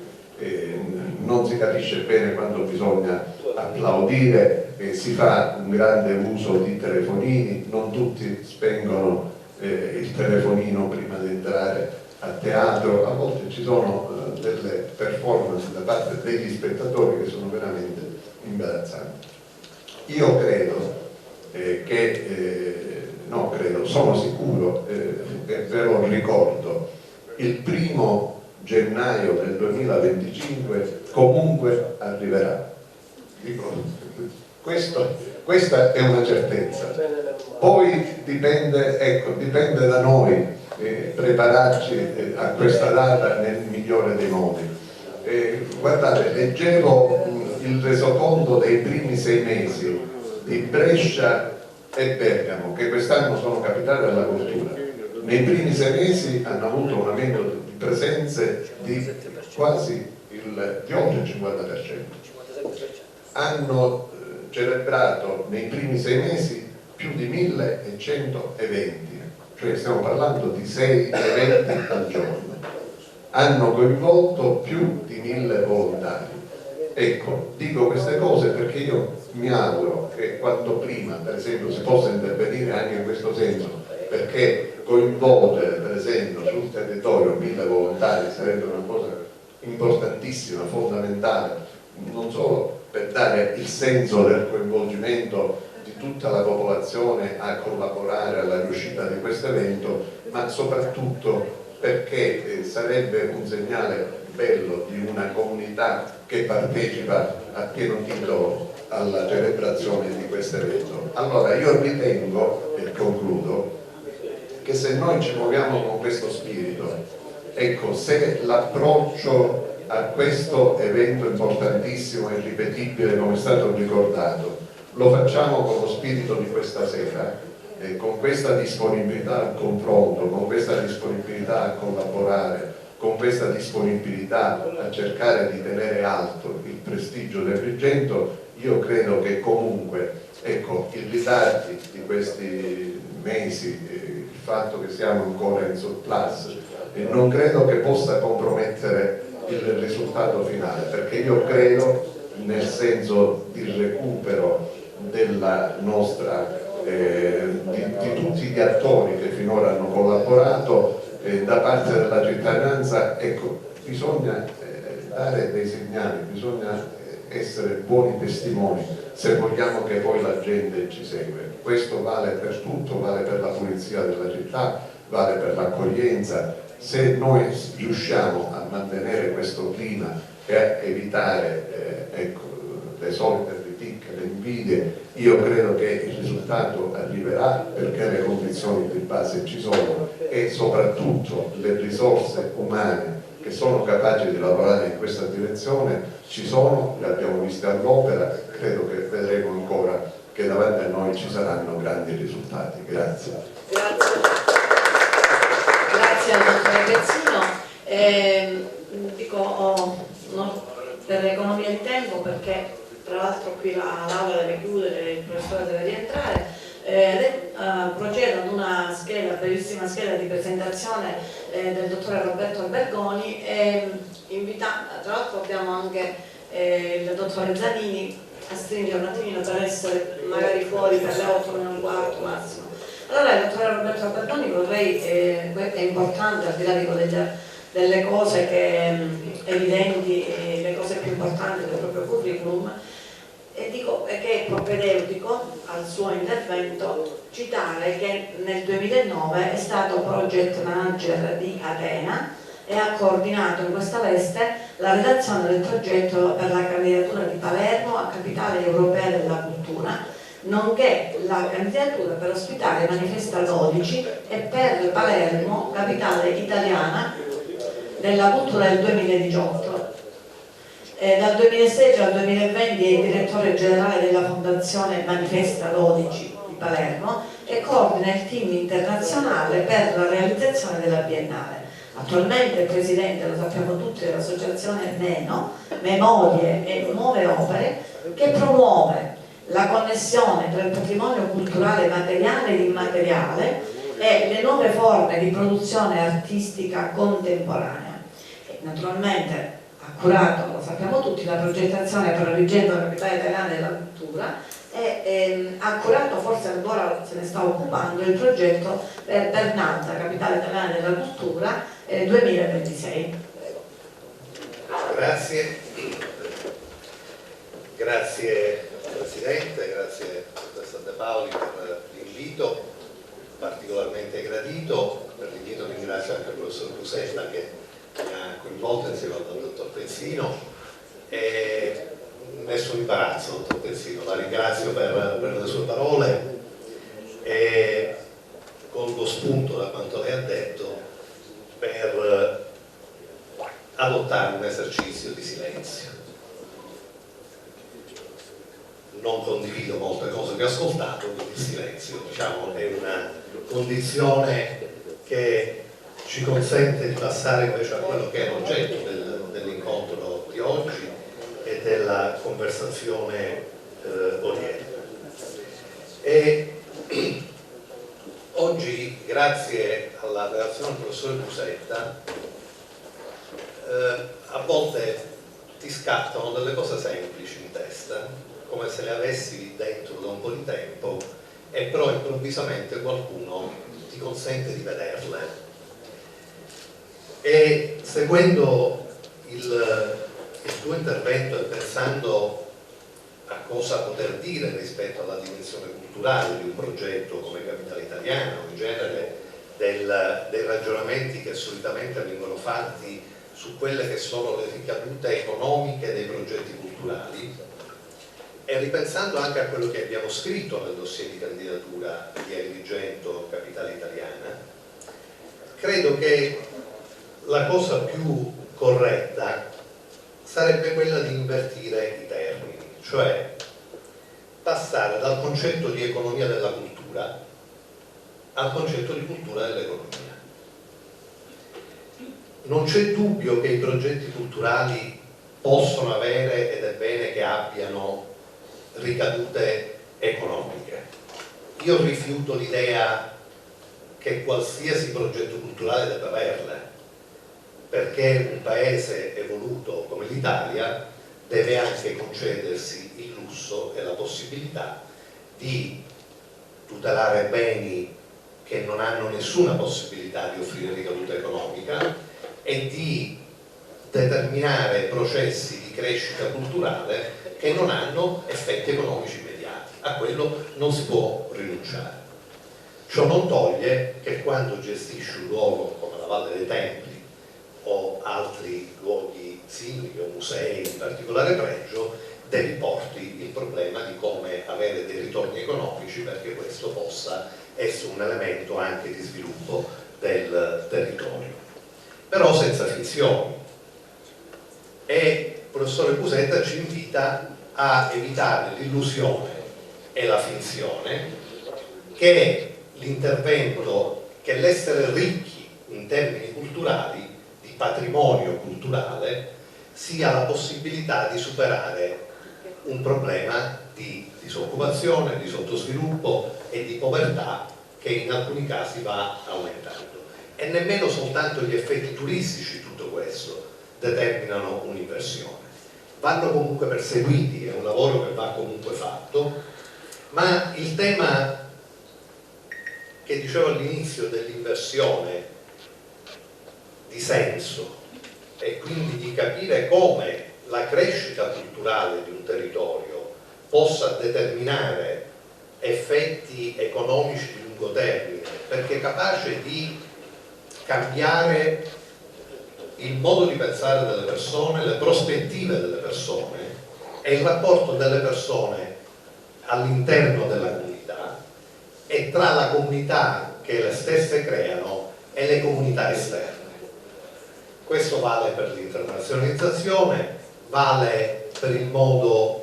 Non si capisce bene quando bisogna applaudire, si fa un grande uso di telefonini, non tutti spengono il telefonino prima di entrare a teatro, a volte ci sono delle performance da parte degli spettatori che sono veramente imbarazzanti. Io credo sono sicuro e ve lo ricordo, il 1° gennaio del 2025 comunque arriverà. Questa è una certezza. Poi dipende da noi prepararci a questa data nel migliore dei modi. Guardate, leggevo il resoconto dei primi 6 mesi di Brescia e Bergamo, che quest'anno sono capitali della cultura. Nei primi 6 mesi hanno avuto un aumento di presenze di quasi di oltre il 50%. Hanno celebrato nei primi 6 mesi più di 1100 eventi, cioè stiamo parlando di 6 eventi al giorno. Hanno coinvolto più di 1000 volontari. Ecco, dico queste cose perché io mi auguro che quanto prima, per esempio, si possa intervenire anche in questo senso, perché coinvolgere per esempio sul territorio 1000 volontari sarebbe una cosa importantissima, fondamentale, non solo per dare il senso del coinvolgimento di tutta la popolazione a collaborare alla riuscita di questo evento, ma soprattutto perché sarebbe un segnale bello di una comunità che partecipa a pieno titolo alla celebrazione di questo evento. Allora io ritengo, e concludo, che se noi ci muoviamo con questo spirito, ecco, se l'approccio a questo evento importantissimo e irripetibile, come è stato ricordato, lo facciamo con lo spirito di questa sera, con questa disponibilità al confronto, con questa disponibilità a collaborare, con questa disponibilità a cercare di tenere alto il prestigio del Agrigento, io credo che comunque, ecco, i ritardi di questi mesi, il fatto che siamo ancora in surplus, non credo che possa compromettere il risultato finale, perché io credo nel senso di recupero della nostra di tutti gli attori che finora hanno collaborato da parte della cittadinanza. Ecco, bisogna dare dei segnali, bisogna essere buoni testimoni se vogliamo che poi la gente ci segue. Questo vale per tutto, vale per la pulizia della città, vale per l'accoglienza. Se noi riusciamo a mantenere questo clima e a evitare le solite critiche, le invidie, io credo che il risultato arriverà, perché le condizioni di base ci sono e soprattutto le risorse umane che sono capaci di lavorare in questa direzione ci sono, le abbiamo viste all'opera, credo che vedremo ancora che davanti a noi ci saranno grandi risultati. Grazie. Grazie al dottor Gazzino. Per economia di tempo, perché tra l'altro qui l'aula deve chiudere, il professore deve rientrare, procedo ad una brevissima scheda di presentazione del dottore Roberto Albergoni, tra l'altro abbiamo anche il dottore Zanini a stringere un attimino per essere magari fuori per le 8:15 massimo. Allora il dottore Roberto Albergoni è importante, al di là delle cose che evidenti, le cose più importanti del proprio curriculum, e dico che è propedeutico al suo intervento citare che nel 2009 è stato project manager di Atena e ha coordinato in questa veste la redazione del progetto per la candidatura di Palermo a Capitale Europea della Cultura, nonché la candidatura per ospitare Manifesta 12 e per Palermo, capitale italiana della cultura del 2018. Dal 2016 al 2020 è direttore generale della Fondazione Manifesta 12 di Palermo e coordina il team internazionale per la realizzazione della Biennale. Attualmente è presidente, lo sappiamo tutti, dell'associazione MENO, Memorie e Nuove Opere, che promuove la connessione tra il patrimonio culturale materiale ed immateriale e le nuove forme di produzione artistica contemporanea. E naturalmente ha curato, lo sappiamo tutti, la progettazione per Agrigento, la capitale italiana della cultura, e ha curato, forse ancora se ne sta occupando, il progetto per Bernalda, capitale italiana della cultura 2026. Grazie. Grazie Presidente, grazie Professor De Paoli per l'invito, particolarmente gradito. Per l'invito ringrazio anche il Professor Busetta che mi ha coinvolto insieme al Dottor Pensino. Nessun imbarazzo, Dottor Pensino, la ringrazio per le sue parole e colgo spunto da quanto lei ha detto per adottare un esercizio di silenzio. Non condivido molte cose che ho ascoltato, quindi il silenzio, diciamo, è una condizione che ci consente di passare invece a quello che è l'oggetto dell'incontro di oggi e della conversazione odierna. E oggi, grazie alla relazione del professore Busetta, a volte ti scattano delle cose semplici in testa, come se le avessi dentro da un po' di tempo, e però improvvisamente qualcuno ti consente di vederle. E seguendo il tuo intervento e pensando a cosa poter dire rispetto alla dimensione culturale di un progetto come Capitale Italiana, o in genere dei ragionamenti che solitamente vengono fatti su quelle che sono le ricadute economiche dei progetti culturali, e ripensando anche a quello che abbiamo scritto nel dossier di candidatura di Agrigento Capitale Italiana, credo che la cosa più corretta sarebbe quella di invertire i termini, cioè passare dal concetto di economia della cultura al concetto di cultura dell'economia. Non c'è dubbio che i progetti culturali possono avere, ed è bene che abbiano, ricadute economiche. Io rifiuto l'idea che qualsiasi progetto culturale debba averle, perché un paese evoluto come l'Italia deve anche concedersi il lusso e la possibilità di tutelare beni che non hanno nessuna possibilità di offrire ricaduta economica e di determinare processi di crescita culturale che non hanno effetti economici immediati. A quello non si può rinunciare. Ciò non toglie che quando gestisci un luogo come la Valle dei Templi o altri luoghi simili o musei di particolare pregio, devi porti il problema di come avere dei ritorni economici, perché questo possa essere un elemento anche di sviluppo del territorio. Però senza finzioni. E il professore Busetta ci invita a evitare l'illusione e la finzione che l'intervento, che l'essere ricchi in termini culturali, di patrimonio culturale, sia la possibilità di superare un problema di disoccupazione, di sottosviluppo e di povertà che in alcuni casi va aumentando. E nemmeno soltanto gli effetti turistici di tutto questo determinano un'inversione. Vanno comunque perseguiti, è un lavoro che va comunque fatto, ma il tema che dicevo all'inizio dell'inversione di senso e quindi di capire come la crescita culturale di un territorio possa determinare effetti economici di lungo termine, perché è capace di cambiare il modo di pensare delle persone, le prospettive delle persone e il rapporto delle persone all'interno della comunità e tra la comunità che le stesse creano e le comunità esterne. Questo vale per l'internazionalizzazione, vale per il modo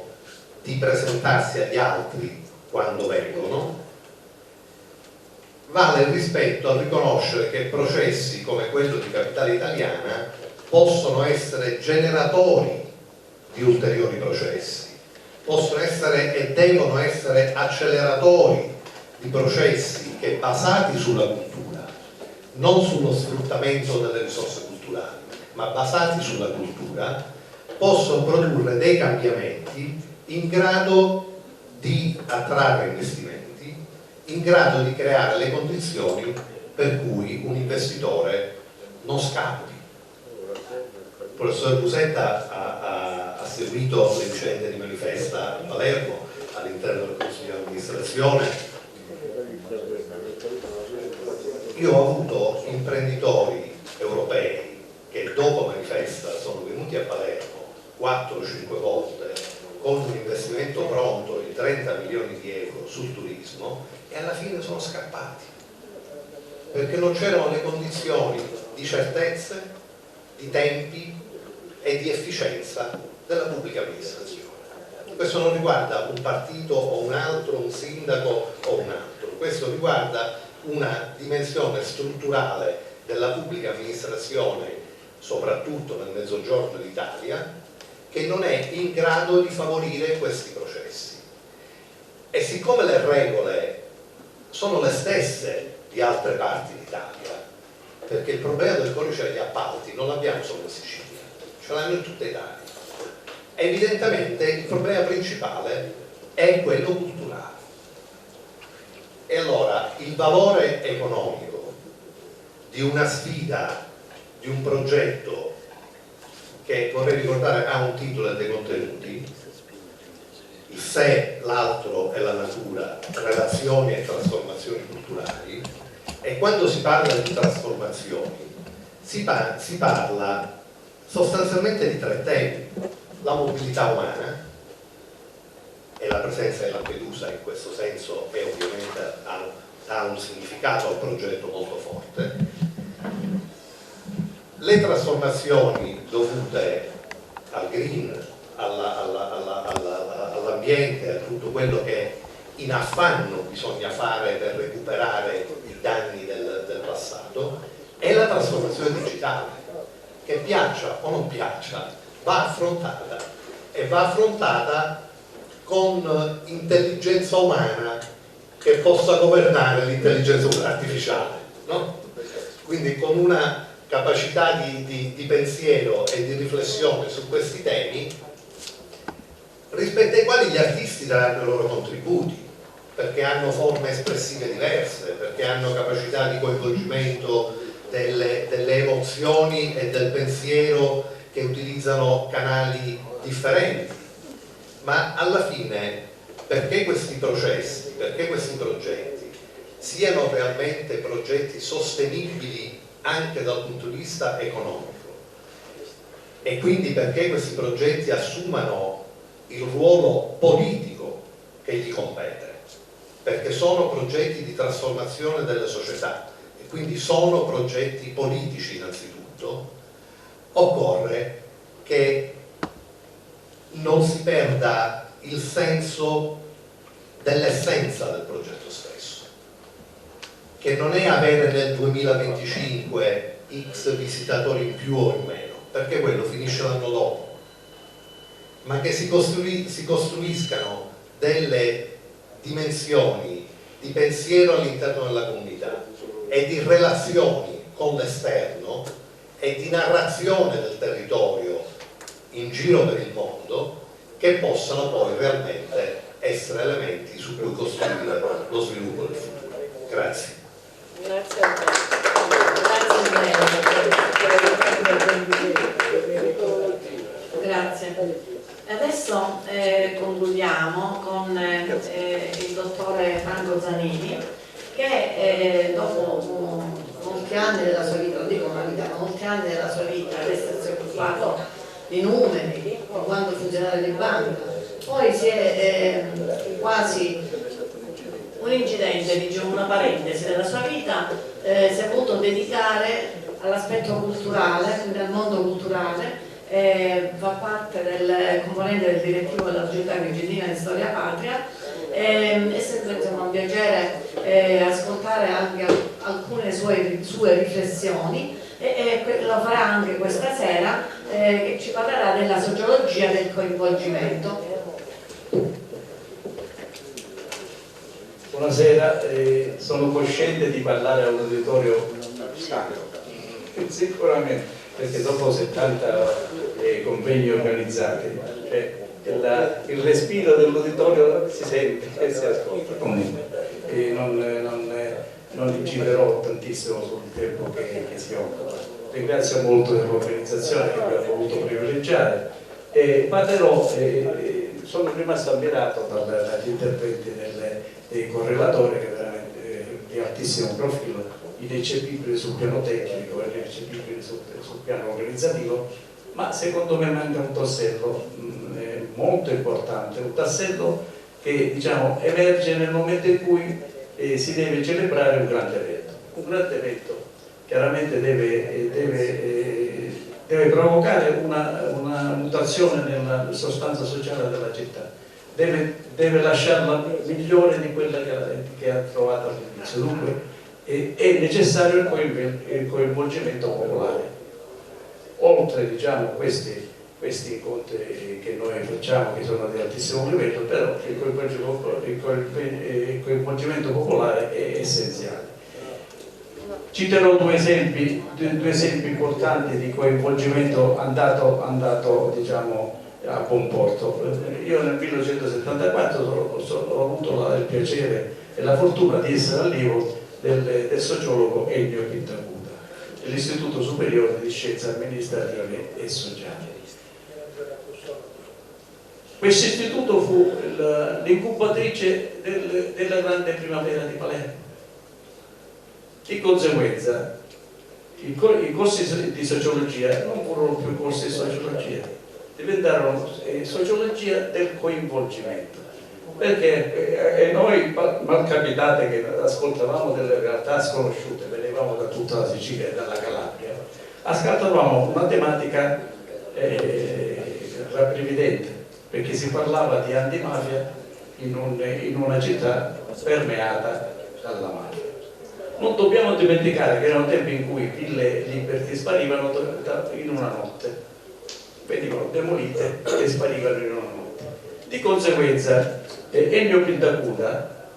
di presentarsi agli altri quando vengono, vale rispetto a riconoscere che processi come quello di Capitale Italiana possono essere generatori di ulteriori processi, possono essere e devono essere acceleratori di processi che, basati sulla cultura, non sullo sfruttamento delle risorse culturali, ma basati sulla cultura, possono produrre dei cambiamenti in grado di attrarre investimenti, in grado di creare le condizioni per cui un investitore non scappi. Il professor Busetta ha seguito le vicende di Manifesta a Palermo all'interno del Consiglio di amministrazione. Io ho avuto imprenditori europei che dopo Manifesta sono venuti a Palermo 4-5 volte con un investimento pronto di 30 milioni di euro sul turismo e alla fine sono scappati perché non c'erano le condizioni di certezze, di tempi e di efficienza della pubblica amministrazione. Questo non riguarda un partito o un altro, un sindaco o un altro, questo riguarda una dimensione strutturale della pubblica amministrazione, soprattutto nel mezzogiorno d'Italia, che non è in grado di favorire questi processi. E siccome le regole sono le stesse di altre parti d'Italia, perché il problema del codice degli appalti non l'abbiamo solo in Sicilia, ce l'hanno in tutta Italia. Evidentemente il problema principale è quello culturale. E allora il valore economico di una sfida, di un progetto che, vorrei ricordare, ha un titolo e dei contenuti: il sé, l'altro e la natura, relazioni e trasformazioni culturali. E quando si parla di trasformazioni si parla sostanzialmente di 3 temi: la mobilità umana, e la presenza di Lampedusa in questo senso è ovviamente ha un significato al progetto molto forte, le trasformazioni dovute al green, all'ambiente, a tutto quello che in affanno bisogna fare per recuperare i danni del passato, e la trasformazione digitale, che piaccia o non piaccia va affrontata, e va affrontata con intelligenza umana che possa governare l'intelligenza artificiale, no? Quindi con una capacità di pensiero e di riflessione su questi temi, rispetto ai quali gli artisti daranno i loro contributi, perché hanno forme espressive diverse, perché hanno capacità di coinvolgimento delle emozioni e del pensiero che utilizzano canali differenti. Ma alla fine, perché questi processi, perché questi progetti siano realmente progetti sostenibili anche dal punto di vista economico, e quindi perché questi progetti assumano il ruolo politico che gli compete, perché sono progetti di trasformazione delle società e quindi sono progetti politici innanzitutto, occorre che non si perda il senso dell'essenza del progetto stesso, che non è avere nel 2025 x visitatori in più o in meno, perché quello finisce l'anno dopo, ma che si costruiscano delle dimensioni di pensiero all'interno della comunità e di relazioni con l'esterno e di narrazione del territorio in giro per il mondo, che possano poi realmente essere elementi su cui costruire lo sviluppo del futuro. Grazie. Grazie a te. Grazie. Adesso concludiamo anni della sua vita ad essersi occupato di numeri, di quando funzionario di banca, poi si è quasi un incidente, diciamo una parentesi della sua vita, si è voluto dedicare all'aspetto culturale, quindi al mondo culturale, fa parte del componente del direttivo della Società Vicentina di Storia Patria. È sempre insomma, un piacere ascoltare anche alcune sue riflessioni e lo farà anche questa sera, che ci parlerà della sociologia del coinvolgimento. Buonasera, sono cosciente di parlare a un uditorio stanco, sicuramente, perché dopo 70 convegni organizzati il respiro dell'uditorio si sente e si ascolta. Comunque non inciderò tantissimo sul tempo che si occupa. Ringrazio molto dell'organizzazione che mi ha voluto privilegiare e parlerò, sono rimasto ammirato dagli interventi dei correlatori, che veramente di altissimo profilo, ineccepibili sul piano tecnico e ineccepibili sul piano organizzativo, ma secondo me manca un tassello molto importante, un tassello che diciamo, emerge nel momento in cui si deve celebrare un grande evento. Un grande evento chiaramente deve provocare una mutazione nella sostanza sociale della città, deve lasciarla migliore di quella che ha trovato all'inizio. Dunque è necessario il coinvolgimento popolare. Oltre diciamo, questi incontri che noi facciamo, che sono di altissimo livello, però il coinvolgimento popolare è essenziale. Citerò due esempi importanti di coinvolgimento andato diciamo, a buon porto. Io nel 1974 ho avuto il piacere e la fortuna di essere allievo del sociologo Ennio Pintacuda dell'Istituto Superiore di Scienze Amministrative e Sociali. Questo istituto fu l'incubatrice della grande primavera di Palermo. Di conseguenza i corsi di sociologia non furono più corsi di sociologia, diventarono sociologia del coinvolgimento, perché noi malcapitate che ascoltavamo delle realtà sconosciute, venivamo da tutta la Sicilia e dalla Calabria, ascoltavamo una tematica rabbrividente, perché si parlava di antimafia in una città permeata dalla mafia. Non dobbiamo dimenticare che erano tempi in cui ville liberty sparivano in una notte, venivano demolite e sparivano in una notte. Di conseguenza Ennio Pintacuda,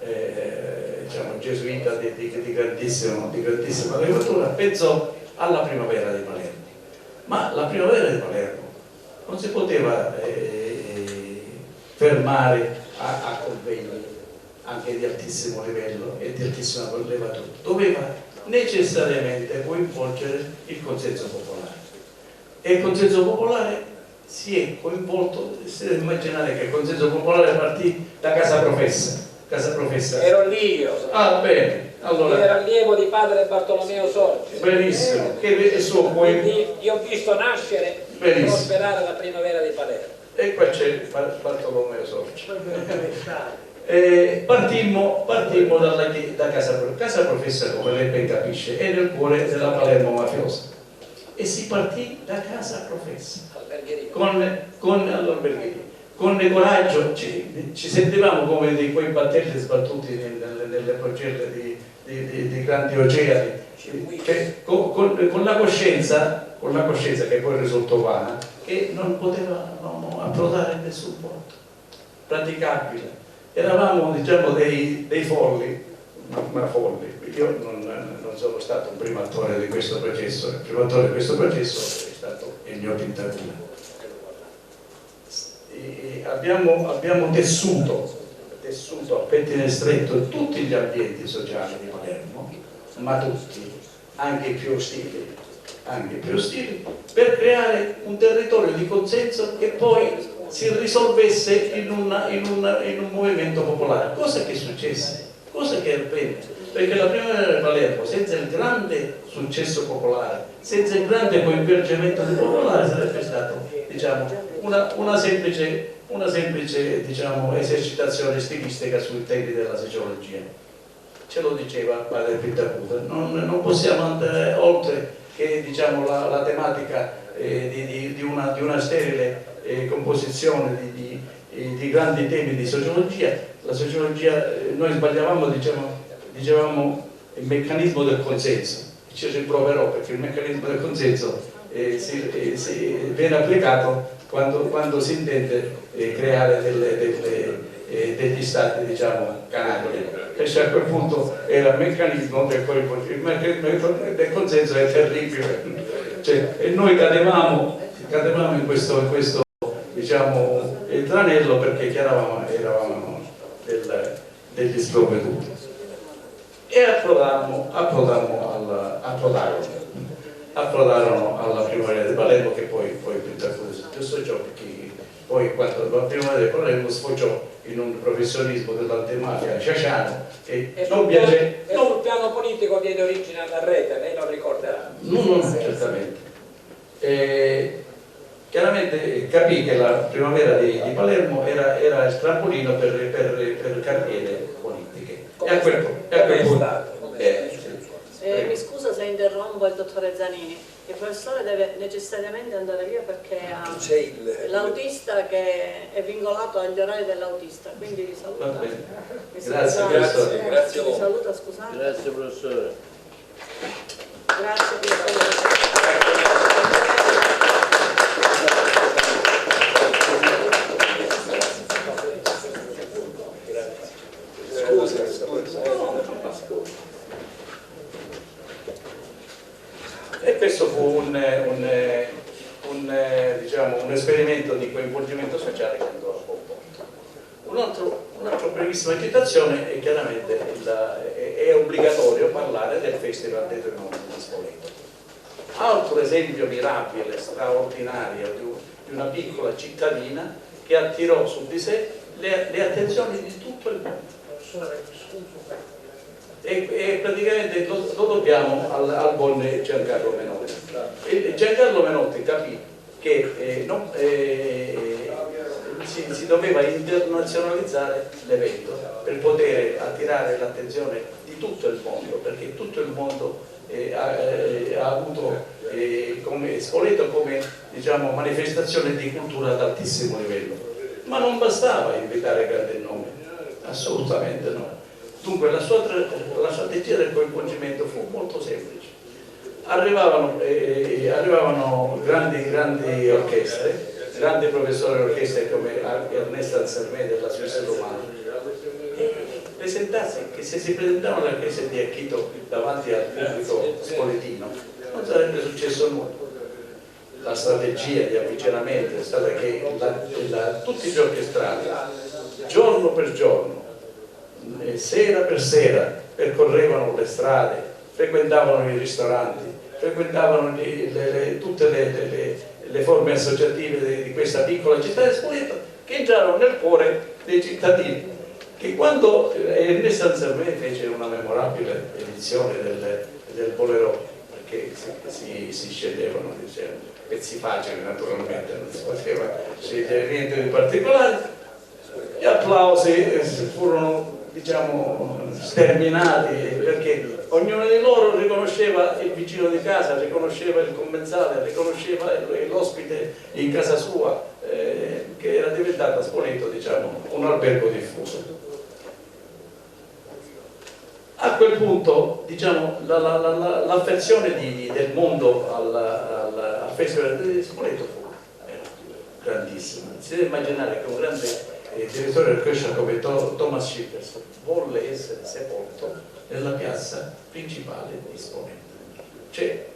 diciamo, gesuita di grandissima levatura, pensò alla primavera di Palermo. Ma la primavera di Palermo non si poteva fermare a convegni anche di altissimo livello e di altissima levatura, doveva necessariamente coinvolgere il consenso popolare, e il consenso popolare si è coinvolto. Si deve immaginare che il consenso popolare partì da Casa Professa. Ero lì io. Ah, bene, allora io ero allievo di padre Bartolomeo Sorgi. benissimo, quindi io ho visto nascere e prosperare la primavera di Palermo. E qua c'è Bartolomeo Sorgi. Partimmo da Casa Professa, come lei ben capisce, è nel cuore della Palermo mafiosa, e si partì da Casa Professa all'albergheria. Con coraggio ci sentivamo come di quei battelli sbattuti nelle pogelle di grandi oceani, con la coscienza che poi risultò vana, che non potevamo approdare in nessun porto praticabile. Eravamo diciamo dei folli, ma folli. Io non sono stato un primo attore di questo processo, il primo attore di questo processo è stato Ennio Pintacuda. Abbiamo tessuto a pettine stretto tutti gli ambienti sociali di Palermo, ma tutti, anche i più ostili, per creare un territorio di consenso che poi si risolvesse in un movimento popolare. Cosa che successe? Cosa che avvenne? perché la primavera di Palermo, senza il grande successo popolare, senza il grande coinvolgimento del popolare, sarebbe stato, diciamo, una semplice diciamo, esercitazione stilistica sui temi della sociologia. Ce lo diceva padre Pittacuta, non possiamo andare oltre che, diciamo, la tematica di una sterile composizione di grandi temi di sociologia. La sociologia, noi sbagliavamo, dicevamo il meccanismo del consenso, ci rimproverò perché il meccanismo del consenso viene applicato quando si intende creare degli stati, diciamo, canali, e a quel punto era il meccanismo del consenso è terribile, cioè, e noi cadevamo in questo diciamo tranello perché eravamo degli sprovveduti e approdarono alla primavera di Palermo, che poi Pittacuta successo ciò, perché poi quando la primavera di Palermo sfociò in un professionismo dell'antimafia sciasciano e non piace. E sul piano politico diede origine alla rete, lei lo ricorderà? No, certamente. Chiaramente capì che la primavera di Palermo era il trampolino per carriere politiche. E a quel punto. Mi scusa se interrompo il dottore Zanini, il professore deve necessariamente andare via perché ha l'autista che è vincolato agli orari dell'autista, quindi vi saluta. Grazie professore. Grazie a voi. Vi saluta, scusate. Grazie professore. Grazie professore. E questo fu un esperimento di coinvolgimento sociale che andò a buon porto. Un'altra brevissima citazione è chiaramente è obbligatorio parlare del Festival dei Tre Mondi di Spoleto. Altro esempio mirabile, straordinario di una piccola cittadina che attirò su di sé le attenzioni di tutto il mondo. E praticamente lo dobbiamo al buon Giancarlo Menotti. E Giancarlo Menotti capì che si doveva internazionalizzare l'evento per poter attirare l'attenzione di tutto il mondo, perché tutto il mondo ha avuto come Spoleto come, diciamo, manifestazione di cultura ad altissimo livello. Ma non bastava invitare grandi nomi, assolutamente no. Dunque la strategia del coinvolgimento fu molto semplice. Arrivavano grandi orchestre, grandi professori di orchestra come Ernesto Ansermet della Svizzera Romana, e presentarsi, che se si presentavano all'orchestra di Acchito davanti al pubblico spoletino non sarebbe successo nulla. La strategia di avvicinamento è stata che tutti gli orchestrali, giorno per giorno, sera per sera, percorrevano le strade, frequentavano i ristoranti, frequentavano tutte le forme associative di questa piccola città di Spoleto, che entrarono nel cuore dei cittadini, che quando Ernesto Ansermet fece una memorabile edizione del Bolero, perché si sceglievano, diciamo, pezzi facili naturalmente, non si faceva scegliere niente di particolare, gli applausi furono, diciamo, sterminati, perché ognuno di loro riconosceva il vicino di casa, riconosceva il commensale, riconosceva l'ospite in casa sua, che era diventata a Spoleto, diciamo, un albergo diffuso. A quel punto, diciamo, l'affezione del mondo al Festival di Spoleto fu grandissima. Si deve immaginare che un grande direttore dell'orchestra come Thomas Schippers volle essere sepolto nella piazza principale di Spoleto. Cioè,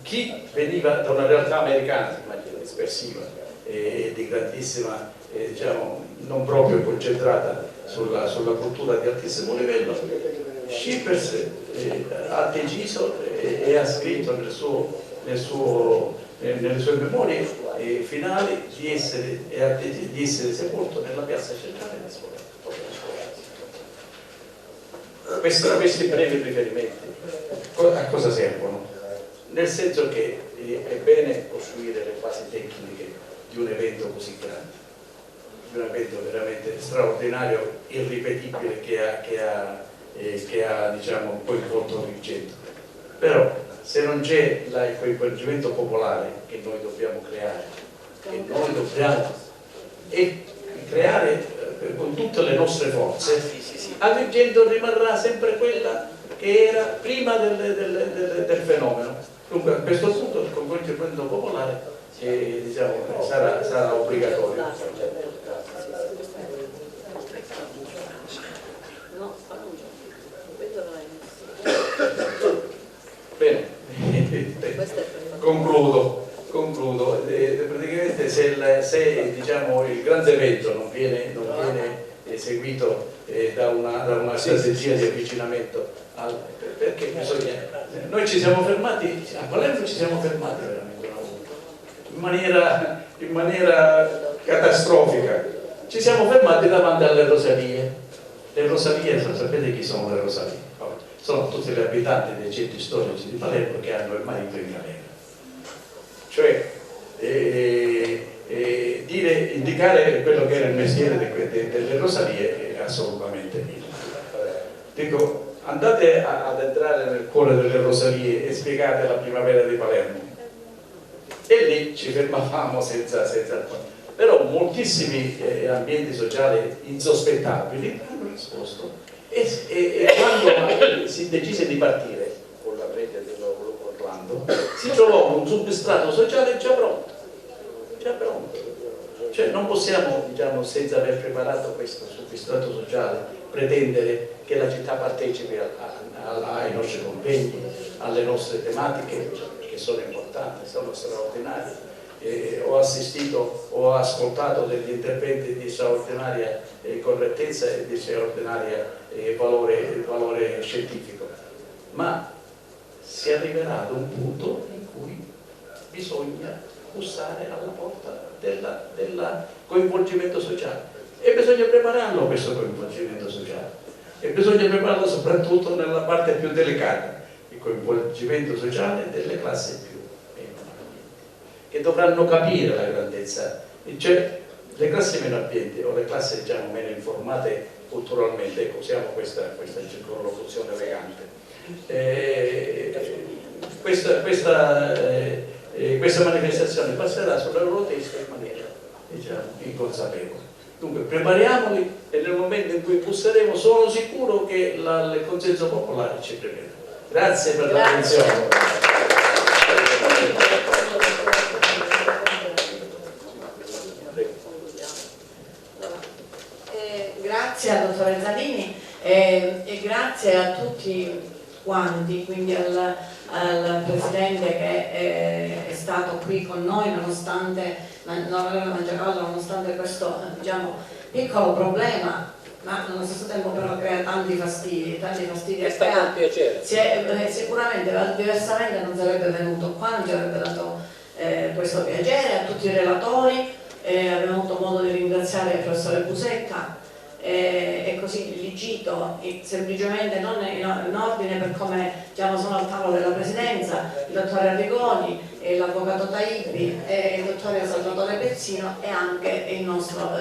chi veniva da una realtà americana, immagino, dispersiva e di grandissima, diciamo, non proprio concentrata sulla cultura di altissimo livello, Schippers ha deciso e ha scritto nelle sue memorie finali di essere sepolto nella piazza centrale di Spoleto. questi brevi riferimenti a cosa servono? Nel senso che è bene costruire le fasi tecniche di un evento così grande, di un evento veramente straordinario, irripetibile, che ha diciamo, coinvolto il centro. Però se non c'è il coinvolgimento popolare che noi dobbiamo creare, creare con tutte le nostre forze, Agrigento rimarrà sempre quella che era prima del fenomeno. Dunque a questo punto il coinvolgimento popolare diciamo, sarà obbligatorio. Bene, concludo. Praticamente se diciamo, il grande evento non viene seguito da una strategia di avvicinamento perché bisogna, noi ci siamo fermati a Palermo, ci siamo fermati veramente in maniera catastrofica, ci siamo fermati davanti alle Rosalie. Le Rosalie, sapete chi sono le Rosalie? Sono tutti gli abitanti dei centri storici di Palermo che hanno il marito in galera. Cioè indicare quello che era il mestiere delle Rosalie è assolutamente minimo. Dico, andate ad entrare nel cuore delle Rosalie e spiegate la primavera di Palermo, e lì ci fermavamo senza però moltissimi ambienti sociali insospettabili hanno risposto, e quando si decise di partire con la rete Orlando si trovò un substrato sociale già pronto. Cioè non possiamo, diciamo, senza aver preparato questo substrato sociale, pretendere che la città partecipi ai nostri convegni, alle nostre tematiche, che sono importanti, sono straordinarie. Ho ascoltato degli interventi di straordinaria correttezza e di straordinaria valore scientifico, ma si arriverà ad un punto in cui bisogna bussare alla porta del coinvolgimento sociale, e bisogna prepararlo questo coinvolgimento sociale, e bisogna prepararlo soprattutto nella parte più delicata, il coinvolgimento sociale delle classi più meno abbienti, che dovranno capire la grandezza, cioè le classi meno abbienti o le classi diciamo meno informate culturalmente, ecco, usiamo questa circonlocuzione elegante. Questa manifestazione passerà sulla loro testa in maniera, diciamo, inconsapevole. Dunque prepariamoli, e nel momento in cui busseremo sono sicuro che il consenso popolare ci premierà. Grazie per l'attenzione. Grazie al dottore Zanini e grazie a tutti quanti, quindi al Presidente che è stato qui con noi nonostante questo diciamo, piccolo problema, ma nello stesso tempo però crea tanti fastidi. È stato un piacere. Sicuramente diversamente non sarebbe venuto qua, non ci avrebbe dato questo piacere. A tutti i relatori abbiamo avuto modo di ringraziare il professore Busecca e così li cito semplicemente non in ordine per come diciamo, sono al tavolo della presidenza: il dottore Arrigoni, l'avvocato Taibbi, il dottore Salvatore Pezzino e anche il nostro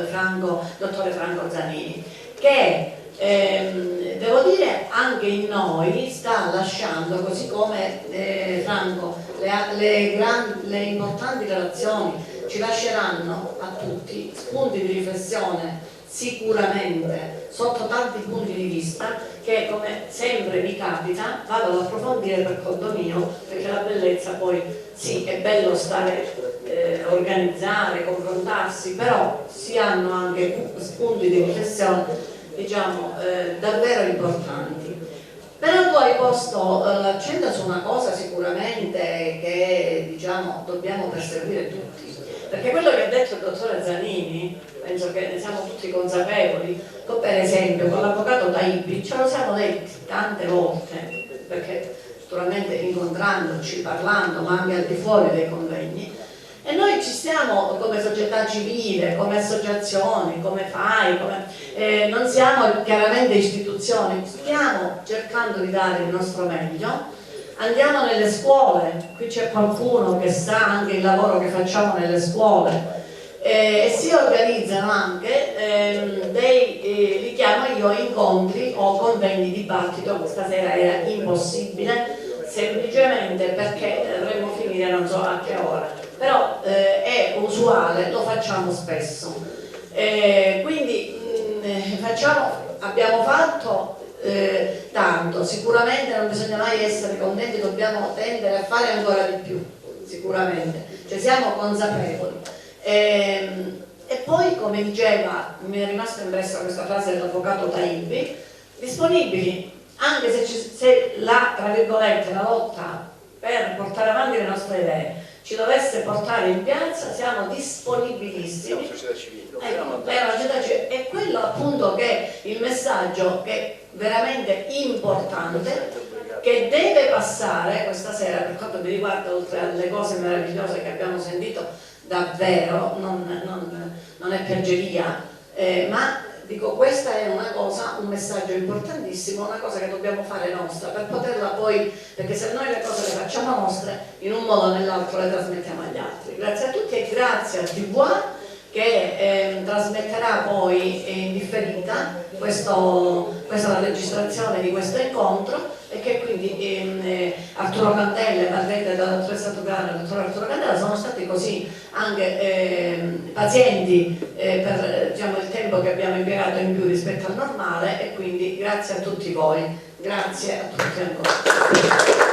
dottore Franco Zanini, che devo dire anche in noi sta lasciando, così come Franco, le importanti relazioni ci lasceranno a tutti spunti di riflessione sicuramente sotto tanti punti di vista, che come sempre mi capita vado ad approfondire per conto mio, perché la bellezza poi sì, è bello stare organizzare, confrontarsi, però si hanno anche spunti di riflessione diciamo davvero importanti. Però tu hai posto l'accento su una cosa sicuramente che diciamo dobbiamo perseguire tutti, perché quello che ha detto il dottore Zanini penso che ne siamo tutti consapevoli. Per esempio con l'avvocato Taibbi ce lo siamo detti tante volte, perché naturalmente incontrandoci, parlando, ma anche al di fuori dei convegni, e E noi ci stiamo come società civile, come associazioni, come FAI, non siamo chiaramente istituzioni, stiamo cercando di dare il nostro meglio, andiamo nelle scuole, qui c'è qualcuno che sa anche il lavoro che facciamo nelle scuole, e si organizzano anche li chiamo io incontri o convegni dibattito. Questa sera era impossibile semplicemente perché dovremmo finire non so a che ora, però è usuale, lo facciamo spesso, quindi abbiamo fatto tanto, sicuramente non bisogna mai essere contenti, dobbiamo tendere a fare ancora di più, sicuramente, cioè siamo consapevoli. E poi, come diceva, mi è rimasta impressa questa frase dell'avvocato Taibbi, disponibili anche se tra virgolette, la lotta per portare avanti le nostre idee ci dovesse portare in piazza, siamo disponibilissimi. Società civile. È quello appunto che è il messaggio che è veramente importante, che deve passare questa sera, per quanto mi riguarda, oltre alle cose meravigliose che abbiamo sentito, davvero non è piaggeria, ma dico, questa è una cosa, un messaggio importantissimo, una cosa che dobbiamo fare nostra per poterla poi, perché se noi le cose le facciamo nostre, in un modo o nell'altro le trasmettiamo agli altri. Grazie a tutti e grazie a TVA che trasmetterà poi in differita questa registrazione di questo incontro, e che quindi Arturo Cantella e Margherita della dottoressa Tugano e il dottor Arturo Cantella sono stati così anche pazienti per diciamo, il tempo che abbiamo impiegato in più rispetto al normale, e quindi grazie a tutti voi, grazie a tutti ancora.